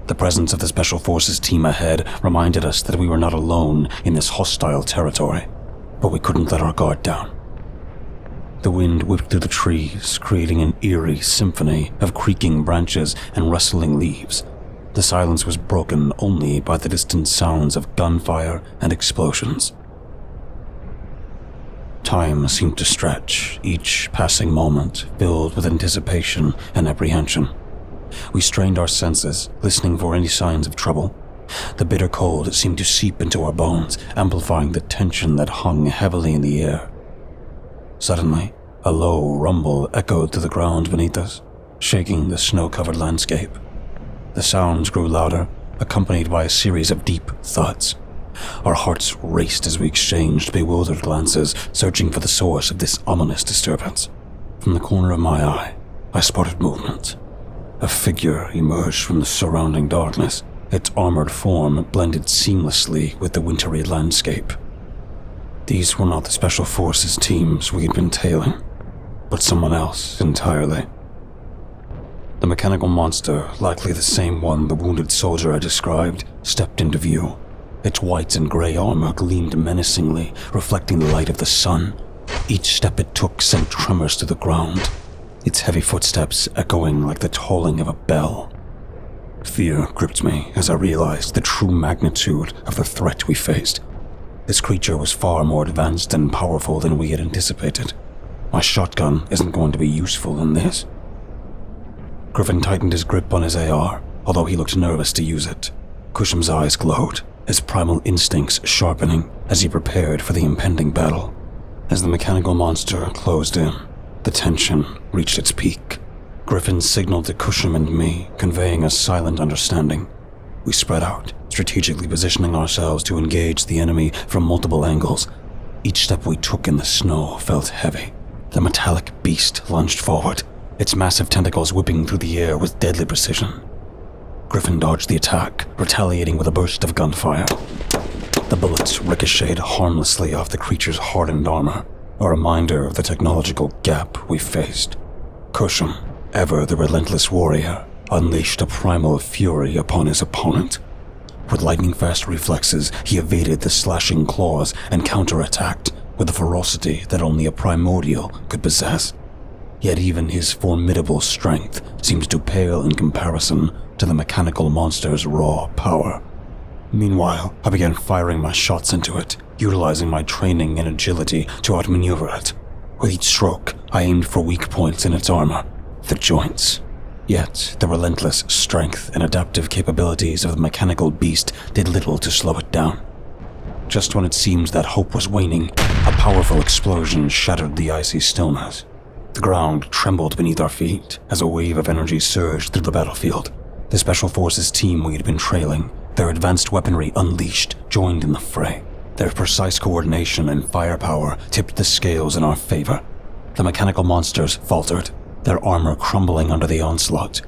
The presence of the Special Forces team ahead reminded us that we were not alone in this hostile territory, but we couldn't let our guard down. The wind whipped through the trees, creating an eerie symphony of creaking branches and rustling leaves. The silence was broken only by the distant sounds of gunfire and explosions. Time seemed to stretch, each passing moment filled with anticipation and apprehension. We strained our senses, listening for any signs of trouble. The bitter cold seemed to seep into our bones, amplifying the tension that hung heavily in the air. Suddenly, a low rumble echoed through the ground beneath us, shaking the snow-covered landscape. The sounds grew louder, accompanied by a series of deep thuds. our hearts raced as we exchanged bewildered glances, searching for the source of this ominous disturbance. From the corner of my eye, I spotted movement. A figure emerged from the surrounding darkness, its armored form blended seamlessly with the wintry landscape. These were not the Special Forces teams we had been tailing, but someone else entirely. The mechanical monster, likely the same one the wounded soldier had described, stepped into view. Its white and gray armor gleamed menacingly, reflecting the light of the sun. Each step it took sent tremors to the ground, its heavy footsteps echoing like the tolling of a bell. Fear gripped me as I realized the true magnitude of the threat we faced. This creature was far more advanced and powerful than we had anticipated. My shotgun isn't going to be useful in this. Griffin tightened his grip on his AR, although he looked nervous to use it. Kushim's eyes glowed, his primal instincts sharpening as he prepared for the impending battle. As the mechanical monster closed in, the tension reached its peak. Griffin signaled to Kushim and me, conveying a silent understanding. We spread out, strategically positioning ourselves to engage the enemy from multiple angles. Each step we took in the snow felt heavy. The metallic beast lunged forward, its massive tentacles whipping through the air with deadly precision. Griffin dodged the attack, retaliating with a burst of gunfire. The bullets ricocheted harmlessly off the creature's hardened armor, a reminder of the technological gap we faced. Kushim, ever the relentless warrior, unleashed a primal fury upon his opponent. With lightning-fast reflexes, he evaded the slashing claws and counterattacked with a ferocity that only a Primordial could possess. Yet even his formidable strength seemed to pale in comparison to the mechanical monster's raw power. Meanwhile, I began firing my shots into it, utilizing my training and agility to outmaneuver it. With each stroke, I aimed for weak points in its armor, the joints. Yet, the relentless strength and adaptive capabilities of the mechanical beast did little to slow it down. Just when it seemed that hope was waning, a powerful explosion shattered the icy stillness. The ground trembled beneath our feet as a wave of energy surged through the battlefield. The Special Forces team we had been trailing, their advanced weaponry unleashed, joined in the fray. Their precise coordination and firepower tipped the scales in our favor. The mechanical monsters faltered, their armor crumbling under the onslaught.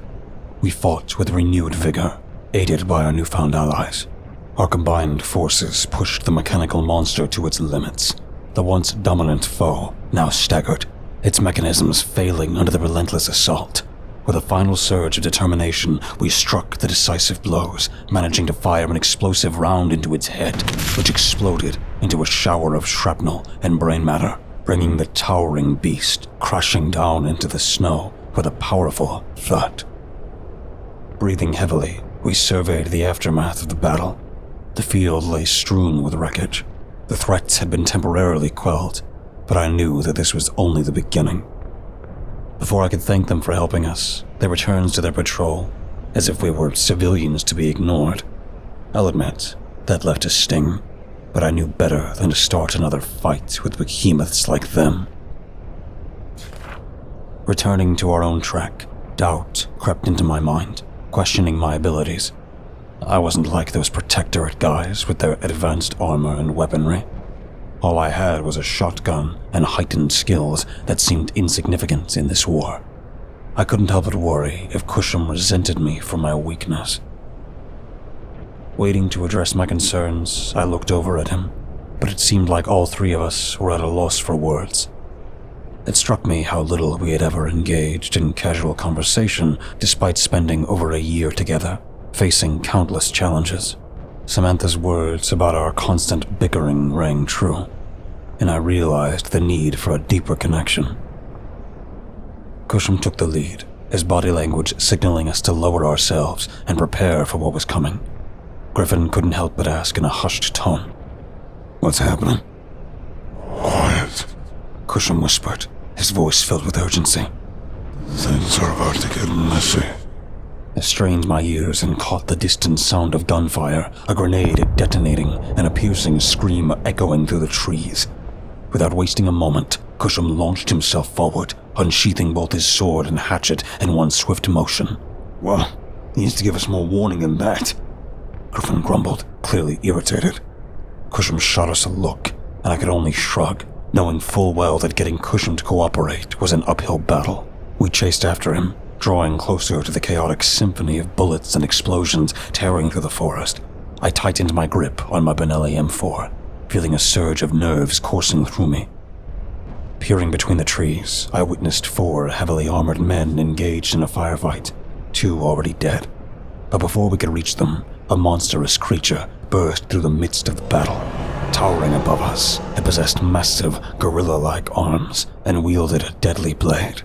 We fought with renewed vigor, aided by our newfound allies. Our combined forces pushed the mechanical monster to its limits. The once dominant foe now staggered, its mechanisms failing under the relentless assault. With a final surge of determination, we struck the decisive blows, managing to fire an explosive round into its head, which exploded into a shower of shrapnel and brain matter, bringing the towering beast crashing down into the snow with a powerful thud. Breathing heavily, we surveyed the aftermath of the battle. The field lay strewn with wreckage. The threats had been temporarily quelled, but I knew that this was only the beginning. Before I could thank them for helping us, they returned to their patrol, as if we were civilians to be ignored. I'll admit, that left a sting, but I knew better than to start another fight with behemoths like them. Returning to our own track, doubt crept into my mind, questioning my abilities. I wasn't like those Protectorate guys with their advanced armor and weaponry. All I had was a shotgun and heightened skills that seemed insignificant in this war. I couldn't help but worry if Kushim resented me for my weakness. Waiting to address my concerns, I looked over at him, but it seemed like all three of us were at a loss for words. It struck me how little we had ever engaged in casual conversation despite spending over a year together, facing countless challenges. Samantha's words about our constant bickering rang true, and I realized the need for a deeper connection. Kushim took the lead, his body language signaling us to lower ourselves and prepare for what was coming. Griffin couldn't help but ask in a hushed tone, "What's happening?" Quiet. Kushim whispered, his voice filled with urgency. Things are about to get messy. I strained my ears and caught the distant sound of gunfire, a grenade detonating, and a piercing scream echoing through the trees. Without wasting a moment, Kushim launched himself forward, unsheathing both his sword and hatchet in one swift motion. "Well, he needs to give us more warning than that," Griffin grumbled, clearly irritated. Kushim shot us a look, and I could only shrug, knowing full well that getting Kushim to cooperate was an uphill battle. We chased after him, drawing closer to the chaotic symphony of bullets and explosions tearing through the forest. I tightened my grip on my Benelli M4, feeling a surge of nerves coursing through me. Peering between the trees, I witnessed 4 heavily armored men engaged in a firefight, 2 already dead. But before we could reach them, a monstrous creature burst through the midst of the battle. Towering above us, it possessed massive, gorilla-like arms and wielded a deadly blade.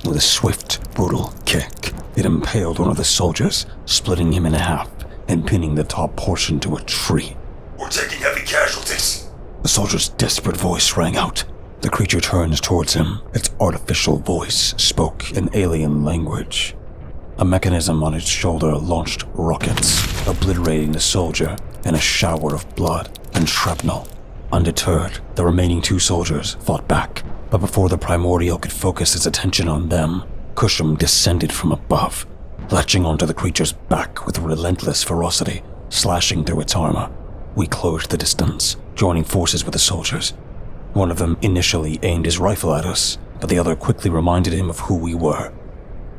With a swift, brutal kick, it impaled one of the soldiers, splitting him in half and pinning the top portion to a tree. We're taking heavy casualties. The soldier's desperate voice rang out. The creature turned towards him. Its artificial voice spoke an alien language. A mechanism on its shoulder launched rockets, obliterating the soldier in a shower of blood and shrapnel. Undeterred, the remaining 2 soldiers fought back, but before the Primordial could focus its attention on them, Kushim descended from above, latching onto the creature's back with relentless ferocity, slashing through its armor. We closed the distance, joining forces with the soldiers. One of them initially aimed his rifle at us, but the other quickly reminded him of who we were.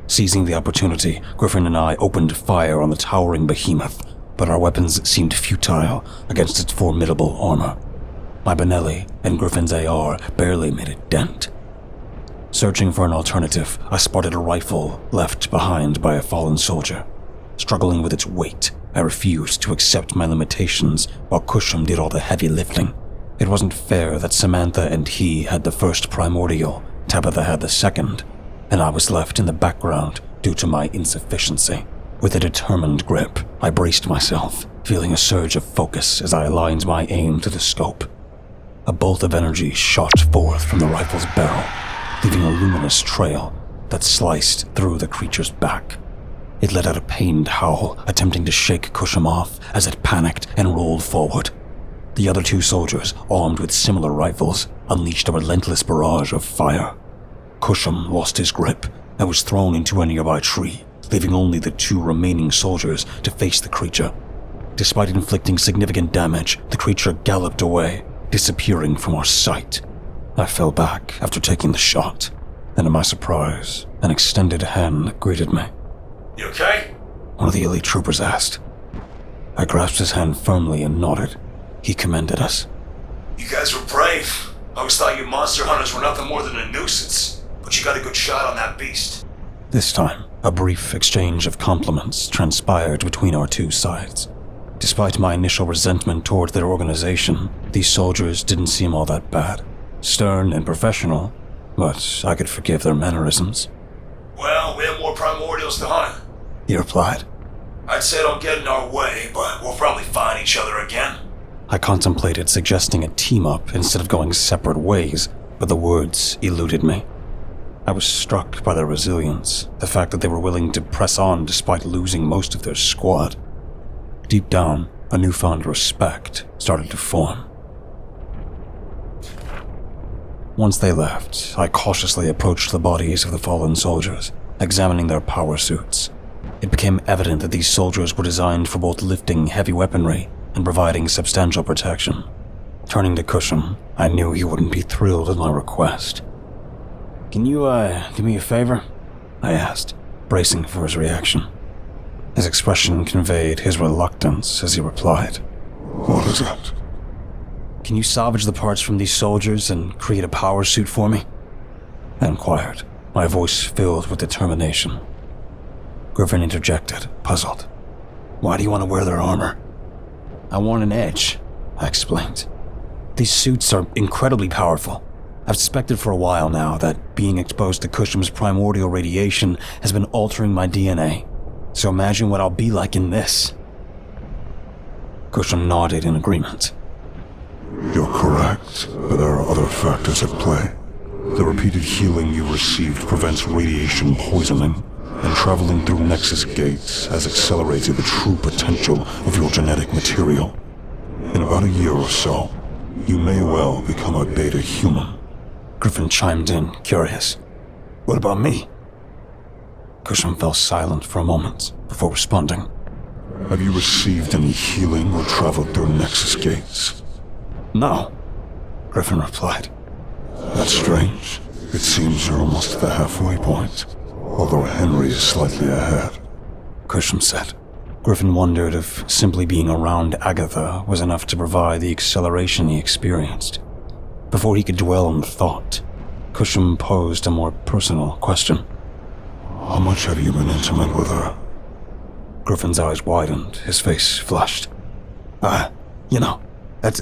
Seizing the opportunity, Griffin and I opened fire on the towering behemoth, but our weapons seemed futile against its formidable armor. My Benelli and Griffin's AR barely made a dent. Searching for an alternative, I spotted a rifle left behind by a fallen soldier. Struggling with its weight, I refused to accept my limitations while Kushim did all the heavy lifting. It wasn't fair that Samantha and he had the first Primordial, Tabitha had the second, and I was left in the background due to my insufficiency. With a determined grip, I braced myself, feeling a surge of focus as I aligned my aim to the scope. A bolt of energy shot forth from the rifle's barrel, leaving a luminous trail that sliced through the creature's back. It let out a pained howl, attempting to shake Kushim off as it panicked and rolled forward. The other 2 soldiers, armed with similar rifles, unleashed a relentless barrage of fire. Kushim lost his grip and was thrown into a nearby tree, leaving only the 2 remaining soldiers to face the creature. Despite inflicting significant damage, the creature galloped away, disappearing from our sight. I fell back after taking the shot, and to my surprise, an extended hand greeted me. You okay? One of the elite troopers asked. I grasped his hand firmly and nodded. He commended us. You guys were brave. I always thought you monster hunters were nothing more than a nuisance, but you got a good shot on that beast. This time, a brief exchange of compliments transpired between our 2 sides. Despite my initial resentment toward their organization, these soldiers didn't seem all that bad. Stern and professional, but I could forgive their mannerisms. Well, we have more Primordials to hunt. He replied. I'd say don't get in our way, but we'll probably find each other again. I contemplated suggesting a team-up instead of going separate ways, but the words eluded me. I was struck by their resilience, the fact that they were willing to press on despite losing most of their squad. Deep down, a newfound respect started to form. Once they left, I cautiously approached the bodies of the fallen soldiers, examining their power suits. It became evident that these soldiers were designed for both lifting heavy weaponry and providing substantial protection. Turning to Kushim, I knew he wouldn't be thrilled at my request. "Can you, do me a favor?" I asked, bracing for his reaction. His expression conveyed his reluctance as he replied. What is it? "Can you salvage the parts from these soldiers and create a power suit for me?" I inquired, my voice filled with determination. Griffin interjected, puzzled. "Why do you want to wear their armor?" "I want an edge," I explained. "These suits are incredibly powerful. I've suspected for a while now that being exposed to Kushim's primordial radiation has been altering my DNA. So imagine what I'll be like in this." Kushim nodded in agreement. You're correct, but there are other factors at play. The repeated healing you received prevents radiation poisoning, and traveling through Nexus gates has accelerated the true potential of your genetic material. In about a year or so, you may well become a beta human. Griffin chimed in, curious. "What about me?" Kushim fell silent for a moment before responding. Have you received any healing or traveled through Nexus gates? No, Griffin replied. That's strange. It seems you're almost at the halfway point, although Henry is slightly ahead. Kushim said. Griffin wondered if simply being around Agatha was enough to provide the acceleration he experienced. Before he could dwell on the thought, Kushim posed a more personal question. How much have you been intimate with her? Griffin's eyes widened, his face flushed. That's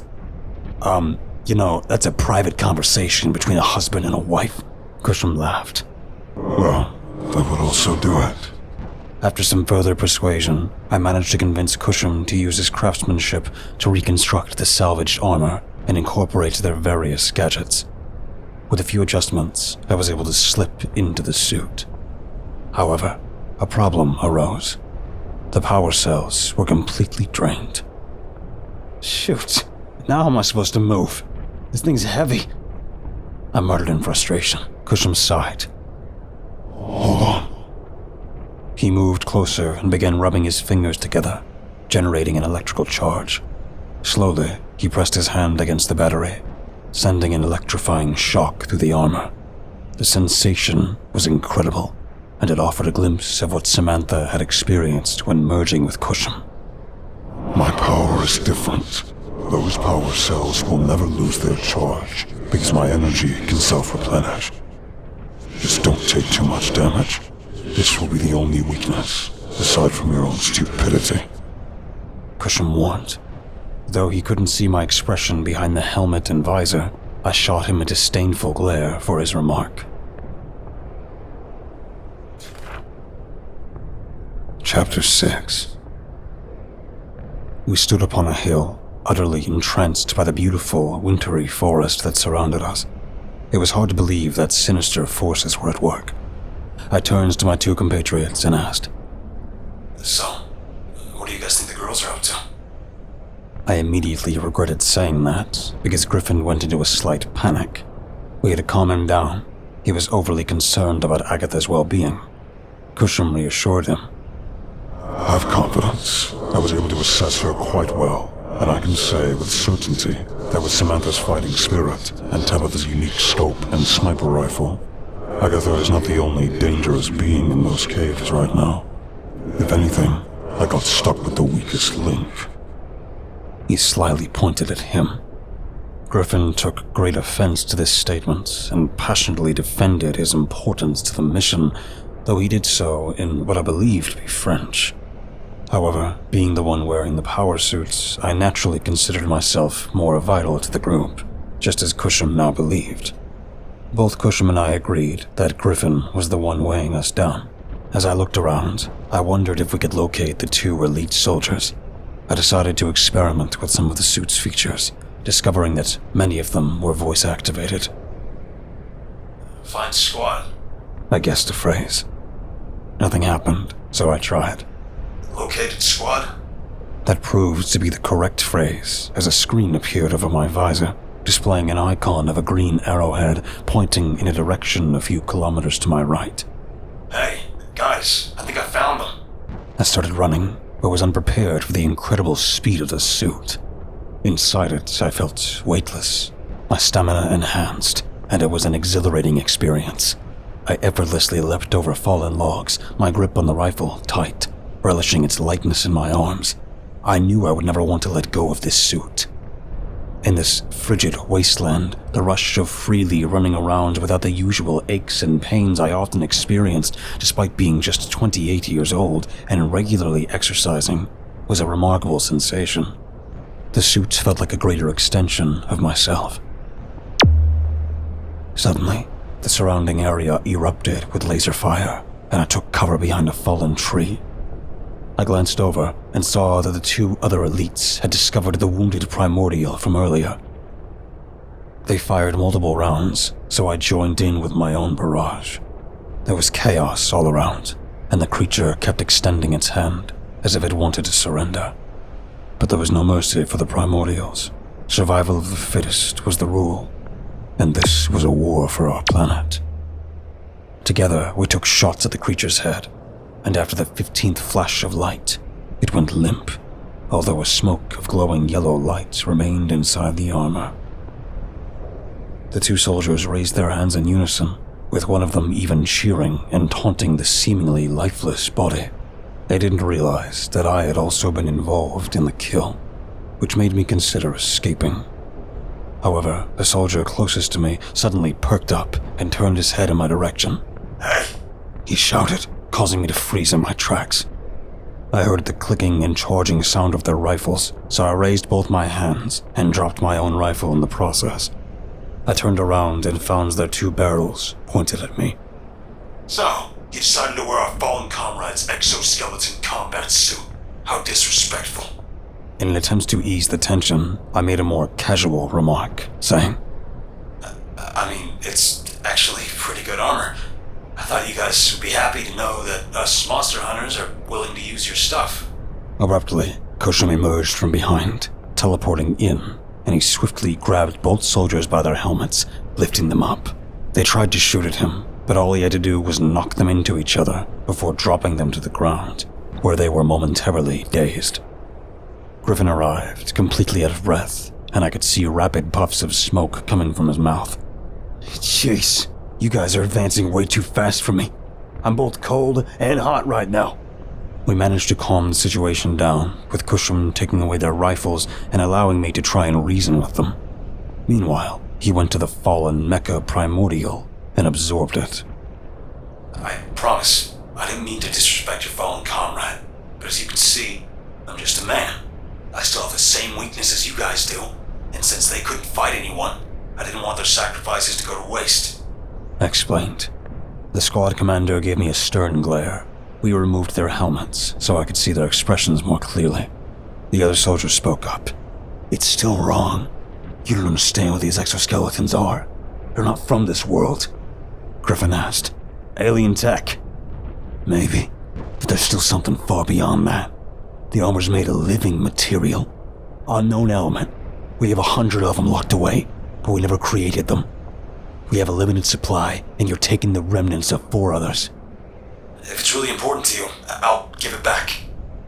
a private conversation between a husband and a wife. Kushim laughed. Well, that would also do it. After some further persuasion, I managed to convince Kushim to use his craftsmanship to reconstruct the salvaged armor and incorporate their various gadgets. With a few adjustments, I was able to slip into the suit. However, a problem arose. The power cells were completely drained. Shoot, now how am I supposed to move? This thing's heavy. I muttered in frustration. Kushim sighed. Hold on. He moved closer and began rubbing his fingers together, generating an electrical charge. Slowly, he pressed his hand against the battery, sending an electrifying shock through the armor. The sensation was incredible, and it offered a glimpse of what Samantha had experienced when merging with Kushim. My power is different. Those power cells will never lose their charge, because my energy can self-replenish. Just don't take too much damage. This will be the only weakness, aside from your own stupidity. Kushim warned. Though he couldn't see my expression behind the helmet and visor, I shot him a disdainful glare for his remark. Chapter 6. We stood upon a hill, utterly entranced by the beautiful, wintry forest that surrounded us. It was hard to believe that sinister forces were at work. I turned to my two compatriots and asked, So, what do you guys think the girls are up to? I immediately regretted saying that, because Griffin went into a slight panic. We had to calm him down. He was overly concerned about Agatha's well-being. Kushim reassured him. Have confidence. I was able to assess her quite well, and I can say with certainty that with Samantha's fighting spirit and Tabitha's unique scope and sniper rifle, Agatha is not the only dangerous being in those caves right now. If anything, I got stuck with the weakest link. He slyly pointed at him. Griffin took great offense to this statement and passionately defended his importance to the mission, though he did so in what I believed to be French. However, being the one wearing the power suits, I naturally considered myself more vital to the group, just as Kushim now believed. Both Kushim and I agreed that Griffin was the one weighing us down. As I looked around, I wondered if we could locate the two elite soldiers. I decided to experiment with some of the suit's features, discovering that many of them were voice-activated. Find squad. I guessed a phrase. Nothing happened, so I tried. Located squad. That proved to be the correct phrase, as a screen appeared over my visor, displaying an icon of a green arrowhead pointing in a direction a few kilometers to my right. Hey, guys, I think I found them. I started running, but was unprepared for the incredible speed of the suit. Inside it, I felt weightless, my stamina enhanced, and it was an exhilarating experience. I effortlessly leapt over fallen logs, my grip on the rifle tight, relishing its lightness in my arms. I knew I would never want to let go of this suit. In this frigid wasteland, the rush of freely running around without the usual aches and pains I often experienced despite being just 28 years old and regularly exercising was a remarkable sensation. The suit felt like a greater extension of myself. Suddenly, the surrounding area erupted with laser fire, and I took cover behind a fallen tree. I glanced over and saw that the two other elites had discovered the wounded Primordial from earlier. They fired multiple rounds, so I joined in with my own barrage. There was chaos all around, and the creature kept extending its hand, as if it wanted to surrender. But there was no mercy for the Primordials. Survival of the fittest was the rule, and this was a war for our planet. Together, we took shots at the creature's head, and after the 15th flash of light, it went limp, although a smoke of glowing yellow light remained inside the armor. The two soldiers raised their hands in unison, with one of them even cheering and taunting the seemingly lifeless body. They didn't realize that I had also been involved in the kill, which made me consider escaping. However, the soldier closest to me suddenly perked up and turned his head in my direction. "Hey!" he shouted, causing me to freeze in my tracks. I heard the clicking and charging sound of their rifles, so I raised both my hands and dropped my own rifle in the process. I turned around and found their two barrels pointed at me. "So, you decided to wear our fallen comrade's exoskeleton combat suit. How disrespectful." In an attempt to ease the tension, I made a more casual remark, saying, I mean, it's actually pretty good armor. I thought you guys would be happy to know that us monster hunters are willing to use your stuff." Abruptly, Kushim emerged from behind, teleporting in, and he swiftly grabbed both soldiers by their helmets, lifting them up. They tried to shoot at him, but all he had to do was knock them into each other before dropping them to the ground, where they were momentarily dazed. Griffin arrived, completely out of breath, and I could see rapid puffs of smoke coming from his mouth. "Jeez, you guys are advancing way too fast for me. I'm both cold and hot right now." We managed to calm the situation down, with Kushim taking away their rifles and allowing me to try and reason with them. Meanwhile, he went to the fallen mecha Primordial and absorbed it. "I promise, I didn't mean to disrespect your fallen comrade, but as you can see, I'm just a man. I still have the same weaknesses you guys do, and since they couldn't fight anyone, I didn't want their sacrifices to go to waste," I explained. The squad commander gave me a stern glare. We removed their helmets so I could see their expressions more clearly. The other soldier spoke up. "It's still wrong. You don't understand what these exoskeletons are. They're not from this world." Griffin asked. "Alien tech?" "Maybe, but there's still something far beyond that. The armor's made of living material. Unknown element. We have 100 of them locked away, but we never created them. We have a limited supply, and you're taking the remnants of 4 others. If it's really important to you, I'll give it back.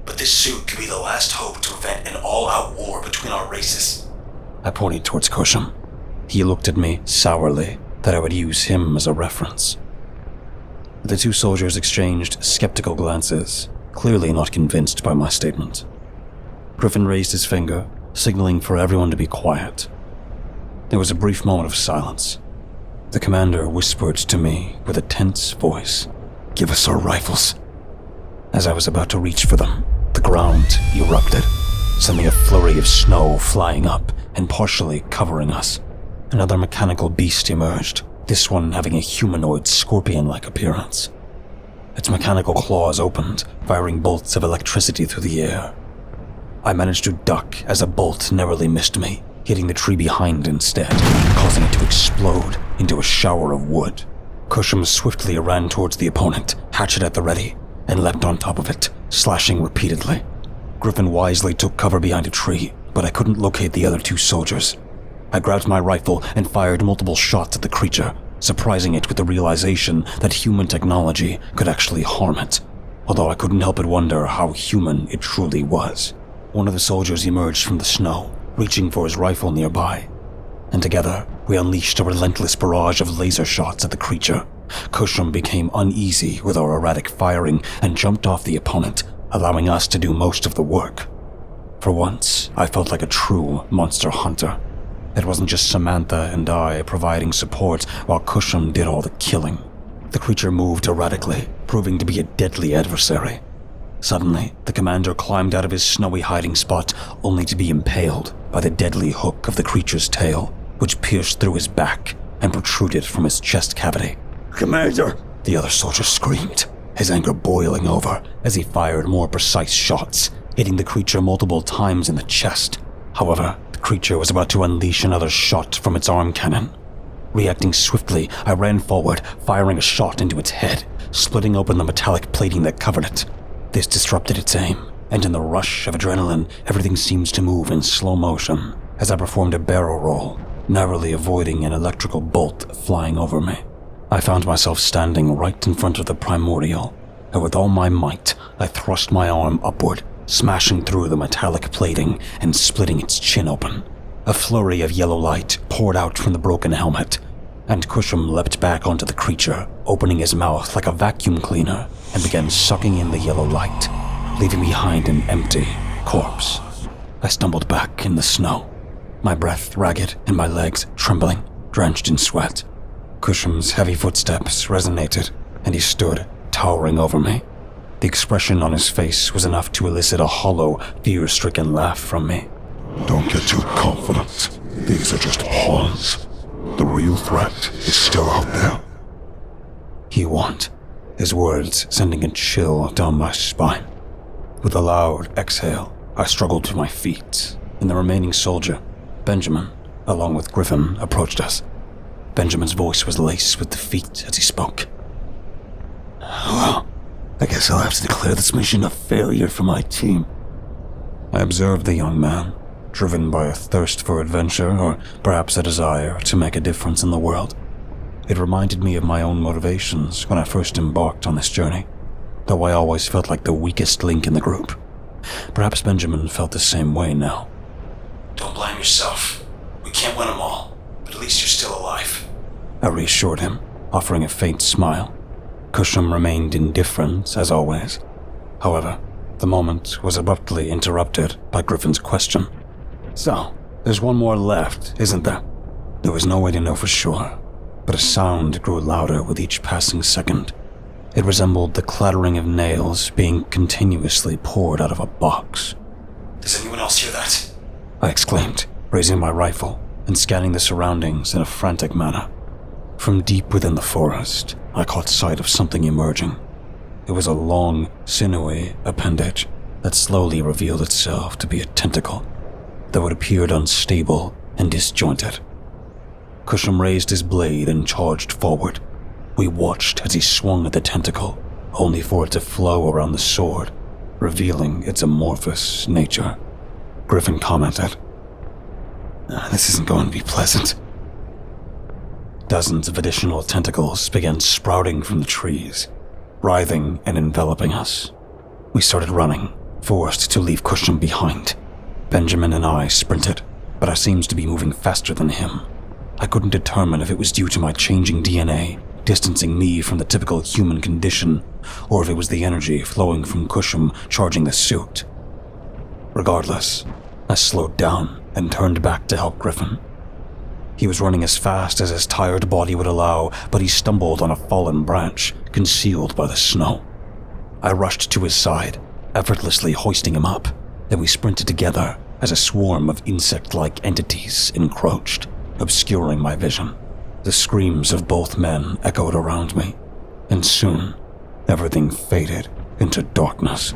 But this suit could be the last hope to prevent an all-out war between our races." I pointed towards Kushim. He looked at me sourly that I would use him as a reference. The two soldiers exchanged skeptical glances, clearly not convinced by my statement. Griffin raised his finger, signaling for everyone to be quiet. There was a brief moment of silence. The commander whispered to me with a tense voice, "Give us our rifles." As I was about to reach for them, the ground erupted, sending a flurry of snow flying up and partially covering us. Another mechanical beast emerged, this one having a humanoid scorpion-like appearance. Its mechanical claws opened, firing bolts of electricity through the air. I managed to duck as a bolt narrowly missed me, hitting the tree behind instead, causing it to explode into a shower of wood. Kushim swiftly ran towards the opponent, hatchet at the ready, and leapt on top of it, slashing repeatedly. Griffin wisely took cover behind a tree, but I couldn't locate the other two soldiers. I grabbed my rifle and fired multiple shots at the creature, surprising it with the realization that human technology could actually harm it, although I couldn't help but wonder how human it truly was. One of the soldiers emerged from the snow, reaching for his rifle nearby, and together we unleashed a relentless barrage of laser shots at the creature. Kushim became uneasy with our erratic firing and jumped off the opponent, allowing us to do most of the work. For once, I felt like a true monster hunter. It wasn't just Samantha and I providing support while Kushim did all the killing. The creature moved erratically, proving to be a deadly adversary. Suddenly, the commander climbed out of his snowy hiding spot, only to be impaled by the deadly hook of the creature's tail, which pierced through his back and protruded from his chest cavity. "Commander!" the other soldier screamed, his anger boiling over as he fired more precise shots, hitting the creature multiple times in the chest. However, the creature was about to unleash another shot from its arm cannon. Reacting swiftly, I ran forward, firing a shot into its head, splitting open the metallic plating that covered it. This disrupted its aim, and in the rush of adrenaline, everything seems to move in slow motion as I performed a barrel roll, narrowly avoiding an electrical bolt flying over me. I found myself standing right in front of the Primordial, and with all my might, I thrust my arm upward, smashing through the metallic plating and splitting its chin open. A flurry of yellow light poured out from the broken helmet, and Kushim leapt back onto the creature, opening his mouth like a vacuum cleaner and began sucking in the yellow light, leaving behind an empty corpse. I stumbled back in the snow, my breath ragged and my legs trembling, drenched in sweat. Kushim's heavy footsteps resonated, and he stood, towering over me. The expression on his face was enough to elicit a hollow, fear-stricken laugh from me. Don't get too confident. These are just pawns. The real threat is still out there. He warned, his words sending a chill down my spine. With a loud exhale, I struggled to my feet, and the remaining soldier, Benjamin, along with Griffin, approached us. Benjamin's voice was laced with defeat as he spoke. Well, I guess I'll have to declare this mission a failure for my team. I observed the young man, driven by a thirst for adventure or perhaps a desire to make a difference in the world. It reminded me of my own motivations when I first embarked on this journey, though I always felt like the weakest link in the group. Perhaps Benjamin felt the same way now. Don't blame yourself. We can't win them all, but at least you're still alive, I reassured him, offering a faint smile. Kushim remained indifferent, as always. However, the moment was abruptly interrupted by Griffin's question. So, there's one more left, isn't there? There was no way to know for sure, but a sound grew louder with each passing second. It resembled the clattering of nails being continuously poured out of a box. Does anyone else hear that? I exclaimed, raising my rifle and scanning the surroundings in a frantic manner. From deep within the forest, I caught sight of something emerging. It was a long, sinewy appendage that slowly revealed itself to be a tentacle, though it appeared unstable and disjointed. Kushim raised his blade and charged forward. We watched as he swung at the tentacle, only for it to flow around the sword, revealing its amorphous nature. Griffin commented, This isn't going to be pleasant. Dozens of additional tentacles began sprouting from the trees, writhing and enveloping us. We started running, forced to leave Kushim behind. Benjamin and I sprinted, but I seemed to be moving faster than him. I couldn't determine if it was due to my changing DNA, distancing me from the typical human condition, or if it was the energy flowing from Kushim charging the suit. Regardless, I slowed down and turned back to help Griffin. He was running as fast as his tired body would allow, but he stumbled on a fallen branch, concealed by the snow. I rushed to his side, effortlessly hoisting him up. Then we sprinted together as a swarm of insect-like entities encroached, obscuring my vision. The screams of both men echoed around me, and soon, everything faded into darkness.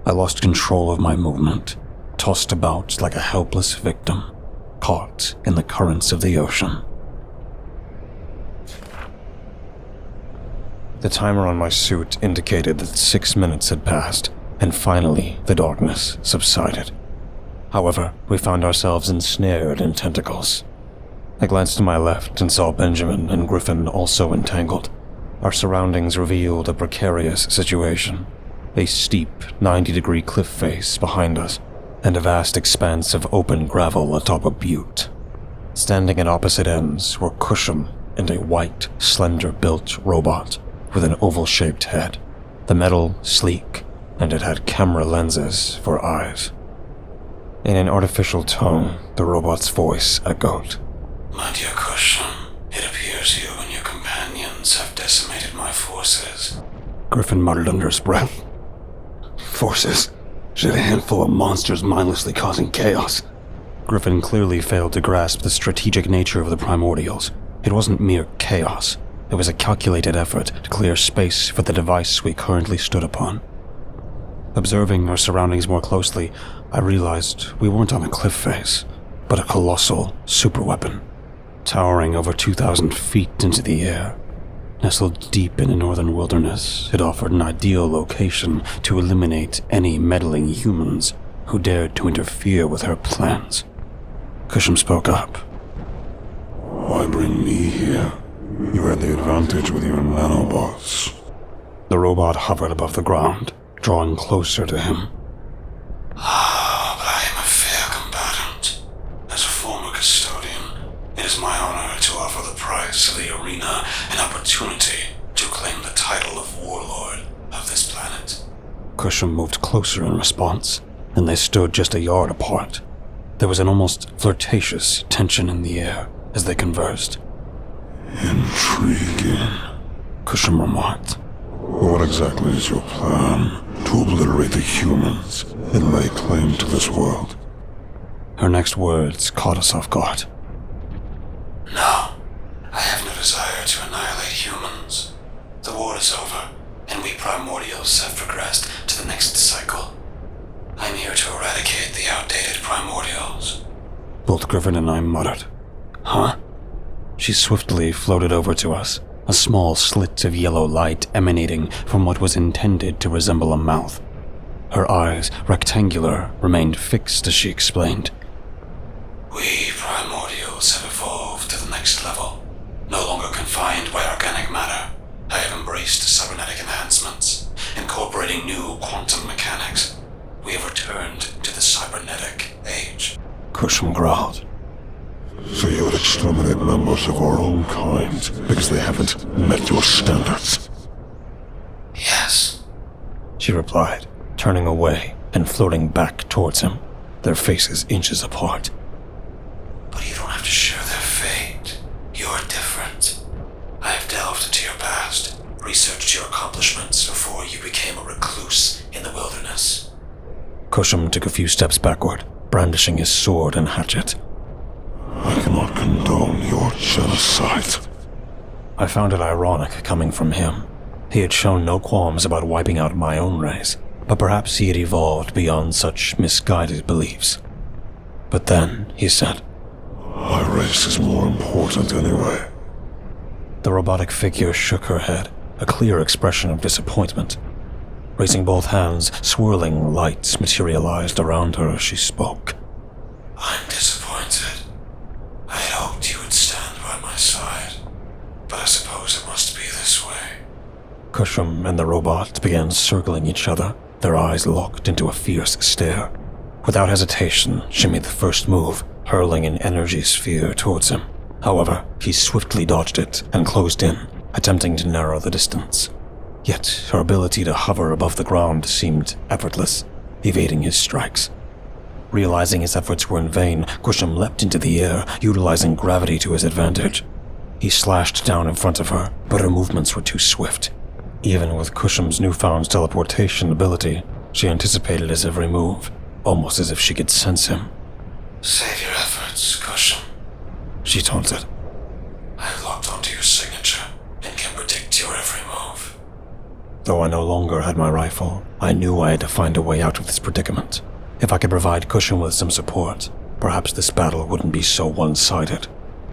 I lost control of my movement, tossed about like a helpless victim, caught in the currents of the ocean. The timer on my suit indicated that 6 minutes had passed, and finally the darkness subsided. However, we found ourselves ensnared in tentacles. I glanced to my left and saw Benjamin and Griffin also entangled. Our surroundings revealed a precarious situation. A steep, 90-degree cliff face behind us, and a vast expanse of open gravel atop a butte. Standing at opposite ends were Kushim and a white, slender-built robot with an oval-shaped head. The metal sleek, and it had camera lenses for eyes. In an artificial tone, the robot's voice echoed. My dear Kushim, it appears you and your companions have decimated my forces. Griffin muttered under his breath. Forces? Should a handful of monsters mindlessly causing chaos? Griffin clearly failed to grasp the strategic nature of the Primordials. It wasn't mere chaos. It was a calculated effort to clear space for the device we currently stood upon. Observing our surroundings more closely, I realized we weren't on a cliff face, but a colossal superweapon, towering over 2,000 feet into the air. Nestled deep in a northern wilderness, it offered an ideal location to eliminate any meddling humans who dared to interfere with her plans. Kushim spoke up. Why bring me here? You had the advantage with your nanobots. The robot hovered above the ground, drawing closer to him. But I am a fair combatant. As a former custodian, it is my honor to offer the price of the arena an opportunity to claim the title of warlord of this planet. Kushim moved closer in response, and they stood just a yard apart. There was an almost flirtatious tension in the air as they conversed. Intriguing. Kushim remarked. What exactly is your plan? To obliterate the humans and lay claim to this world? Her next words caught us off guard. No, I have no desire to annihilate humans. The war is over, and we Primordials have progressed to the next cycle. I'm here to eradicate the outdated Primordials. Both Griffin and I muttered. Huh? She swiftly floated over to us, a small slit of yellow light emanating from what was intended to resemble a mouth. Her eyes, rectangular, remained fixed as she explained. We Primordials have evolved to the next level. No longer confined by organic matter, I have embraced cybernetic enhancements, incorporating new quantum mechanics. We have returned to the cybernetic age. Kushim growled. So you would exterminate members of our own kind because they haven't met your standards? Yes. She replied, turning away and floating back towards him, their faces inches apart. But you don't have to share their fate. You're different. I have delved into your past, researched your accomplishments before you became a recluse in the wilderness. Kushim took a few steps backward, brandishing his sword and hatchet. I cannot condone your genocide. I found it ironic coming from him. He had shown no qualms about wiping out my own race, but perhaps he had evolved beyond such misguided beliefs. But then, he said, My race is more important anyway. The robotic figure shook her head, a clear expression of disappointment. Raising both hands, swirling lights materialized around her as she spoke. I'm disappointed. I had hoped you would stand by my side, but I suppose it must be this way. Kushim and the robot began circling each other, their eyes locked into a fierce stare. Without hesitation, she made the first move, hurling an energy sphere towards him. However, he swiftly dodged it and closed in, attempting to narrow the distance. Yet her ability to hover above the ground seemed effortless, evading his strikes. Realizing his efforts were in vain, Kushim leapt into the air, utilizing gravity to his advantage. He slashed down in front of her, but her movements were too swift. Even with Kushim's newfound teleportation ability, she anticipated his every move, almost as if she could sense him. Save your efforts, Kushim, She taunted. I've locked onto your signature and can predict your every move. Though I no longer had my rifle, I knew I had to find a way out of this predicament. If I could provide Kushim with some support, perhaps this battle wouldn't be so one-sided.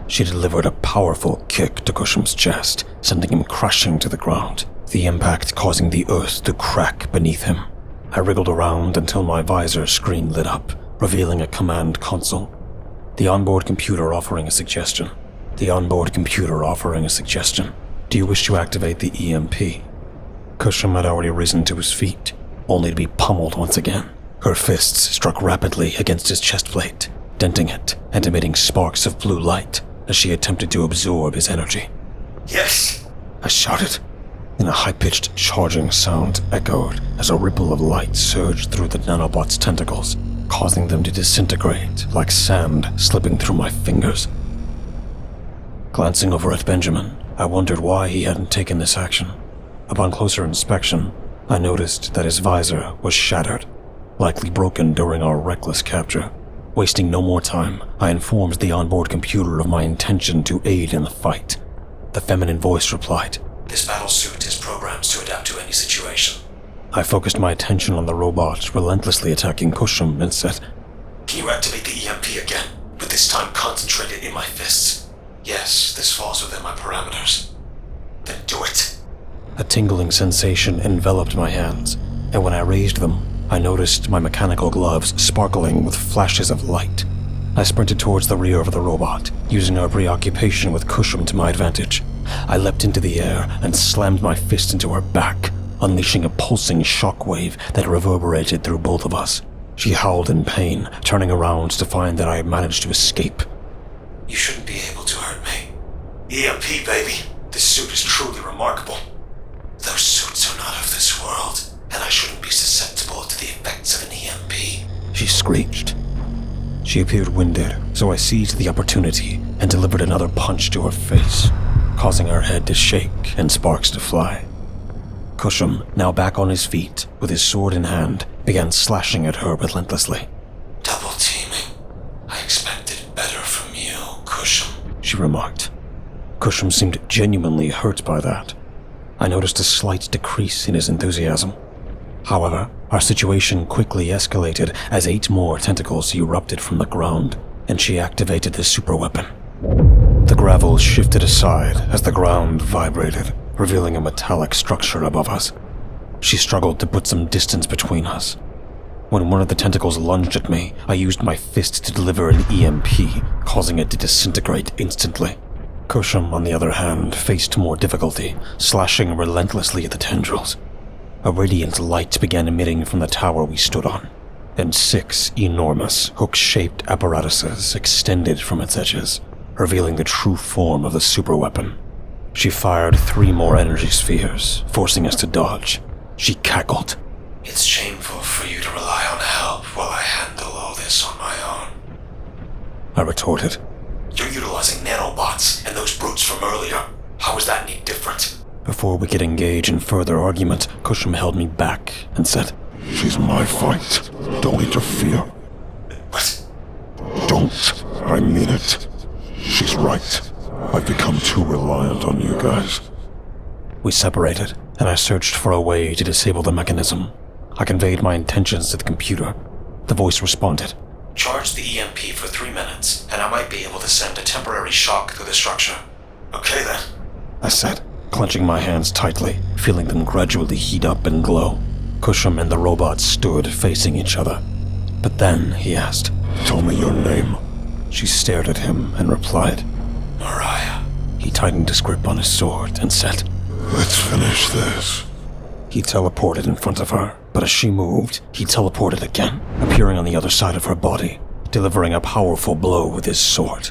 She delivered a powerful kick to Kushim's chest, sending him crashing to the ground, the impact causing the earth to crack beneath him. I wriggled around until my visor screen lit up, revealing a command console. The onboard computer offering a suggestion. Do you wish to activate the EMP? Kushim had already risen to his feet, only to be pummeled once again. Her fists struck rapidly against his chest plate, denting it and emitting sparks of blue light as she attempted to absorb his energy. Yes! I shouted, and a high-pitched charging sound echoed as a ripple of light surged through the nanobot's tentacles, causing them to disintegrate like sand slipping through my fingers. Glancing over at Benjamin, I wondered why he hadn't taken this action. Upon closer inspection, I noticed that his visor was shattered, likely broken during our reckless capture. Wasting no more time, I informed the onboard computer of my intention to aid in the fight. The feminine voice replied, This battlesuit is programmed to adapt to any situation. I focused my attention on the robot relentlessly attacking Kushim and said, Can you activate the EMP again, but this time concentrated in my fists? Yes, this falls within my parameters. Then do it. A tingling sensation enveloped my hands, and when I raised them, I noticed my mechanical gloves sparkling with flashes of light. I sprinted towards the rear of the robot, using our preoccupation with Kushim to my advantage. I leapt into the air and slammed my fist into her back, unleashing a pulsing shockwave that reverberated through both of us. She howled in pain, turning around to find that I had managed to escape. You shouldn't be able to hurt me. EMP, baby. This suit is truly remarkable. Those suits are not of this world, and I shouldn't be susceptible to the effects of an EMP. She screeched. She appeared winded, so I seized the opportunity and delivered another punch to her face, causing her head to shake and sparks to fly. Kushim, now back on his feet, with his sword in hand, began slashing at her relentlessly. Double teaming. I expected better from you, Kushim, she remarked. Kushim seemed genuinely hurt by that. I noticed a slight decrease in his enthusiasm. However, our situation quickly escalated as 8 more tentacles erupted from the ground, and she activated the superweapon. The gravel shifted aside as the ground vibrated, revealing a metallic structure above us. She struggled to put some distance between us. When one of the tentacles lunged at me, I used my fist to deliver an EMP, causing it to disintegrate instantly. Kushim, on the other hand, faced more difficulty, slashing relentlessly at the tendrils. A radiant light began emitting from the tower we stood on, and 6 enormous, hook-shaped apparatuses extended from its edges, revealing the true form of the superweapon. She fired 3 more energy spheres, forcing us to dodge. She cackled. It's shameful for you to rely on help while I handle all this on my own. I retorted. You're utilizing nanobots and those brutes from earlier. How is that any different? Before we could engage in further argument, Kushim held me back and said, She's my fight. Don't interfere. What? Don't. I mean it. She's right. I've become too reliant on you guys. We separated, and I searched for a way to disable the mechanism. I conveyed my intentions to the computer. The voice responded. Charge the EMP for 3 minutes, and I might be able to send a temporary shock through the structure. Okay then, I said, clenching my hands tightly, feeling them gradually heat up and glow. Kushim and the robot stood facing each other. But then he asked, Tell me your name. She stared at him and replied, Mariah. He tightened his grip on his sword and said, Let's finish this. He teleported in front of her, but as she moved, he teleported again, appearing on the other side of her body, delivering a powerful blow with his sword.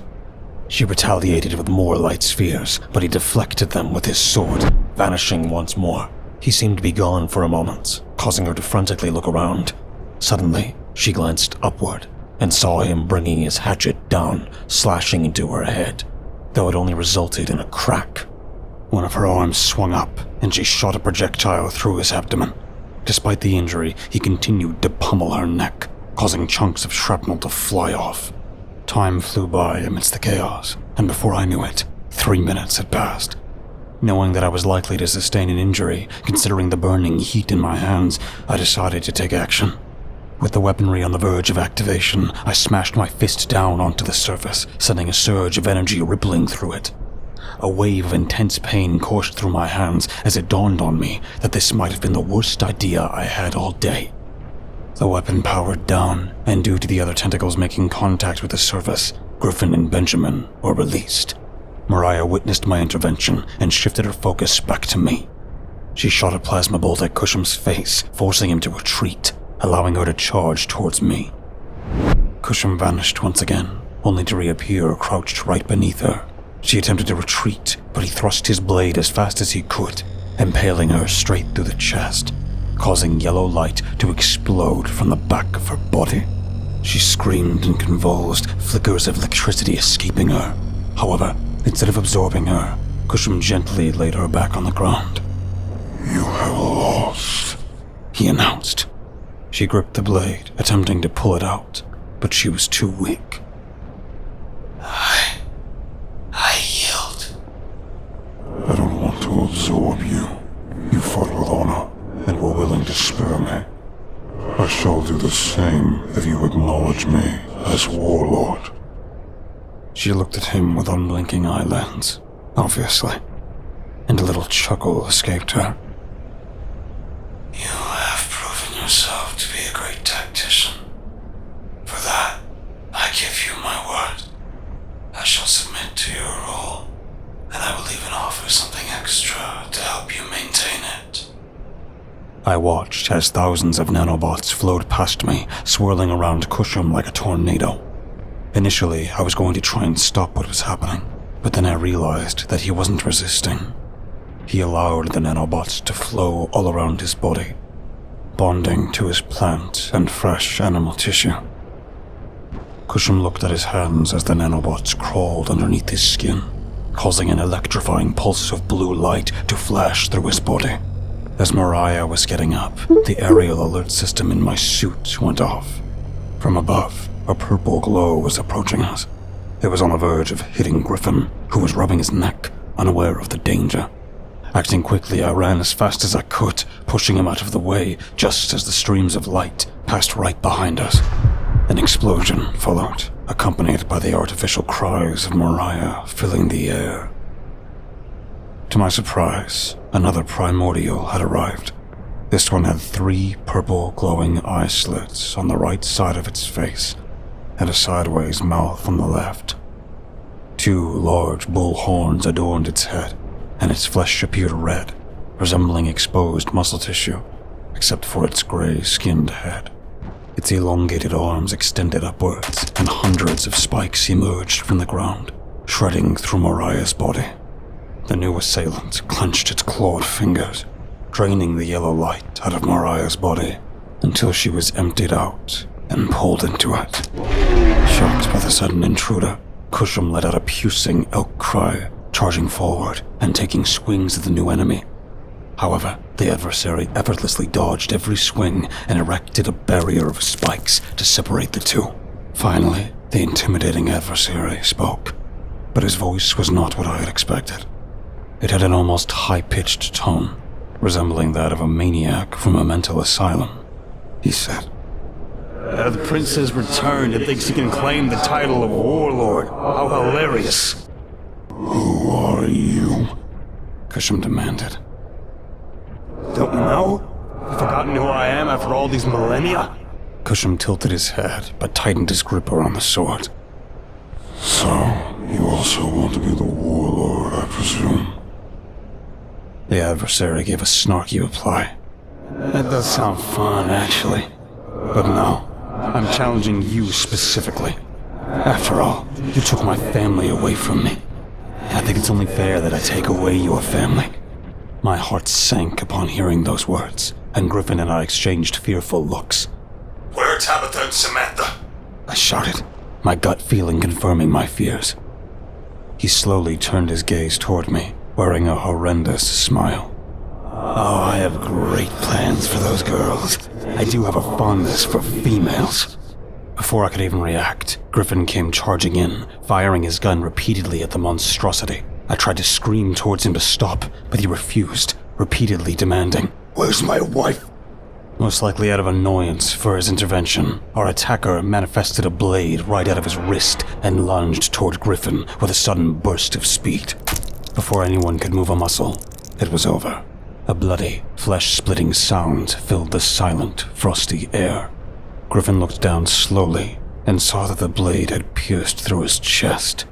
She retaliated with more light spheres, but he deflected them with his sword, vanishing once more. He seemed to be gone for a moment, causing her to frantically look around. Suddenly, she glanced upward and saw him bringing his hatchet down, slashing into her head, though it only resulted in a crack. One of her arms swung up, and she shot a projectile through his abdomen. Despite the injury, he continued to pummel her neck, causing chunks of shrapnel to fly off. Time flew by amidst the chaos, and before I knew it, 3 minutes had passed. Knowing that I was likely to sustain an injury, considering the burning heat in my hands, I decided to take action. With the weaponry on the verge of activation, I smashed my fist down onto the surface, sending a surge of energy rippling through it. A wave of intense pain coursed through my hands as it dawned on me that this might have been the worst idea I had all day. The weapon powered down, and due to the other tentacles making contact with the surface, Griffin and Benjamin were released. Mariah witnessed my intervention and shifted her focus back to me. She shot a plasma bolt at Kushim's face, forcing him to retreat, allowing her to charge towards me. Kushim vanished once again, only to reappear crouched right beneath her. She attempted to retreat, but he thrust his blade as fast as he could, impaling her straight through the chest, causing yellow light to explode from the back of her body. She screamed and convulsed, flickers of electricity escaping her. However, instead of absorbing her, Kushim gently laid her back on the ground. You have lost, he announced. She gripped the blade, attempting to pull it out, but she was too weak. I yield. I don't want to absorb you. You fought with honor and were willing to spare me. I shall do the same if you acknowledge me as Warlord. She looked at him with unblinking eyelids, obviously, and a little chuckle escaped her. You have proven yourself to be a great tactician. For that, I give you my word. I shall submit to your role, and I will even offer something extra to help you maintain it. I watched as thousands of nanobots flowed past me, swirling around Kushim like a tornado. Initially, I was going to try and stop what was happening, but then I realized that he wasn't resisting. He allowed the nanobots to flow all around his body, bonding to his plant and fresh animal tissue. Kushim looked at his hands as the nanobots crawled underneath his skin, causing an electrifying pulse of blue light to flash through his body. As Mariah was getting up, the aerial alert system in my suit went off. From above, a purple glow was approaching us. It was on the verge of hitting Griffin, who was rubbing his neck, unaware of the danger. Acting quickly, I ran as fast as I could, pushing him out of the way just as the streams of light passed right behind us. An explosion followed, accompanied by the artificial cries of Mariah filling the air. To my surprise, another Primordial had arrived. This one had 3 purple glowing eye slits on the right side of its face, and a sideways mouth on the left. 2 large bull horns adorned its head, and its flesh appeared red, resembling exposed muscle tissue, except for its gray-skinned head. Its elongated arms extended upwards, and hundreds of spikes emerged from the ground, shredding through Mariah's body. The new assailant clenched its clawed fingers, draining the yellow light out of Mariah's body until she was emptied out and pulled into it. Shocked by the sudden intruder, Kushim let out a piercing elk cry, charging forward and taking swings at the new enemy. However, the adversary effortlessly dodged every swing and erected a barrier of spikes to separate the two. Finally, the intimidating adversary spoke, but his voice was not what I had expected. It had an almost high-pitched tone, resembling that of a maniac from a mental asylum. He said, The prince has returned and thinks he can claim the title of warlord. How hilarious. Who are you? Kushim demanded. Don't you know? You've forgotten who I am after all these millennia? Kushim tilted his head, but tightened his grip around the sword. So, you also want to be the warlord, I presume? The adversary gave a snarky reply. That does sound fun, actually. But no, I'm challenging you specifically. After all, you took my family away from me. I think it's only fair that I take away your family. My heart sank upon hearing those words, and Griffin and I exchanged fearful looks. Where are Tabitha and Samantha? I shouted, my gut feeling confirming my fears. He slowly turned his gaze toward me, wearing a horrendous smile. Oh, I have great plans for those girls. I do have a fondness for females. Before I could even react, Griffin came charging in, firing his gun repeatedly at the monstrosity. I tried to scream towards him to stop, but he refused, repeatedly demanding, Where's my wife? Most likely out of annoyance for his intervention, our attacker manifested a blade right out of his wrist and lunged toward Griffin with a sudden burst of speed. Before anyone could move a muscle, it was over. A bloody, flesh-splitting sound filled the silent, frosty air. Griffin looked down slowly and saw that the blade had pierced through his chest.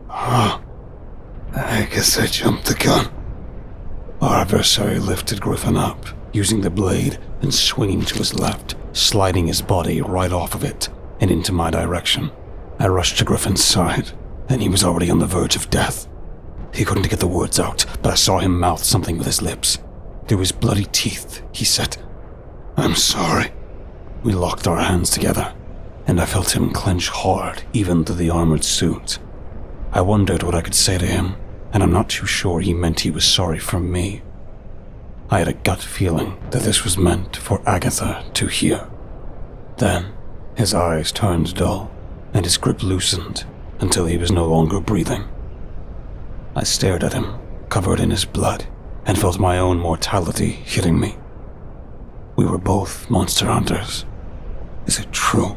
I guess I jumped the gun. Our adversary lifted Griffin up, using the blade and swinging to his left, sliding his body right off of it and into my direction. I rushed to Griffin's side, and he was already on the verge of death. He couldn't get the words out, but I saw him mouth something with his lips. Through his bloody teeth, he said, I'm sorry. We locked our hands together, and I felt him clench hard even through the armored suit. I wondered what I could say to him, and I'm not too sure he meant he was sorry for me. I had a gut feeling that this was meant for Agatha to hear. Then, his eyes turned dull, and his grip loosened until he was no longer breathing. I stared at him, covered in his blood, and felt my own mortality hitting me. We were both monster hunters. Is it true?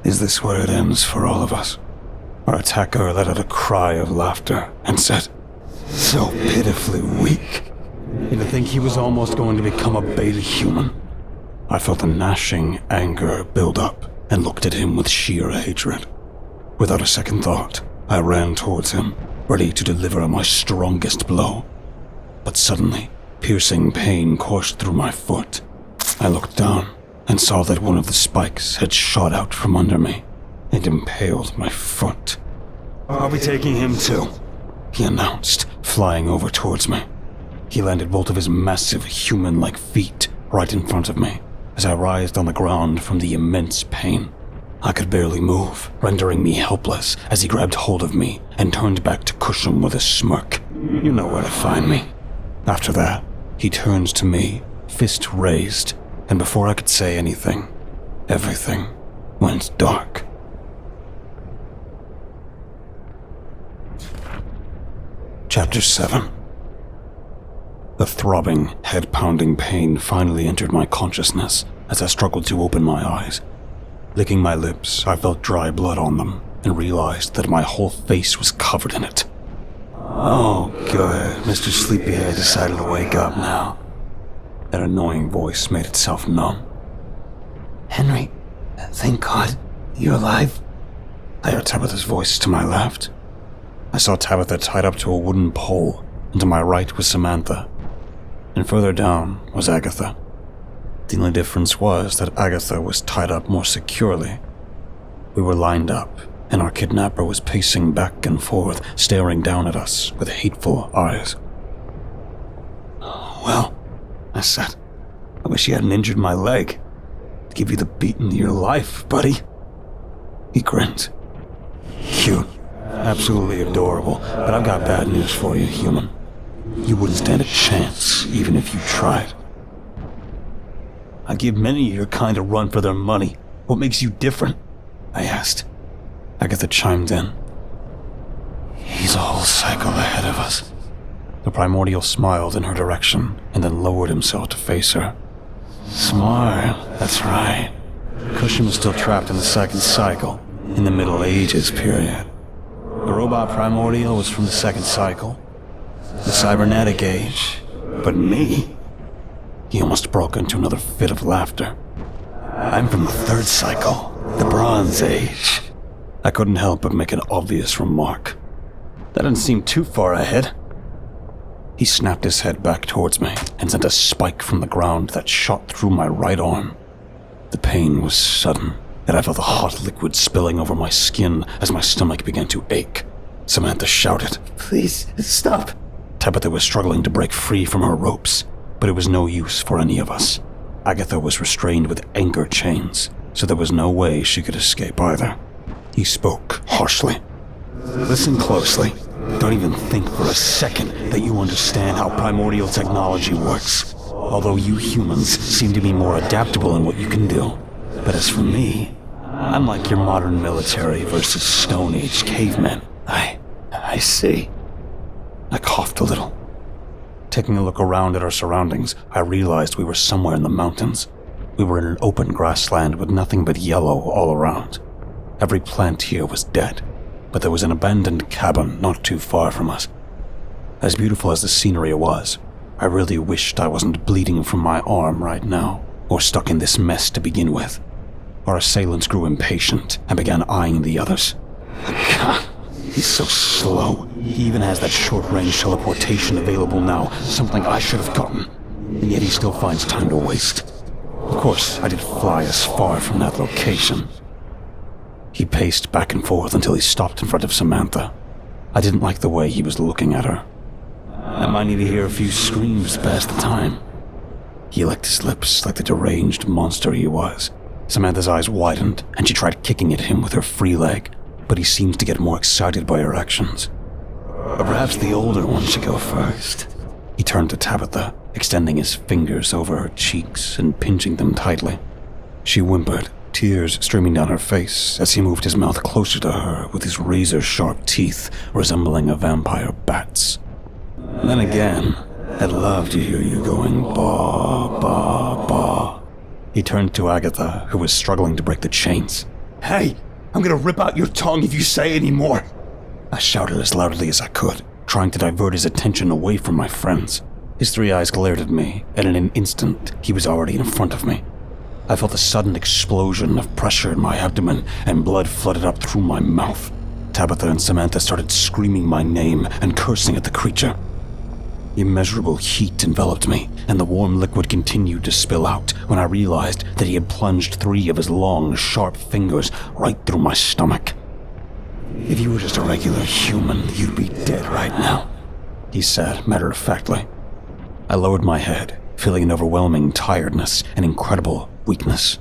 Is this where it ends for all of us? Our attacker let out a cry of laughter and said, So pitifully weak. And to think he was almost going to become a beta human. I felt a gnashing anger build up and looked at him with sheer hatred. Without a second thought, I ran towards him, ready to deliver my strongest blow. But suddenly, Piercing pain coursed through my foot. I looked down and saw that one of the spikes had shot out from under me and impaled my foot. I'll be taking him too, he announced, flying over towards me. He landed both of his massive human-like feet right in front of me as I writhed on the ground from the immense pain. I could barely move, rendering me helpless as he grabbed hold of me and turned back to Kushim with a smirk. You know where to find me. After that, he turned to me, fist raised, and before I could say anything, everything went dark. Chapter 7. The throbbing, head-pounding pain finally entered my consciousness as I struggled to open my eyes. Licking my lips, I felt dry blood on them and realized that my whole face was covered in it. Oh, good. Mr. Sleepyhead decided to wake up now. That annoying voice made itself known. Henry, thank God, you're alive. I heard Tabitha's voice to my left. I saw Tabitha tied up to a wooden pole, and to my right was Samantha. And further down was Agatha. The only difference was that Agatha was tied up more securely. We were lined up, and our kidnapper was pacing back and forth, staring down at us with hateful eyes. Well, I said, I wish you hadn't injured my leg. I'd give you the beating of your life, buddy. He grinned. Cute. Absolutely adorable, but I've got bad news for you, human. You wouldn't stand a chance, even if you tried. I give many of your kind a run for their money. What makes you different? I asked. Agatha chimed in. He's a whole cycle ahead of us. The Primordial smiled in her direction and then lowered himself to face her. Smart, that's right. Kushim was still trapped in the second cycle, in the Middle Ages period. The robot Primordial was from the second cycle, the cybernetic age, but me? He almost broke into another fit of laughter. I'm from the third cycle, the Bronze Age. I couldn't help but make an obvious remark. That didn't seem too far ahead. He snapped his head back towards me and sent a spike from the ground that shot through my right arm. The pain was sudden, and I felt the hot liquid spilling over my skin as my stomach began to ache. Samantha shouted, "Please, stop!" Tabitha was struggling to break free from her ropes, but it was no use for any of us. Agatha was restrained with anchor chains, so there was no way she could escape either. He spoke harshly. Listen closely. Don't even think for a second that you understand how primordial technology works. Although you humans seem to be more adaptable in what you can do. But as for me, I'm like your modern military versus Stone Age cavemen. I see. I coughed a little. Taking a look around at our surroundings, I realized we were somewhere in the mountains. We were in an open grassland with nothing but yellow all around. Every plant here was dead, but there was an abandoned cabin not too far from us. As beautiful as the scenery was, I really wished I wasn't bleeding from my arm right now, or stuck in this mess to begin with. Our assailants grew impatient and began eyeing the others. God, he's so slow. He even has that short-range teleportation available now, something I should have gotten, and yet he still finds time to waste. Of course, I didn't fly as far from that location. He paced back and forth until he stopped in front of Samantha. I didn't like the way he was looking at her. I might need to hear a few screams to pass the time. He licked his lips like the deranged monster he was. Samantha's eyes widened, and she tried kicking at him with her free leg, but he seemed to get more excited by her actions. Or perhaps the older one should go first. He turned to Tabitha, extending his fingers over her cheeks and pinching them tightly. She whimpered, tears streaming down her face as he moved his mouth closer to her with his razor-sharp teeth resembling a vampire bat's. Then again, I'd love to hear you going ba, ba, ba. He turned to Agatha, who was struggling to break the chains. Hey, I'm gonna rip out your tongue if you say any more. I shouted as loudly as I could, trying to divert his attention away from my friends. His three eyes glared at me, and in an instant, he was already in front of me. I felt a sudden explosion of pressure in my abdomen, and blood flooded up through my mouth. Tabitha and Samantha started screaming my name and cursing at the creature. Immeasurable heat enveloped me, and the warm liquid continued to spill out when I realized that he had plunged 3 of his long, sharp fingers right through my stomach. "If you were just a regular human, you'd be dead right now," he said matter-of-factly. I lowered my head, feeling an overwhelming tiredness and incredible weakness.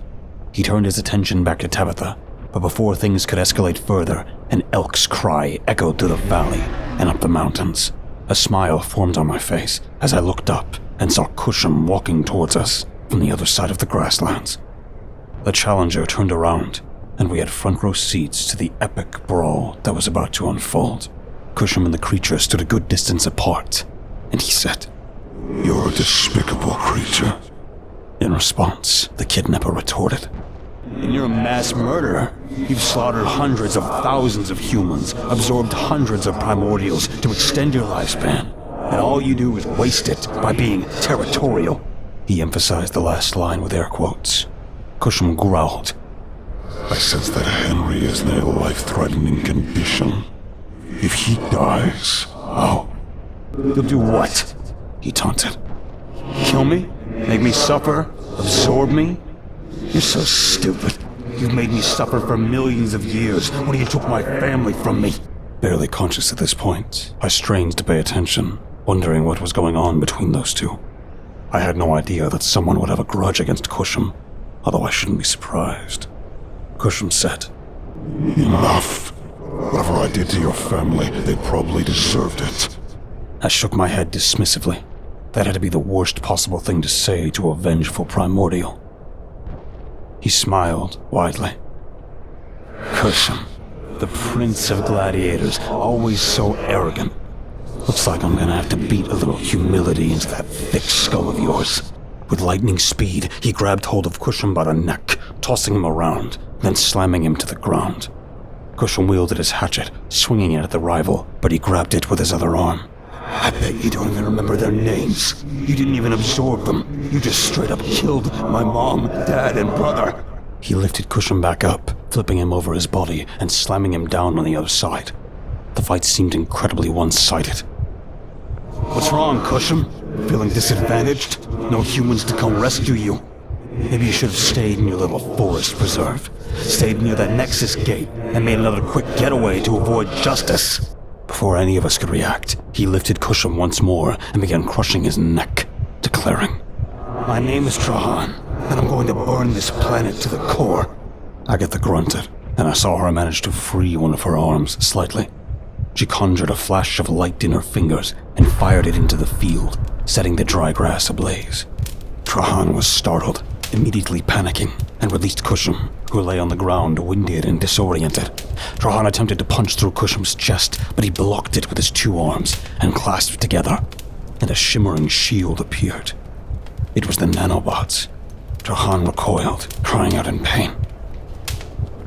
He turned his attention back to Tabitha, but before things could escalate further, an elk's cry echoed through the valley and up the mountains. A smile formed on my face as I looked up and saw Kushim walking towards us from the other side of the grasslands. The Challenger turned around, and we had front-row seats to the epic brawl that was about to unfold. Kushim and the creature stood a good distance apart, and he said, "You're a despicable creature." In response, the kidnapper retorted, And you're a mass murderer. You've slaughtered hundreds of thousands of humans, absorbed hundreds of primordials to extend your lifespan, and all you do is waste it by being territorial. He emphasized the last line with air quotes. Kushim growled, I sense that Henry is in a life-threatening condition. If he dies, You'll do what? he taunted. Kill me? Make me suffer? Absorb me? You're so stupid. You've made me suffer for millions of years when you took my family from me. Barely conscious at this point, I strained to pay attention, wondering what was going on between those two. I had no idea that someone would have a grudge against Kushim, although I shouldn't be surprised. Kushim said, enough. Whatever I did to your family, they probably deserved it. I shook my head dismissively. That had to be the worst possible thing to say to a vengeful primordial. He smiled widely. Kushim, the prince of gladiators, always so arrogant. Looks like I'm gonna have to beat a little humility into that thick skull of yours. With lightning speed, he grabbed hold of Kushim by the neck, tossing him around, then slamming him to the ground. Kushim wielded his hatchet, swinging it at the rival, but he grabbed it with his other arm. I bet you don't even remember their names. You didn't even absorb them. You just straight up killed my mom, dad, and brother. He lifted Kushim back up, flipping him over his body and slamming him down on the other side. The fight seemed incredibly one-sided. What's wrong, Kushim? Feeling disadvantaged? No humans to come rescue you? Maybe you should have stayed in your little forest preserve. Stayed near that Nexus gate and made another quick getaway to avoid justice. Before any of us could react, he lifted Kushim once more and began crushing his neck, declaring, My name is Trahan, and I'm going to burn this planet to the core. Agatha grunted, and I saw her manage to free one of her arms slightly. She conjured a flash of light in her fingers and fired it into the field, setting the dry grass ablaze. Trahan was startled, immediately panicking, and released Kushim, who lay on the ground, winded and disoriented. Trahan attempted to punch through Kushim's chest, but he blocked it with his 2 arms and clasped together, and a shimmering shield appeared. It was the nanobots. Trahan recoiled, crying out in pain.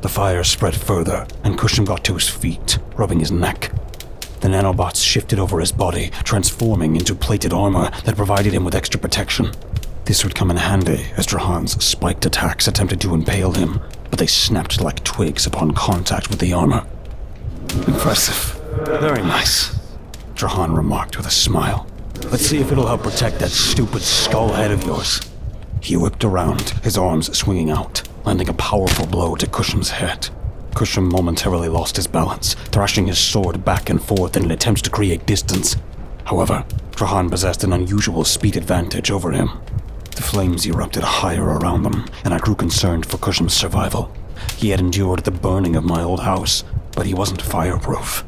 The fire spread further, and Kushim got to his feet, rubbing his neck. The nanobots shifted over his body, transforming into plated armor that provided him with extra protection. This would come in handy as Trahan's spiked attacks attempted to impale him, but they snapped like twigs upon contact with the armor. Impressive. Very nice. Trahan remarked with a smile. Let's see if it'll help protect that stupid skull head of yours. He whipped around, his arms swinging out, landing a powerful blow to Kushim's head. Kushim momentarily lost his balance, thrashing his sword back and forth in an attempt to create distance. However, Trahan possessed an unusual speed advantage over him. The flames erupted higher around them, and I grew concerned for Kushim's survival. He had endured the burning of my old house, but he wasn't fireproof.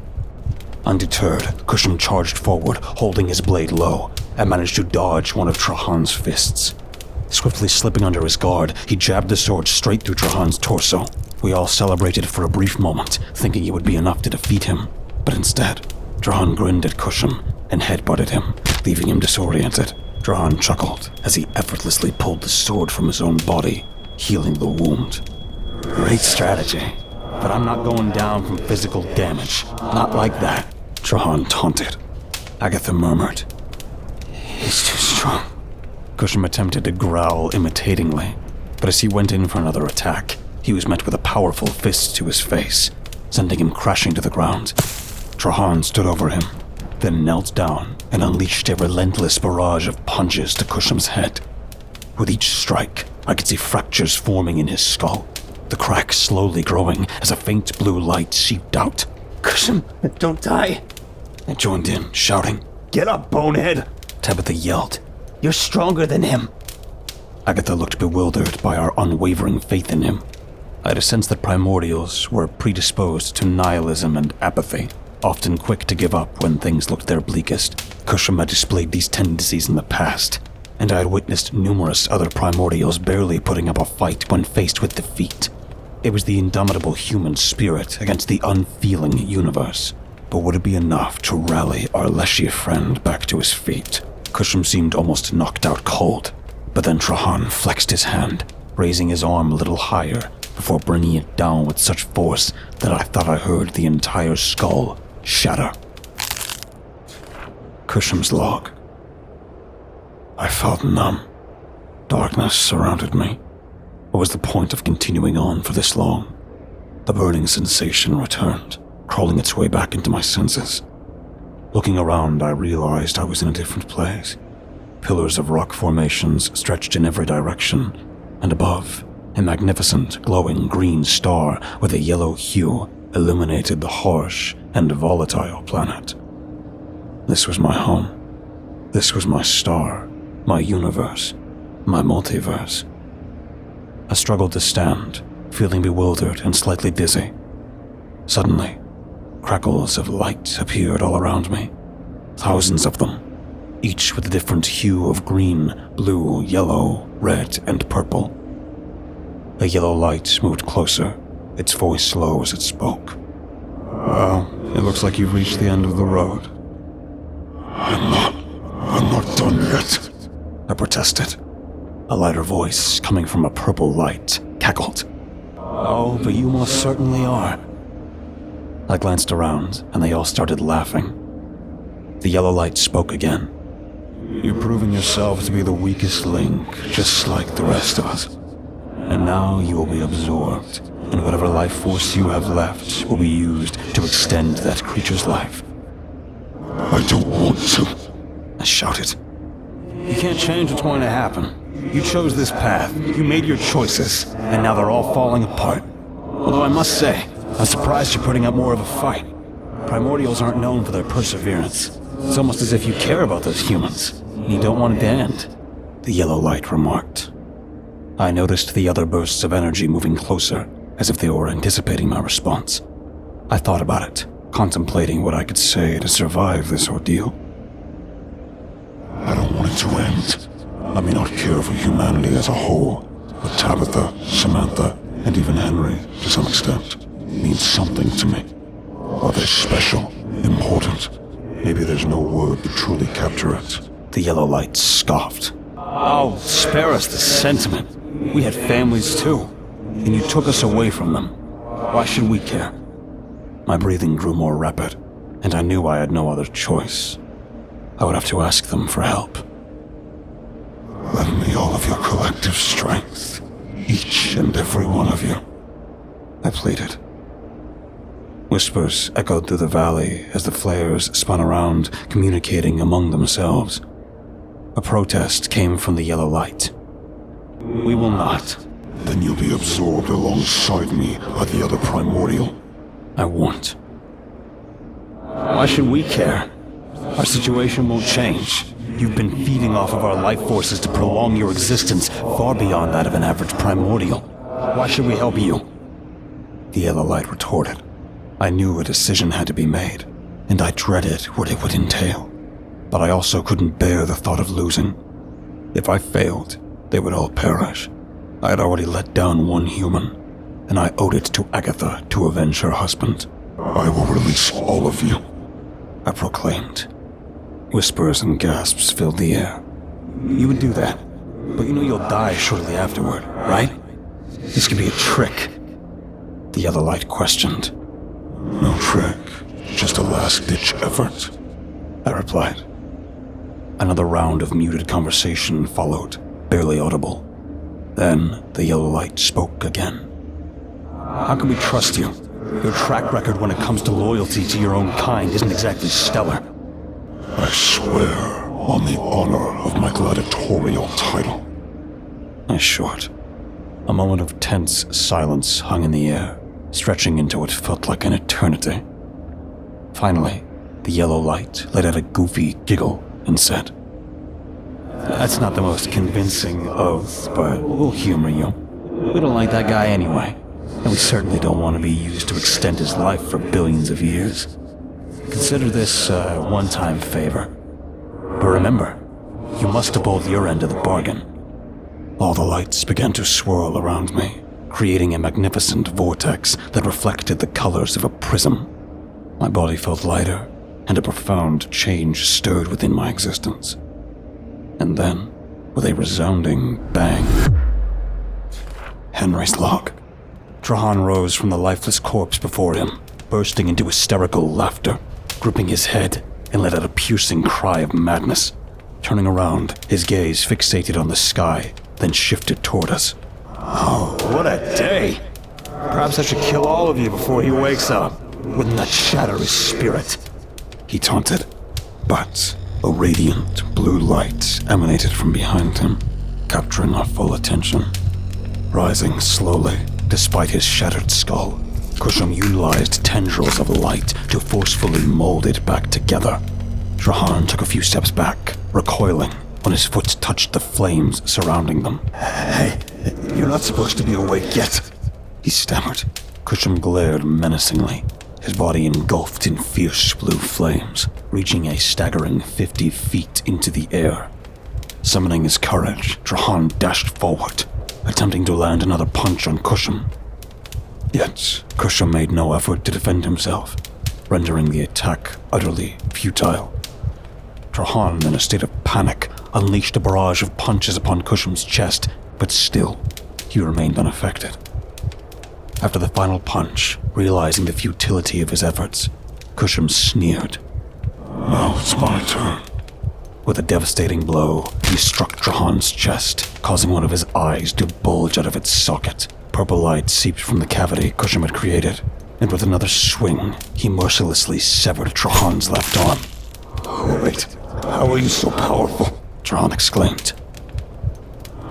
Undeterred, Kushim charged forward, holding his blade low, and managed to dodge one of Trahan's fists. Swiftly slipping under his guard, he jabbed the sword straight through Trahan's torso. We all celebrated for a brief moment, thinking it would be enough to defeat him, but instead, Trahan grinned at Kushim and headbutted him, leaving him disoriented. Trahan chuckled as he effortlessly pulled the sword from his own body, healing the wound. Great strategy, but I'm not going down from physical damage. Not like that. Trahan taunted. Agatha murmured. He's too strong. Kushim attempted to growl imitatingly, but as he went in for another attack, he was met with a powerful fist to his face, sending him crashing to the ground. Trahan stood over him, then knelt down and unleashed a relentless barrage of punches to Kushim's head. With each strike, I could see fractures forming in his skull, the cracks slowly growing as a faint blue light seeped out. Kushim, don't die. I joined in, shouting. Get up, bonehead. Tabitha yelled. You're stronger than him. Agatha looked bewildered by our unwavering faith in him. I had a sense that primordials were predisposed to nihilism and apathy, often quick to give up when things looked their bleakest. Kushim had displayed these tendencies in the past, and I had witnessed numerous other primordials barely putting up a fight when faced with defeat. It was the indomitable human spirit against the unfeeling universe. But would it be enough to rally our Leshy friend back to his feet? Kushim seemed almost knocked out cold, but then Trahan flexed his hand, raising his arm a little higher before bringing it down with such force that I thought I heard the entire skull shatter. Kushim's log. I felt numb. Darkness surrounded me. What was the point of continuing on for this long? The burning sensation returned, crawling its way back into my senses. Looking around, I realized I was in a different place. Pillars of rock formations stretched in every direction, and above, a magnificent, glowing green star with a yellow hue illuminated the harsh and volatile planet. This was my home. This was my star, my universe, my multiverse. I struggled to stand, feeling bewildered and slightly dizzy. Suddenly, crackles of light appeared all around me. Thousands of them, each with a different hue of green, blue, yellow, red, and purple. The yellow light moved closer, its voice low as it spoke. Well, it looks like you've reached the end of the road. I'm not done yet. I protested. A lighter voice, coming from a purple light, cackled. Oh, but you most certainly are. I glanced around, and they all started laughing. The yellow light spoke again. You're proving yourself to be the weakest link, just like the rest of us. And now you will be absorbed, and whatever life force you have left will be used to extend that creature's life. I don't want to. I shouted. You can't change what's going to happen. You chose this path, you made your choices, and now they're all falling apart. Although I must say, I'm surprised you're putting up more of a fight. Primordials aren't known for their perseverance. It's almost as if you care about those humans, and you don't want it to end. The yellow light remarked. I noticed the other bursts of energy moving closer, as if they were anticipating my response. I thought about it, contemplating what I could say to survive this ordeal. I don't want it to end. I may not care for humanity as a whole, but Tabitha, Samantha, and even Henry, to some extent, mean something to me. Are they special, important? Maybe there's no word to truly capture it. The yellow light scoffed. Oh, spare us the sentiment. We had families too, and you took us away from them. Why should we care? My breathing grew more rapid, and I knew I had no other choice. I would have to ask them for help. Lend me all of your collective strength, each and every one of you. I pleaded. Whispers echoed through the valley as the flares spun around, communicating among themselves. A protest came from the yellow light. We will not. Then you'll be absorbed alongside me by the other primordial. I won't. Why should we care? Our situation won't change. You've been feeding off of our life forces to prolong your existence far beyond that of an average primordial. Why should we help you? The yellow light retorted. I knew a decision had to be made, and I dreaded what it would entail. But I also couldn't bear the thought of losing. If I failed, they would all perish. I had already let down one human, and I owed it to Agatha to avenge her husband. I will release all of you, I proclaimed. Whispers and gasps filled the air. You would do that, but you know you'll die shortly afterward, right? This could be a trick. The yellow light questioned. No trick, just a last-ditch effort, I replied. Another round of muted conversation followed, barely audible. Then the yellow light spoke again. How can we trust you? Your track record when it comes to loyalty to your own kind isn't exactly stellar. I swear on the honor of my gladiatorial title. I short. A moment of tense silence hung in the air, stretching into what felt like an eternity. Finally, the yellow light let out a goofy giggle and said, "That's not the most convincing oath, but we'll humor you. We don't like that guy anyway, and we certainly don't want to be used to extend his life for billions of years. Consider this a one-time favor. But remember, you must uphold your end of the bargain." All the lights began to swirl around me, creating a magnificent vortex that reflected the colors of a prism. My body felt lighter, and a profound change stirred within my existence. And then, with a resounding bang, Henry's log. Trahan rose from the lifeless corpse before him, bursting into hysterical laughter, gripping his head, and let out a piercing cry of madness. Turning around, his gaze fixated on the sky, then shifted toward us. Oh, what a day! Perhaps I should kill all of you before he wakes up. Wouldn't that shatter his spirit? He taunted, but a radiant blue light emanated from behind him, capturing our full attention. Rising slowly, despite his shattered skull, Kushim utilized tendrils of light to forcefully mold it back together. Trahan took a few steps back, recoiling when his foot touched the flames surrounding them. Hey, you're not supposed to be awake yet, he stammered. Kushim glared menacingly, his body engulfed in fierce blue flames, reaching a staggering 50 feet into the air. Summoning his courage, Trahan dashed forward, attempting to land another punch on Kushim. Yet, Kushim made no effort to defend himself, rendering the attack utterly futile. Trahan, in a state of panic, unleashed a barrage of punches upon Kushim's chest, but still, he remained unaffected. After the final punch, realizing the futility of his efforts, Kushim sneered. Now it's my turn. With a devastating blow, he struck Trahan's chest, causing one of his eyes to bulge out of its socket. Purple light seeped from the cavity Kushim had created, and with another swing, he mercilessly severed Trahan's left arm. Wait, how are you so powerful? Trahan exclaimed.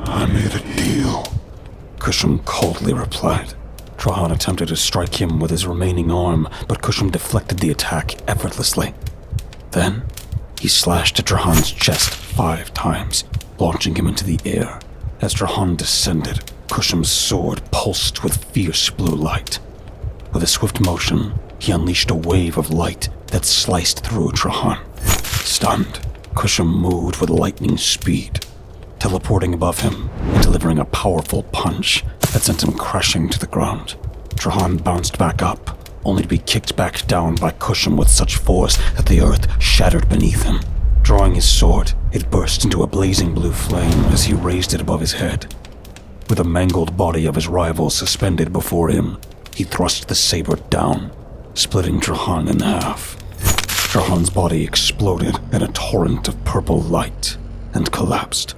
I made a deal. Kushim coldly replied. Trahan attempted to strike him with his remaining arm, but Kushim deflected the attack effortlessly. Then, he slashed at Trahan's chest 5 times, launching him into the air. As Trahan descended, Kushim's sword pulsed with fierce blue light. With a swift motion, he unleashed a wave of light that sliced through Trahan. Stunned, Kushim moved with lightning speed, teleporting above him and delivering a powerful punch that sent him crashing to the ground. Trahan bounced back up, only to be kicked back down by Kushim with such force that the earth shattered beneath him. Drawing his sword, it burst into a blazing blue flame as he raised it above his head. With the mangled body of his rival suspended before him, he thrust the saber down, splitting Trahan in half. Trahan's body exploded in a torrent of purple light and collapsed.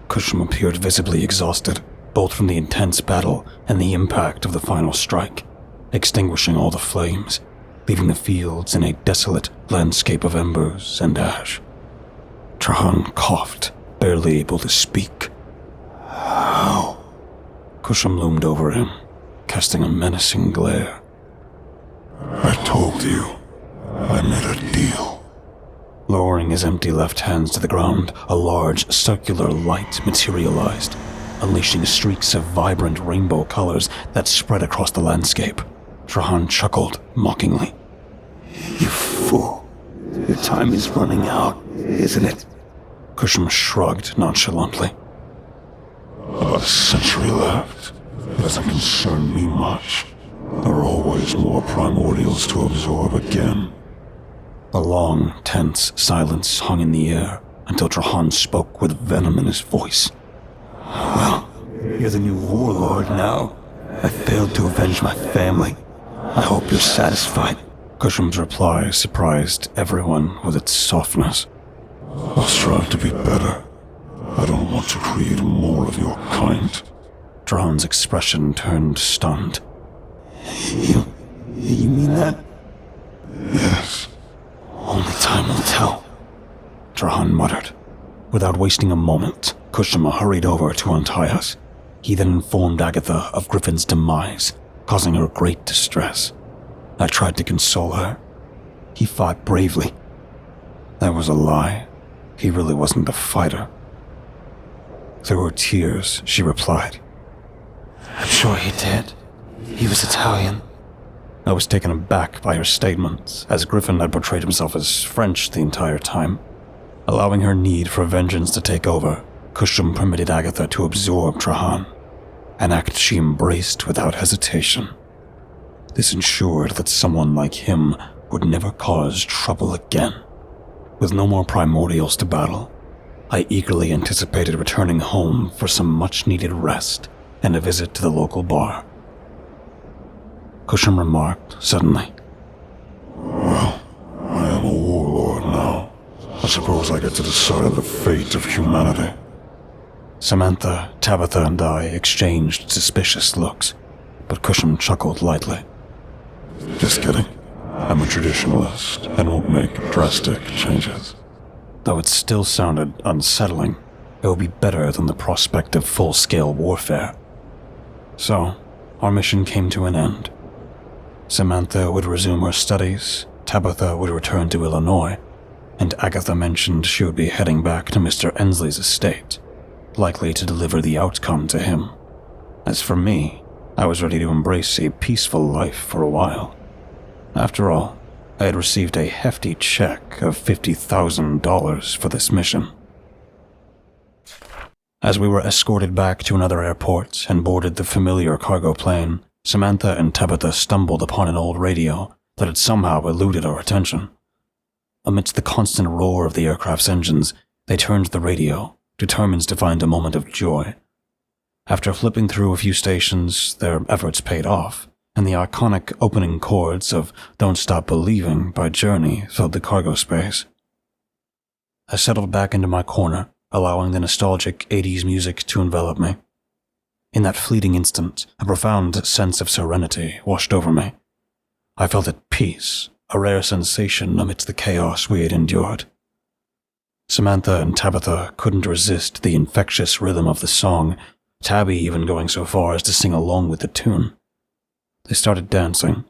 Kushim appeared visibly exhausted, both from the intense battle and the impact of the final strike, extinguishing all the flames, leaving the fields in a desolate landscape of embers and ash. Trahan coughed, barely able to speak. How? Kushim loomed over him, casting a menacing glare. I told you. I made a deal. Lowering his empty left hands to the ground, a large circular light materialized, unleashing streaks of vibrant rainbow colors that spread across the landscape. Trahan chuckled mockingly. You fool. Your time is running out, isn't it? Kushim shrugged nonchalantly. About a century left. It doesn't concern me much. There are always more primordials to absorb again. A long, tense silence hung in the air until Trahan spoke with venom in his voice. Well, you're the new warlord now. I failed to avenge my family. I hope you're satisfied. Kushim's reply surprised everyone with its softness. I'll strive to be better. I don't want to create more of your kind. Trahan's expression turned stunned. You mean that? Yes. Only time will tell. Trahan muttered. Without wasting a moment, Kushim hurried over to untie us. He then informed Agatha of Griffin's demise, causing her great distress. I tried to console her. He fought bravely. That was a lie. He really wasn't a fighter. Through her tears, she replied, I'm sure he did. He was Italian. I was taken aback by her statement, as Griffin had portrayed himself as French the entire time. Allowing her need for vengeance to take over, Kushim permitted Agatha to absorb Trahan, an act she embraced without hesitation. This ensured that someone like him would never cause trouble again. With no more primordials to battle, I eagerly anticipated returning home for some much-needed rest and a visit to the local bar. Kushim remarked suddenly, Well, I am a warlord now. I suppose I get to decide the fate of humanity. Samantha, Tabitha, and I exchanged suspicious looks, but Kushim chuckled lightly. Just kidding. I'm a traditionalist and won't make drastic changes. Though it still sounded unsettling, it would be better than the prospect of full-scale warfare. So, our mission came to an end. Samantha would resume her studies, Tabitha would return to Illinois, and Agatha mentioned she would be heading back to Mr. Ensley's estate, likely to deliver the outcome to him. As for me, I was ready to embrace a peaceful life for a while. After all, I had received a hefty check of $50,000 for this mission. As we were escorted back to another airport and boarded the familiar cargo plane, Samantha and Tabitha stumbled upon an old radio that had somehow eluded our attention. Amidst the constant roar of the aircraft's engines, they turned the radio, determined to find a moment of joy. After flipping through a few stations, their efforts paid off, and the iconic opening chords of Don't Stop Believing by Journey filled the cargo space. I settled back into my corner, allowing the nostalgic 80s music to envelop me. In that fleeting instant, a profound sense of serenity washed over me. I felt at peace, a rare sensation amidst the chaos we had endured. Samantha and Tabitha couldn't resist the infectious rhythm of the song, Tabby even going so far as to sing along with the tune. They started dancing.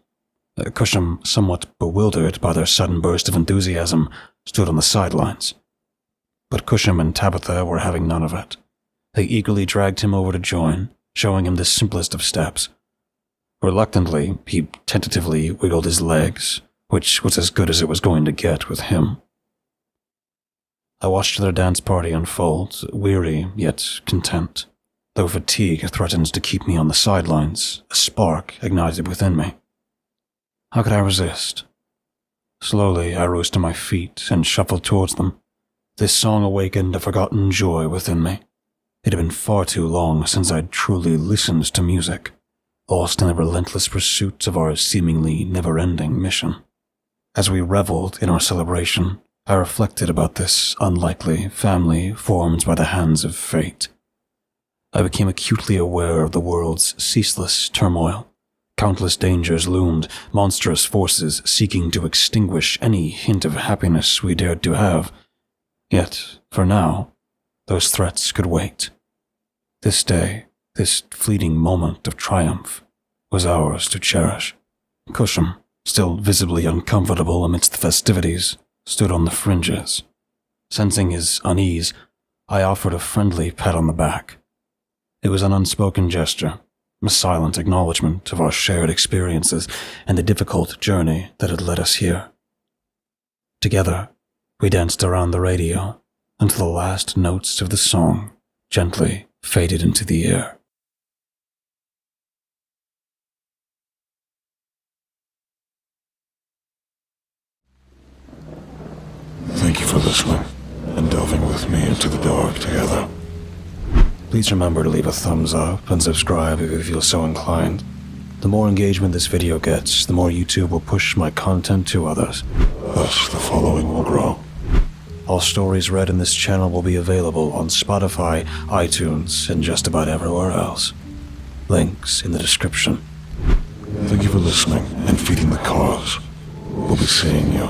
Kushim, somewhat bewildered by their sudden burst of enthusiasm, stood on the sidelines. But Kushim and Tabitha were having none of it. They eagerly dragged him over to join, showing him the simplest of steps. Reluctantly, he tentatively wiggled his legs, which was as good as it was going to get with him. I watched their dance party unfold, weary yet content. Though fatigue threatened to keep me on the sidelines, a spark ignited within me. How could I resist? Slowly, I rose to my feet and shuffled towards them. This song awakened a forgotten joy within me. It had been far too long since I'd truly listened to music, lost in the relentless pursuit of our seemingly never-ending mission. As we reveled in our celebration, I reflected about this unlikely family formed by the hands of fate. I became acutely aware of the world's ceaseless turmoil. Countless dangers loomed, monstrous forces seeking to extinguish any hint of happiness we dared to have. Yet, for now, those threats could wait. This day, this fleeting moment of triumph, was ours to cherish. Kushim, still visibly uncomfortable amidst the festivities, stood on the fringes. Sensing his unease, I offered a friendly pat on the back. It was an unspoken gesture, a silent acknowledgement of our shared experiences and the difficult journey that had led us here. Together, we danced around the radio until the last notes of the song gently faded into the air. Thank you for listening and delving with me into the dark together. Please remember to leave a thumbs up and subscribe if you feel so inclined. The more engagement this video gets, the more YouTube will push my content to others. Thus, the following will grow. All stories read in this channel will be available on Spotify, iTunes, and just about everywhere else. Links in the description. Thank you for listening and feeding the cause. We'll be seeing you